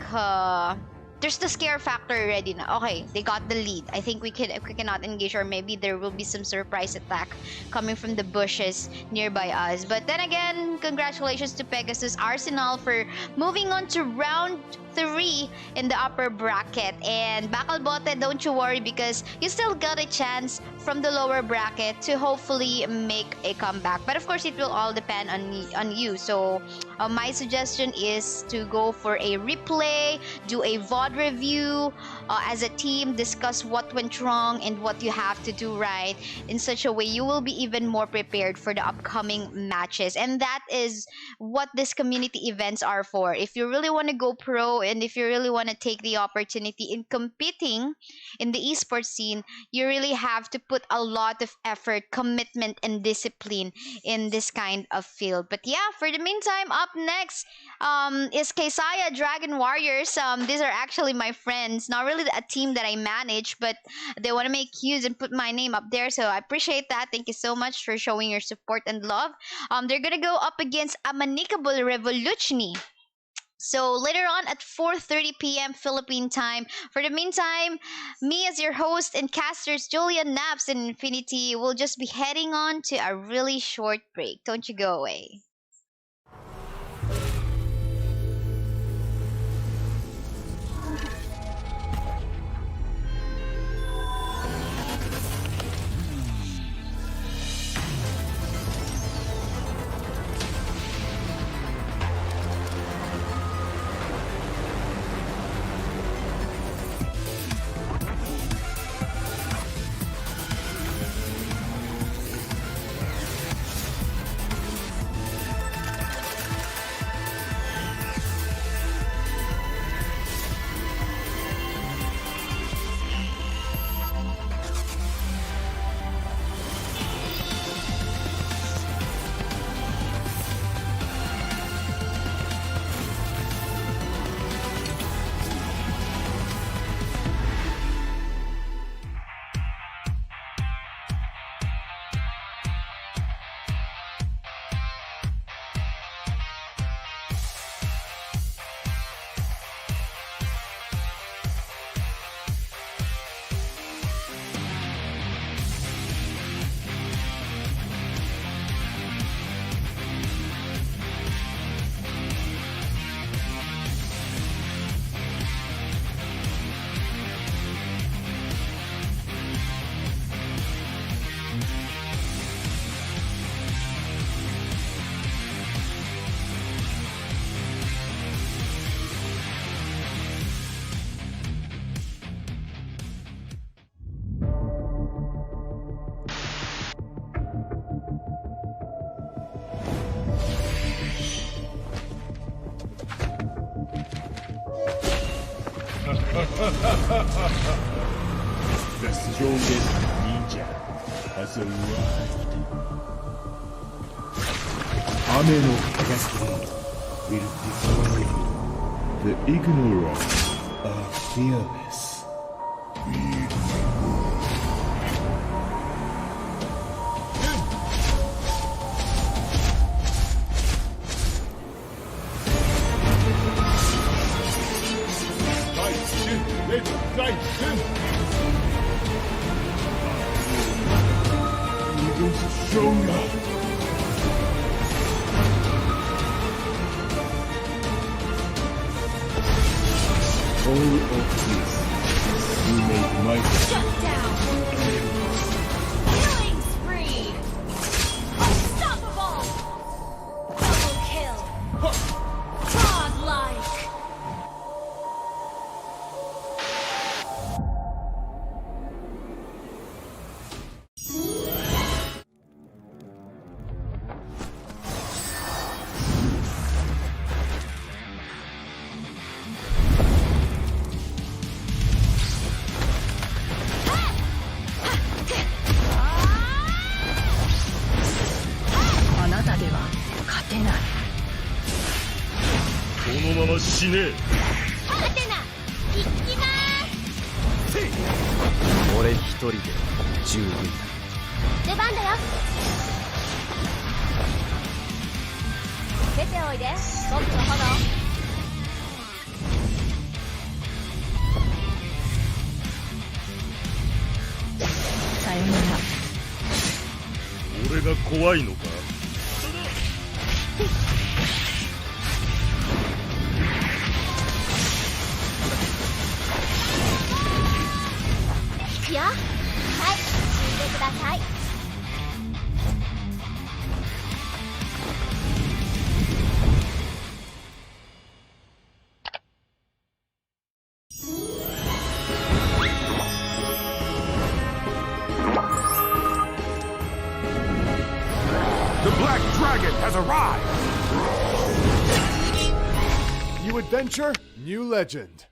there's the scare factor already now. Okay, they got the lead. I think we cannot engage, or maybe there will be some surprise attack coming from the bushes nearby us. But then again, congratulations to Pegasus Arsenal for moving on to round 3 in the upper bracket. And BAKALxBOTE, don't you worry, because you still got a chance from the lower bracket to hopefully make a comeback. But of course, it will all depend on you. So my suggestion is to go for a replay, do a VOD review as a team, discuss what went wrong and what you have to do right. In such a way, you will be even more prepared for the upcoming matches. And that is what these community events are for. If you really want to go pro and if you really want to take the opportunity in competing in the esports scene, you really have to put a lot of effort, commitment, and discipline in this kind of field. But yeah, for the meantime, up next is Kaisaya Dragon Warriors. These are actually my friends, not really a team that I manage, but they want to make use and put my name up there, so I appreciate that. Thank you so much for showing your support and love. They're gonna go up against Amanikable Revolucni. So later on at 4:30 p.m. Philippine time. For the meantime, me as your host and casters Julia Naps and Infinity will just be heading on to a really short break. Don't you go away. The strongest ninja has arrived. Ame no cascade will destroy you. The ignorant are fearless. Read my even stronger. All of this you make my Shut down! Killing spree! Unstoppable! Double kill! Godlike! The Black Dragon has arrived! New adventure, new legend.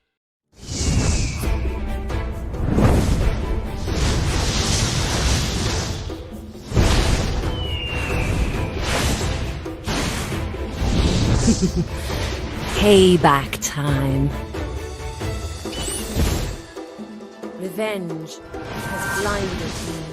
Payback time. Revenge has blinded me.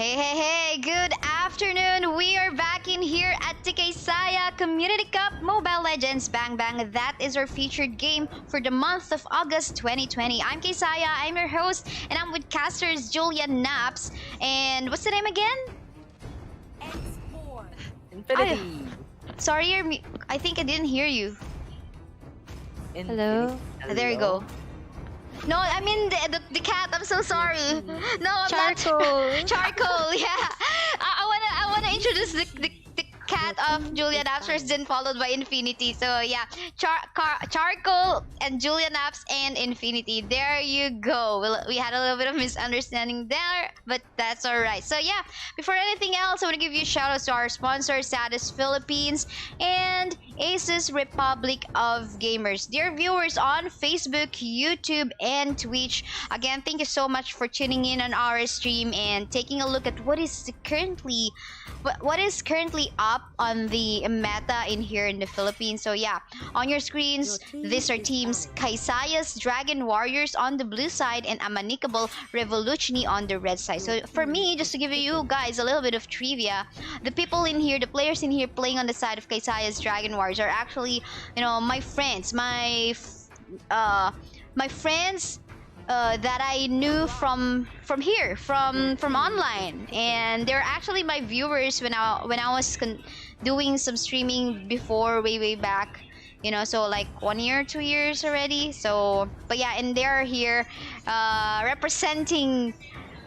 Hey, good afternoon. We are back in here at the Kaisaya Community Cup Mobile Legends Bang Bang. That is our featured game for the month of August 2020. I'm Kaisaya, I'm your host, and I'm with casters Julia Naps. And what's the name again? Infinity. Sorry, I think I didn't hear you. Hello? There you go. No, I mean the cat. I'm so sorry. No, I'm Charcoal. not. Charcoal. Yeah. I wanna introduce the cat of Julia Naps first, then followed by Infinity. So yeah, Charcoal and Julia Naps and Infinity. There you go. We had a little bit of misunderstanding there, but that's all right. So yeah, before anything else, I want to give you a shout out to our sponsors, Status Philippines and ASUS Republic of Gamers. Dear viewers on Facebook, YouTube, and Twitch, again, thank you so much for tuning in on our stream and taking a look at what is currently up on the meta in here in the Philippines. So yeah, on your screens, these are teams Kaisaya's Dragon Warriors on the blue side and Amanikable Revolucni on the red side. So for me, just to give you guys a little bit of trivia, the people in here, the players in here playing on the side of Kaisaya's Dragon Warriors are actually, my friends, my friends that I knew from here, from online, and they're actually my viewers when I was doing some streaming before, way back, so like 1 year, 2 years already. So, but yeah, and they're here representing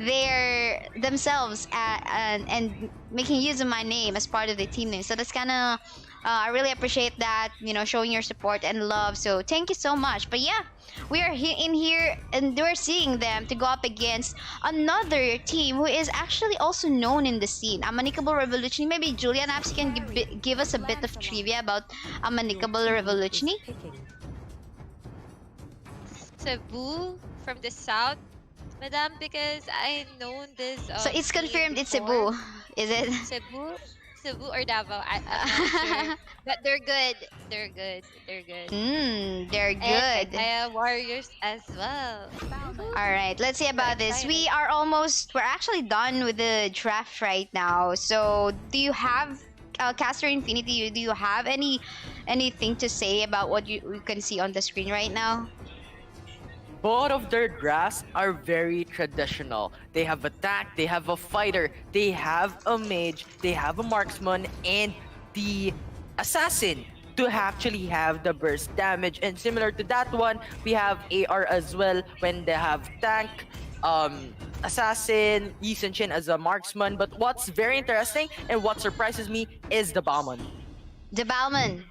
themselves and making use of my name as part of the team name. So that's kind of I really appreciate that, showing your support and love. So thank you so much. But yeah, we are in here and we're seeing them to go up against another team who is actually also known in the scene, Amanikable Revolucni. Maybe Julia Naps can give us a bit of trivia about Amanikable Revolucni. Cebu from the south, madam, because I know this. So it's confirmed it's Cebu, is it? Cebu or Davao, I'm not sure. But they're good. They're good. They're good. They're good. And Warriors as well. All right, let's see about this. We're actually done with the draft right now. So do you have, Caster Infinity, do you have anything to say about what you can see on the screen right now? Both of their drafts are very traditional. They have a tank, they have a fighter, they have a mage, they have a marksman, and the assassin to actually have the burst damage. And similar to that one, we have AR as well when they have tank, assassin, Yi Sun-shin as a marksman. But what's very interesting and what surprises me is the Balmon. The Balmon.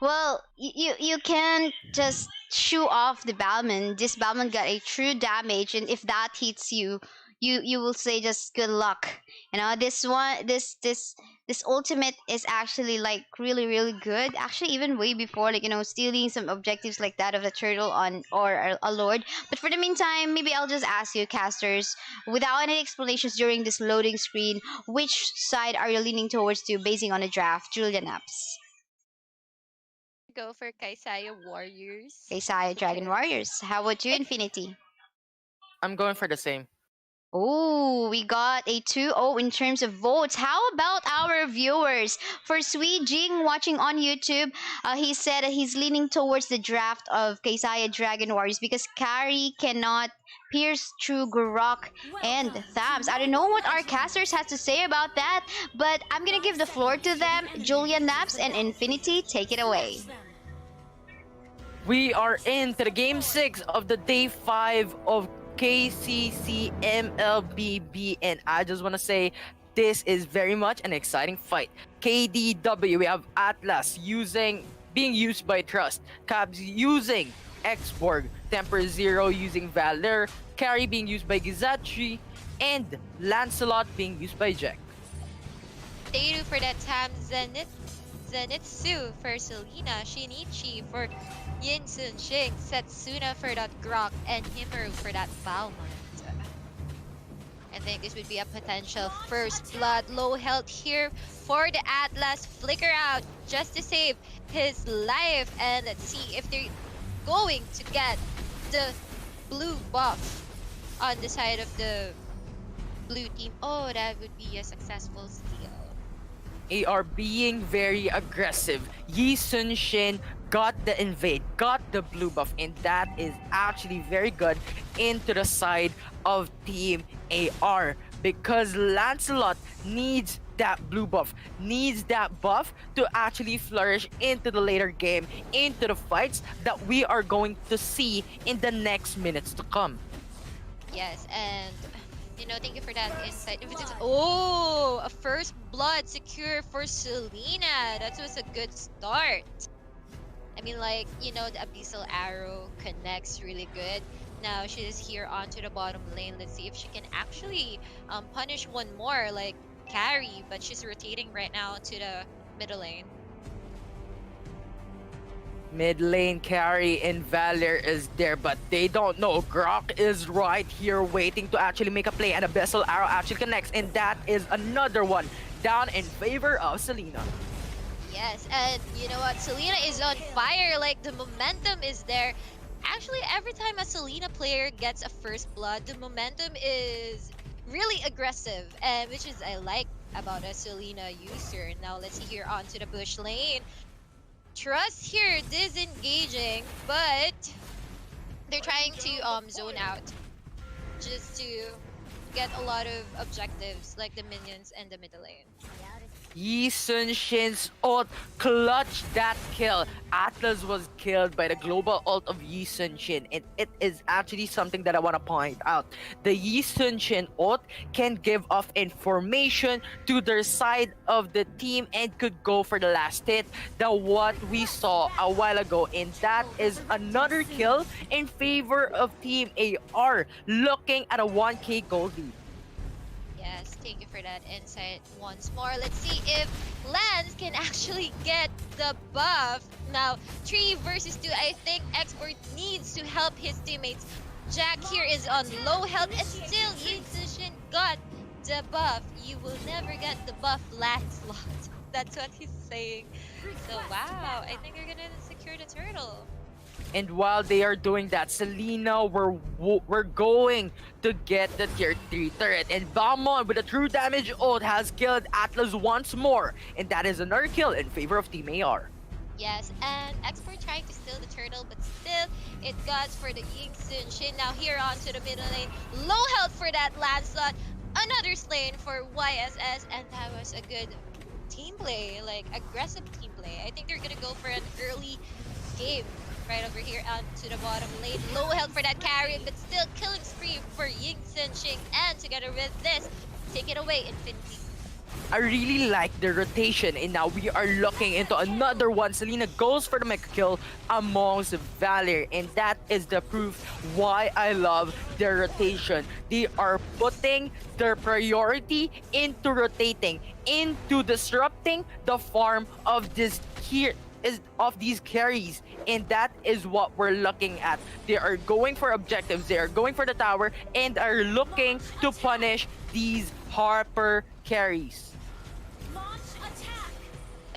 Well, you can't just shoot off the Balmon. This Balmon got a true damage, and if that hits you, you will say just good luck. This ultimate is actually like really good. Actually, even way before, stealing some objectives like that of the turtle or a lord. But for the meantime, maybe I'll just ask you, casters, without any explanations during this loading screen, which side are you leaning towards to basing on a draft, Julia Naps? Go for Kaisaya Warriors. Kaisaya Dragon Warriors. How about you, Infinity? I'm going for the same. Oh, we got a 2-0 in terms of votes. How about our viewers? For Sweet Jing watching on YouTube, he said that he's leaning towards the draft of Kaisaya Dragon Warriors because carry cannot pierce through Grok and Thams. I don't know what our casters has to say about that, but I'm gonna give the floor to them. Julia Naps and Infinity, take it away. We are into the game 6 of the day 5 of KCC MLBB, and I just want to say this is very much an exciting fight. KDW, we have Atlas being used by Trust, Cabs using Xborg, Temper Zero using Valor, Carry being used by Gizatri, and Lancelot being used by Jack. Teiru for that Tam, Zenitsu for Selena, Shinichi for Yin Sun Shing, Setsuna for that Grok, and Himeru for that Balmont. I think this would be a potential first blood. Low health here for the Atlas. Flicker out just to save his life. And let's see if they're going to get the blue buff on the side of the blue team. Oh, that would be a successful steal. AR being very aggressive. Yi Sun Shin got the invade, got the blue buff, and that is actually very good into the side of Team AR because Lancelot needs that blue buff, needs that buff to actually flourish into the later game, into the fights that we are going to see in the next minutes to come. Yes, and thank you for that insight. If it's oh, a first blood secure for Selena. That was a good start. I mean, like, the Abyssal Arrow connects really good. Now she's here onto the bottom lane. Let's see if she can actually punish one more, like carry, but she's rotating right now to the middle lane. Mid lane carry and Valor is there, but they don't know. Grok is right here waiting to actually make a play, and a Abyssal Arrow actually connects, and that is another one down in favor of Selena. Yes, and you know what? Selena is on fire. Like, the momentum is there. Actually, every time a Selena player gets a first blood, the momentum is really aggressive, and which is I like about a Selena user. Now let's see here onto the bush lane. Trust here disengaging, but they're trying to zone out just to get a lot of objectives like the minions and the middle lane. Yi Sun Shin's ult clutched that kill. Atlas was killed by the global ult of Yi Sun Shin, and it is actually something that I want to point out. The Yi Sun Shin ult can give off information to their side of the team and could go for the last hit. That what we saw a while ago, and that is another kill in favor of Team AR, looking at a 1k gold lead. Yes, thank you for that insight once more. Let's see if Lance can actually get the buff. Now, 3 versus 2. I think Export needs to help his teammates. Jack here is on low health, and still Yi Sun Shin got the buff. You will never get the buff, Lancelot. That's what he's saying. So, wow, I think they're gonna secure the turtle. And while they are doing that, Selena, we're going to get the tier 3 turret. And Balmon with a true damage ult has killed Atlas once more. And that is another kill in favor of Team AR. Yes, and Export trying to steal the turtle, but still, it got for the Yi Sun Shin. Now here onto the middle lane. Low health for that Lancelot. Another slain for YSS, and that was a good team play, like aggressive team play. I think they're gonna go for an early game. Right over here onto the bottom lane. Low health for that carry, but still killing spree for Yi Sun Shin. And together with this, take it away, Infinity. I really like the rotation, and now we are looking into another one. Selena goes for the mega kill amongst Valor, and that is the proof why I love their rotation. They are putting their priority into rotating, into disrupting the farm of this here. Of these carries, and that is what we're looking at. They are going for objectives, they are going for the tower, and are looking to punish these Harper carries.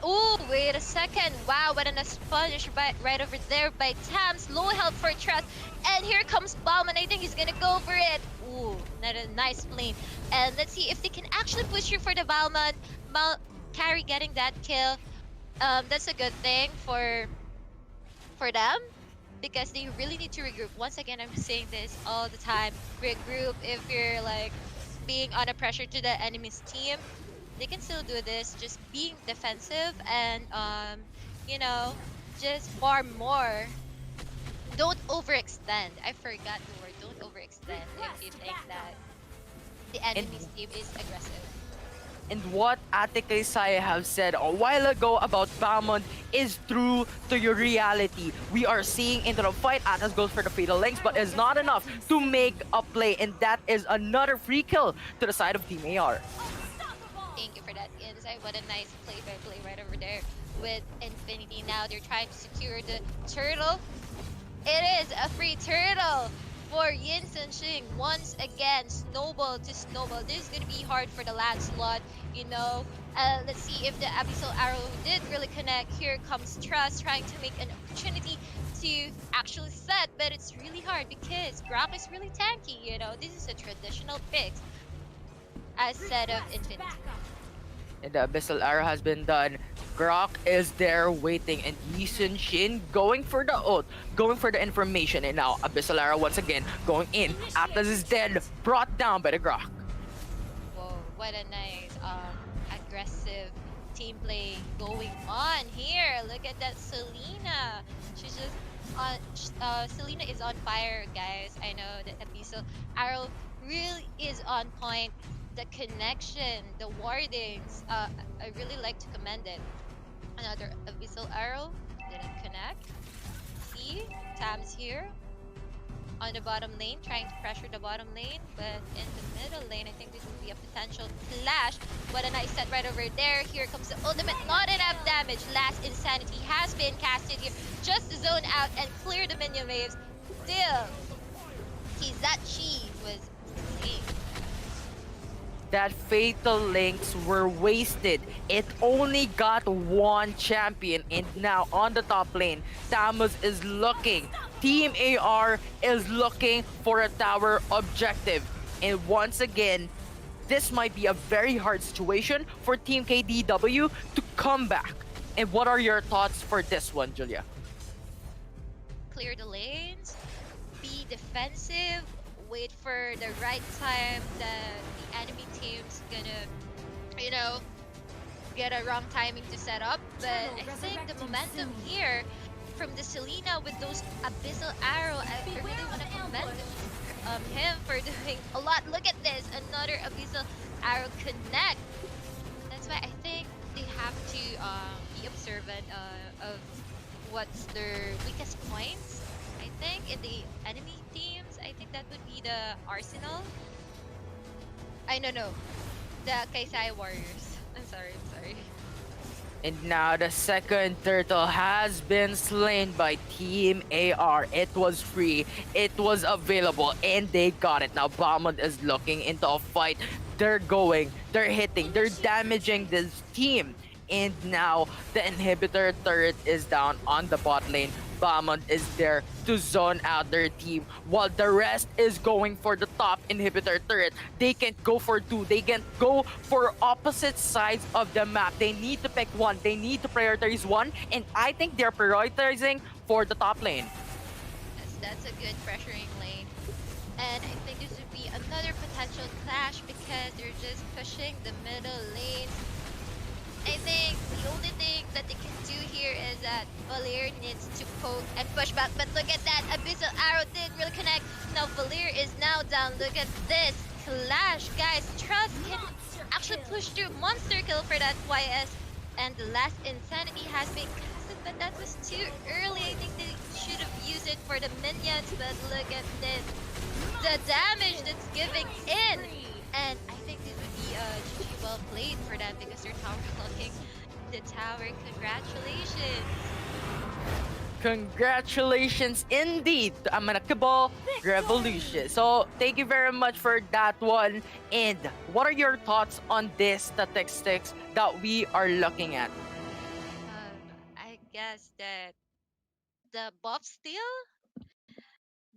Ooh, wait a second. Wow, what a nice punish right over there by Tams. Low health for Trust, and here comes Bauman. I think he's gonna go for it. Ooh, not a nice flame. And let's see if they can actually push here for the Bauman. Carry getting that kill. That's a good thing for them, because they really need to regroup. Once again, I'm saying this all the time. Regroup. If you're like being under pressure to the enemy's team, they can still do this. Just being defensive and just farm more. Don't overextend. I forgot the word. Don't overextend if you think that the enemy's team is aggressive. And what Ate Kaisaya have said a while ago about Balmond is true to your reality. We are seeing into the fight, Atlas goes for the fatal links, but is not enough to make a play, and that is another free kill to the side of Team AR. Thank you for that insight. What a nice play right over there with Infinity. Now they're trying to secure the turtle. It is a free turtle for Yi Sun Shin. Once again, snowball to snowball. This is going to be hard for the Lancelot, let's see if the Abyssal Arrow did really connect. Here comes Trust trying to make an opportunity to actually set, but it's really hard because Grok is really tanky, This is a traditional pick. as set of Infinity. And the Abyssal Arrow has been done. Grok is there waiting, and Yi Sun Shin going for the ult, going for the information, and now Abyssal Arrow once again going in. Atlas is dead, brought down by the Grok. Whoa, what a nice aggressive team play going on here. Look at that Selena. She's just Selena is on fire, guys. I know that Abyssal Arrow really is on point. The connection, the wardings, I really like to commend it. Another Abyssal Arrow didn't connect. See, Tam's here on the bottom lane, trying to pressure the bottom lane, but in the middle lane, I think this will be a potential clash. What a nice set right over there. Here comes the ultimate, not enough damage. Last Insanity has been casted here, just to zone out and clear the minion waves. Still, Kizachi was safe. That fatal links were wasted. It only got one champion, and now on the top lane, Tamus is looking. Team AR is looking for a tower objective. And once again, this might be a very hard situation for Team KDW to come back. And what are your thoughts for this one, Julia? Clear the lanes, be defensive, wait for the right time that the enemy team's gonna, you know, get a wrong timing to set up. But I think the momentum here from the Selena with those Abyssal Arrow, I really want to commend him for doing a lot. Look at this, another Abyssal Arrow connect. That's why I think they have to be observant of what's their weakest points. I think in the enemy teams, I think that would be the Arsenal. No, the Kaisaya Warriors. I'm sorry. And now the second turtle has been slain by Team AR. It was free, it was available, and they got it. Now Bamon is looking into a fight. They're going, they're hitting, they're damaging this team. And now the inhibitor turret is down on the bot lane. Bamon is there to zone out their team, while the rest is going for the top inhibitor turret. They can't go for two, they can't go for opposite sides of the map. They need to pick one, they need to prioritize one, and I think they're prioritizing for the top lane. That's a good pressuring lane. And I think this would be another potential clash because they're just pushing the middle lanes. I think the only thing that they can do here is that Valir needs to poke and push back. But look at that, Abyssal Arrow didn't really connect. Now Valir is now down. Look at this clash, guys. Trust can actually push through. Monster kill for that YS. And the last Insanity has been casted, but that was too early. I think they should have used it for the minions, but look at this. The damage that's giving in. And I think this would be GG well played for them because they're tower blocking the tower. Congratulations. Congratulations indeed to Amanikable Revolution. So thank you very much for that one. And what are your thoughts on this statistics that we are looking at? I guess that the buff steal,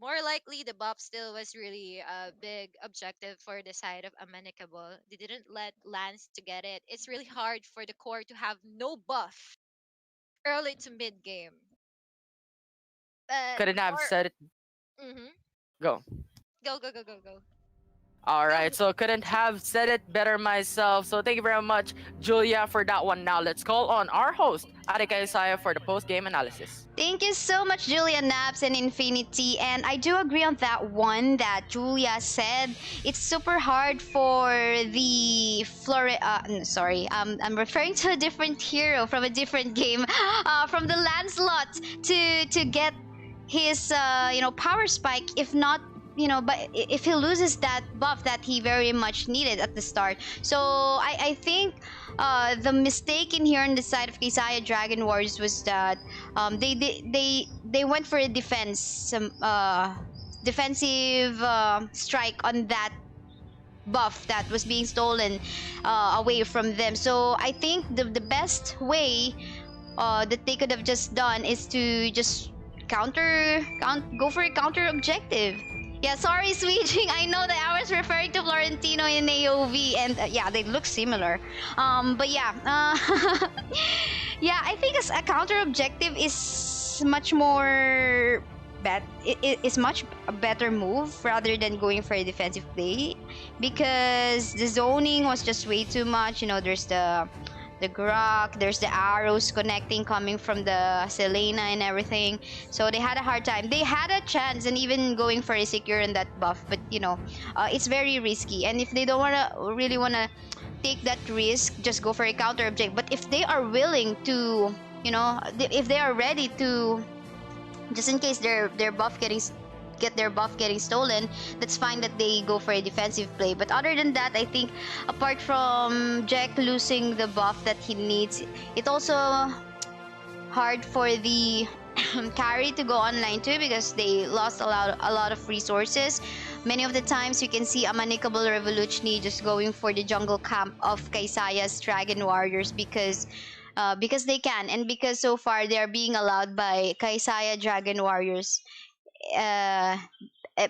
more likely the buff steal was really a big objective for the side of Amanikable. They didn't let Lance to get it. It's really hard for the core to have no buff early to mid game. But Couldn't have said it. Go. Go. Alright, so couldn't have said it better myself. So thank you very much, Julia, for that one. Now let's call on our host, Kaisaya, for the post-game analysis. Thank you so much, Julia Naps and Infinity. And I do agree on that one that Julia said. It's super hard for the I'm referring to a different hero from a different game, from the Lancelot to get his power spike, if not, but if he loses that buff that he very much needed at the start. So I think the mistake in here on the side of Kaisaya Dragon Wars was that they went for a defensive strike on that buff that was being stolen away from them. So I think the best way that they could have just done is to just go for a counter objective. Yeah, sorry, switching. I know that I was referring to Florentino in AOV, and yeah, they look similar. But yeah, yeah, I think as a counter objective is much more is much a better move rather than going for a defensive play, because the zoning was just way too much. You know, there's the grok, there's the arrows connecting coming from the Selena and everything. So they had a hard time. They had a chance and even going for a secure in that buff, but you know, it's very risky. And if they don't really wanna take that risk, just go for a counter object. But if they are willing to, you know, if they are ready to, just in case their buff getting stolen, that's fine that they go for a defensive play. But other than that, I think apart from Jack losing the buff that he needs, it's also hard for the carry to go online too, because they lost a lot of resources. Many of the times you can see Amanikable Revolucni just going for the jungle camp of Kaisaya's Dragon Warriors because they can, and because so far they are being allowed by Kaisaya Dragon Warriors.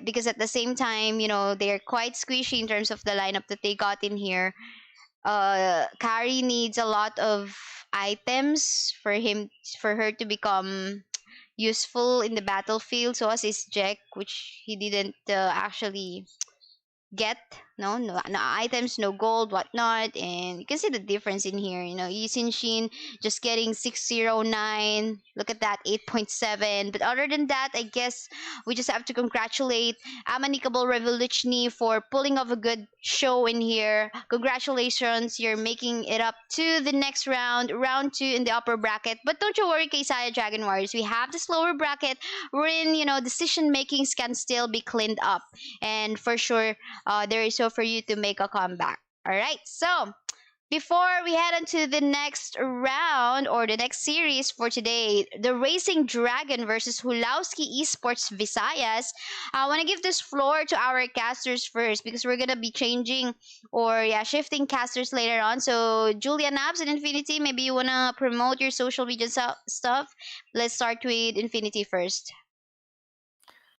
Because at the same time, you know, they're quite squishy in terms of the lineup that they got in here. Carry needs a lot of items for her to become useful in the battlefield. So as is Jack, which he didn't actually get. No items, no gold, whatnot, and you can see the difference in here. You know, Yisin Shin just getting 609. Look at that, 8.7. But other than that, I guess we just have to congratulate Amanikable Revolucni for pulling off a good show in here. Congratulations, you're making it up to the next round 2 in the upper bracket. But don't you worry, Kaisaya Dragon Warriors, we have this lower bracket wherein, you know, decision makings can still be cleaned up, and for sure there is hope for you to make a comeback. All right, so before we head into the next round or the next series for today, the Racing Dragon versus Hulawski Esports Visayas, I want to give this floor to our casters first, because we're gonna be changing or shifting casters later on. So Julia Nabs and Infinity, maybe you wanna promote your social media stuff. Let's start with Infinity first.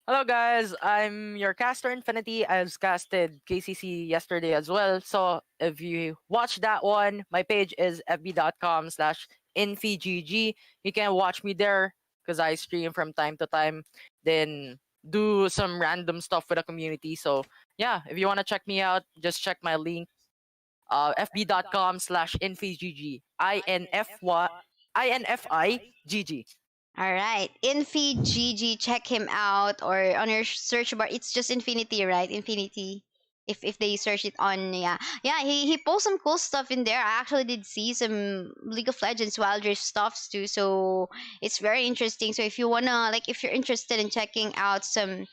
Hello guys, I'm your caster Infinity. I've casted KCC yesterday as well. So if you watch that one, my page is fb.com/infigg. You can watch me there because I stream from time to time. Then do some random stuff with the community. So yeah, if you want to check me out, just check my link. fb.com/infigg. INFIGG. All right, InfiGG, check him out, or on your search bar, it's just Infinity, right? Infinity. If they search it on, he posts some cool stuff in there. I actually did see some League of Legends Wild Rift stuffs too, so it's very interesting. So if you wanna, like, if you're interested in checking out some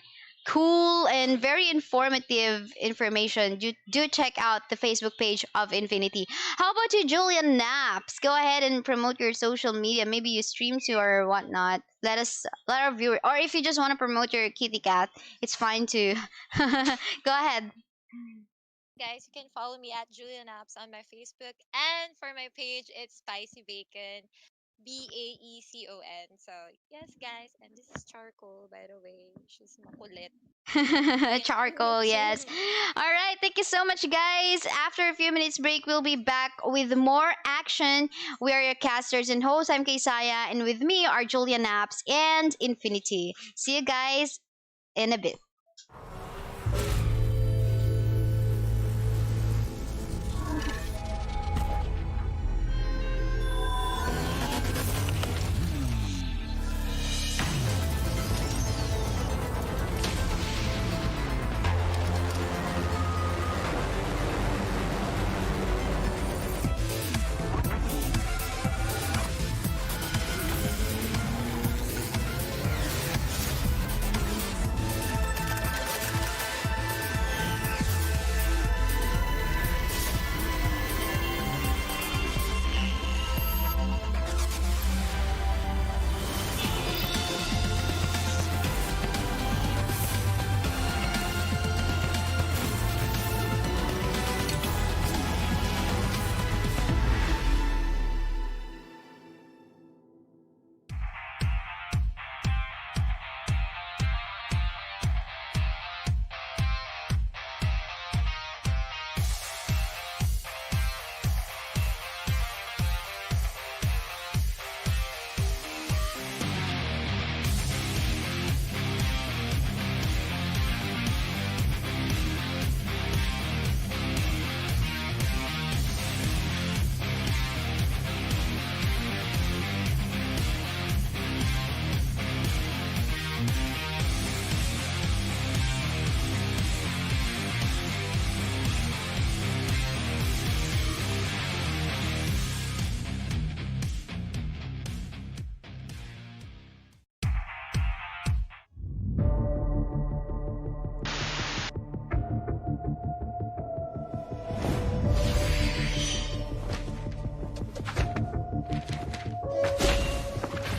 cool and very informative information, do check out the Facebook page of Infinity. How about you, Julian Naps? Go ahead and promote your social media. Maybe you stream to or whatnot. Let our viewer, or if you just want to promote your kitty cat, it's fine too. Go ahead. Guys, you can follow me at Julian Apps on my Facebook, and for my page, it's Spicy Bacon, BAECON. So yes, guys, and this is Charcoal, by the way. She's makulit. Charcoal, yes. All right, thank you so much, guys. After a few minutes break, we'll be back with more action. We are your casters and hosts. I'm Kaisaya, and with me are Julia Naps and Infinity. See you guys in a bit.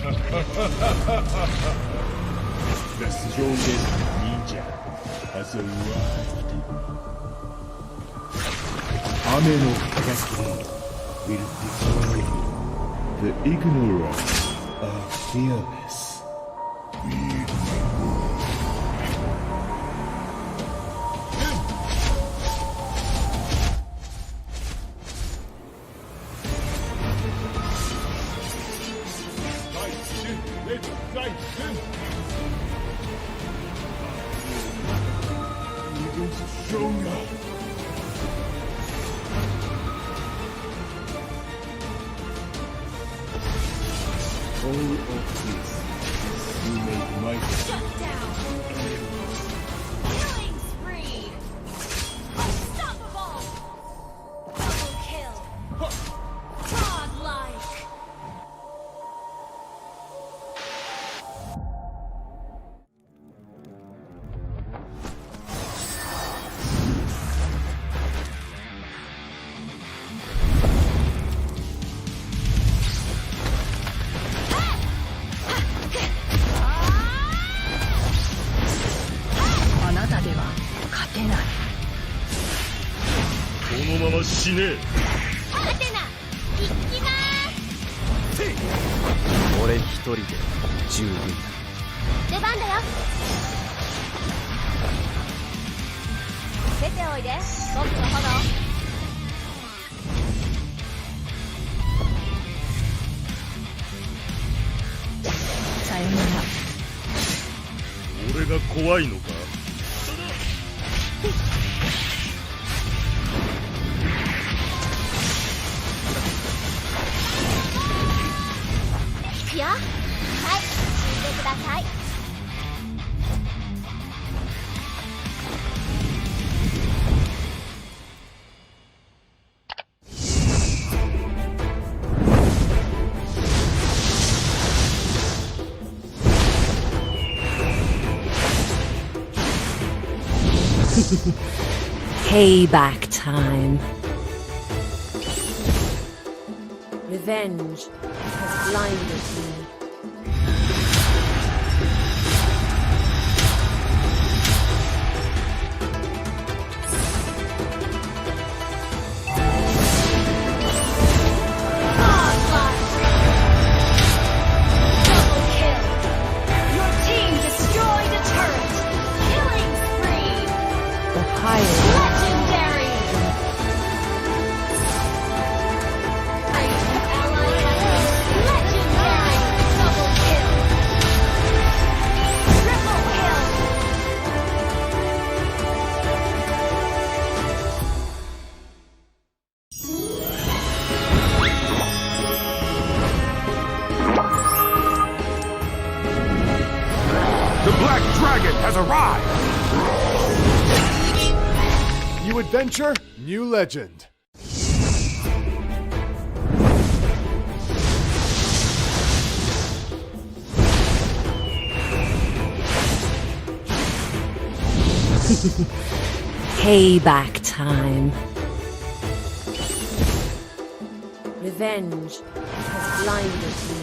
The strongest ninja has arrived. Ame no Tagay will destroy you. The ignorant are fearless. Even stronger. All of this you make my Shut down! Killing spree! Unstoppable! Double kill! Godlike! Payback time. Revenge has blinded me. New adventure, new legend. Payback time. Revenge has blinded me.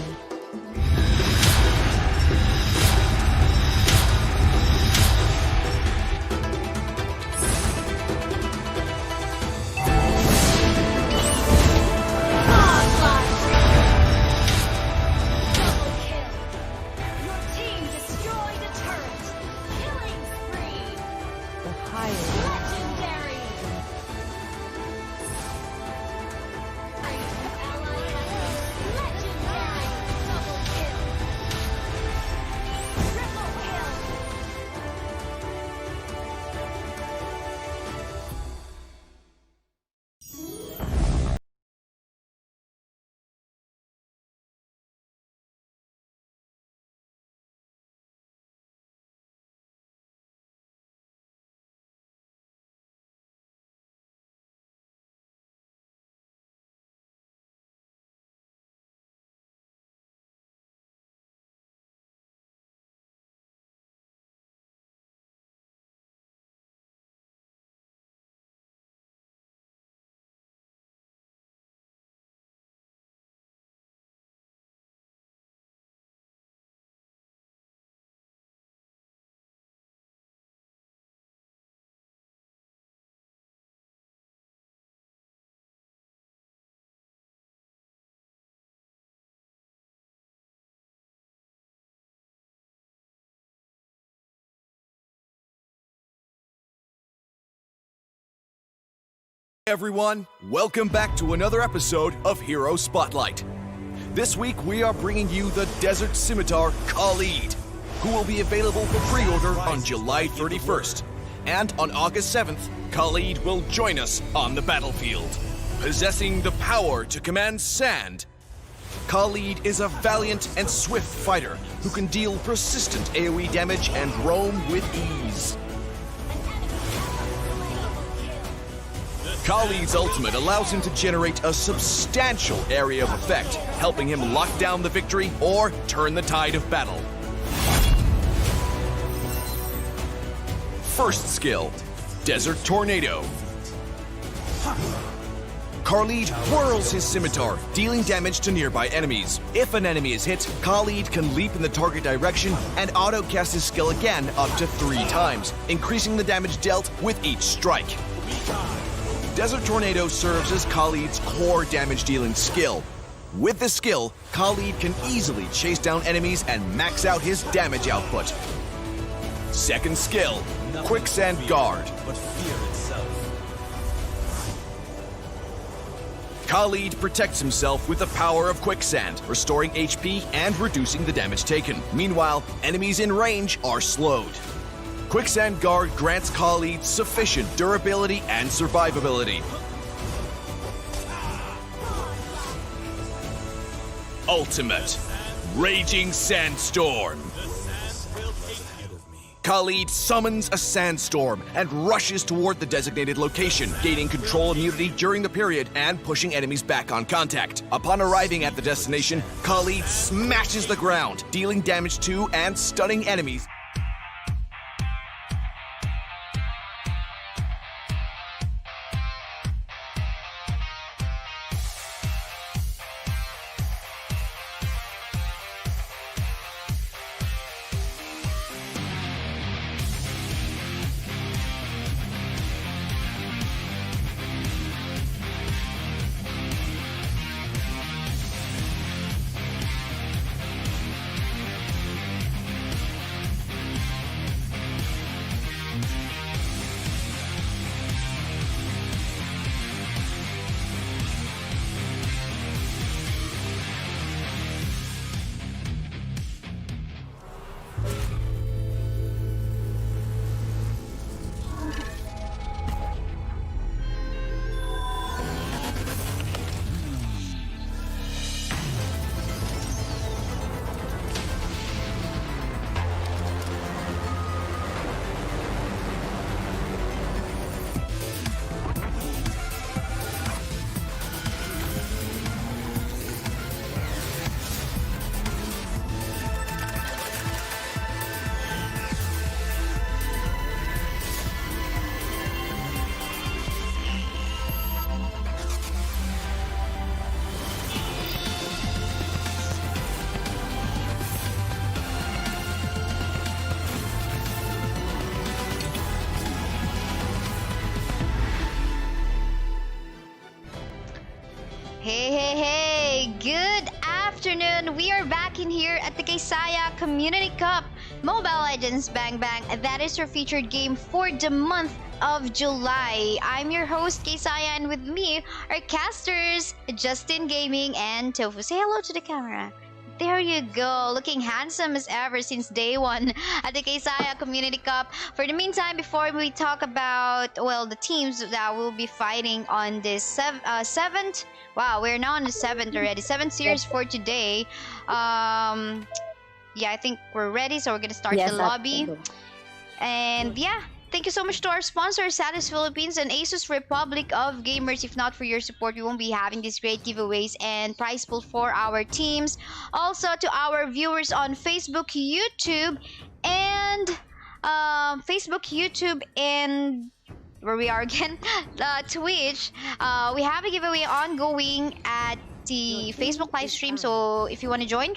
Everyone, welcome back to another episode of Hero Spotlight. This week we are bringing you the Desert Scimitar Khalid, who will be available for pre-order on July 31st. And on August 7th, Khalid will join us on the battlefield. Possessing the power to command sand, Khalid is a valiant and swift fighter who can deal persistent AoE damage and roam with ease. Khalid's ultimate allows him to generate a substantial area of effect, helping him lock down the victory or turn the tide of battle. First skill, Desert Tornado. Khalid whirls his scimitar, dealing damage to nearby enemies. If an enemy is hit, Khalid can leap in the target direction and auto-cast his skill again up to 3 times, increasing the damage dealt with each strike. Desert Tornado serves as Khalid's core damage-dealing skill. With this skill, Khalid can easily chase down enemies and max out his damage output. Second skill, Quicksand Guard. Khalid protects himself with the power of Quicksand, restoring HP and reducing the damage taken. Meanwhile, enemies in range are slowed. Quicksand Guard grants Khalid sufficient durability and survivability. Ultimate, Raging Sandstorm. Khalid summons a sandstorm and rushes toward the designated location, gaining control immunity during the period and pushing enemies back on contact. Upon arriving at the destination, Khalid smashes the ground, dealing damage to and stunning enemies. Hey, good afternoon. We are back in here at the Kaisaya Community Cup Mobile Legends Bang Bang. That is your featured game for the month of July. I'm your host, Kaisaya, and with me are casters Justin Gaming and Tofu. Say hello to the camera. There you go, looking handsome as ever since day 1 at the Kaisaya Community Cup. For the meantime, before we talk about, well, the teams that will be fighting on this 7th, wow, we're now on the 7th already, 7th series for today. Yeah, I think we're ready, so we're gonna start the lobby. And yeah, thank you so much to our sponsors, Satis Philippines and ASUS Republic of Gamers. If not for your support, we won't be having these great giveaways and prize pool for our teams. Also to our viewers on Facebook, YouTube, and where we are again, Twitch. We have a giveaway ongoing at the Facebook live stream. So if you want to join,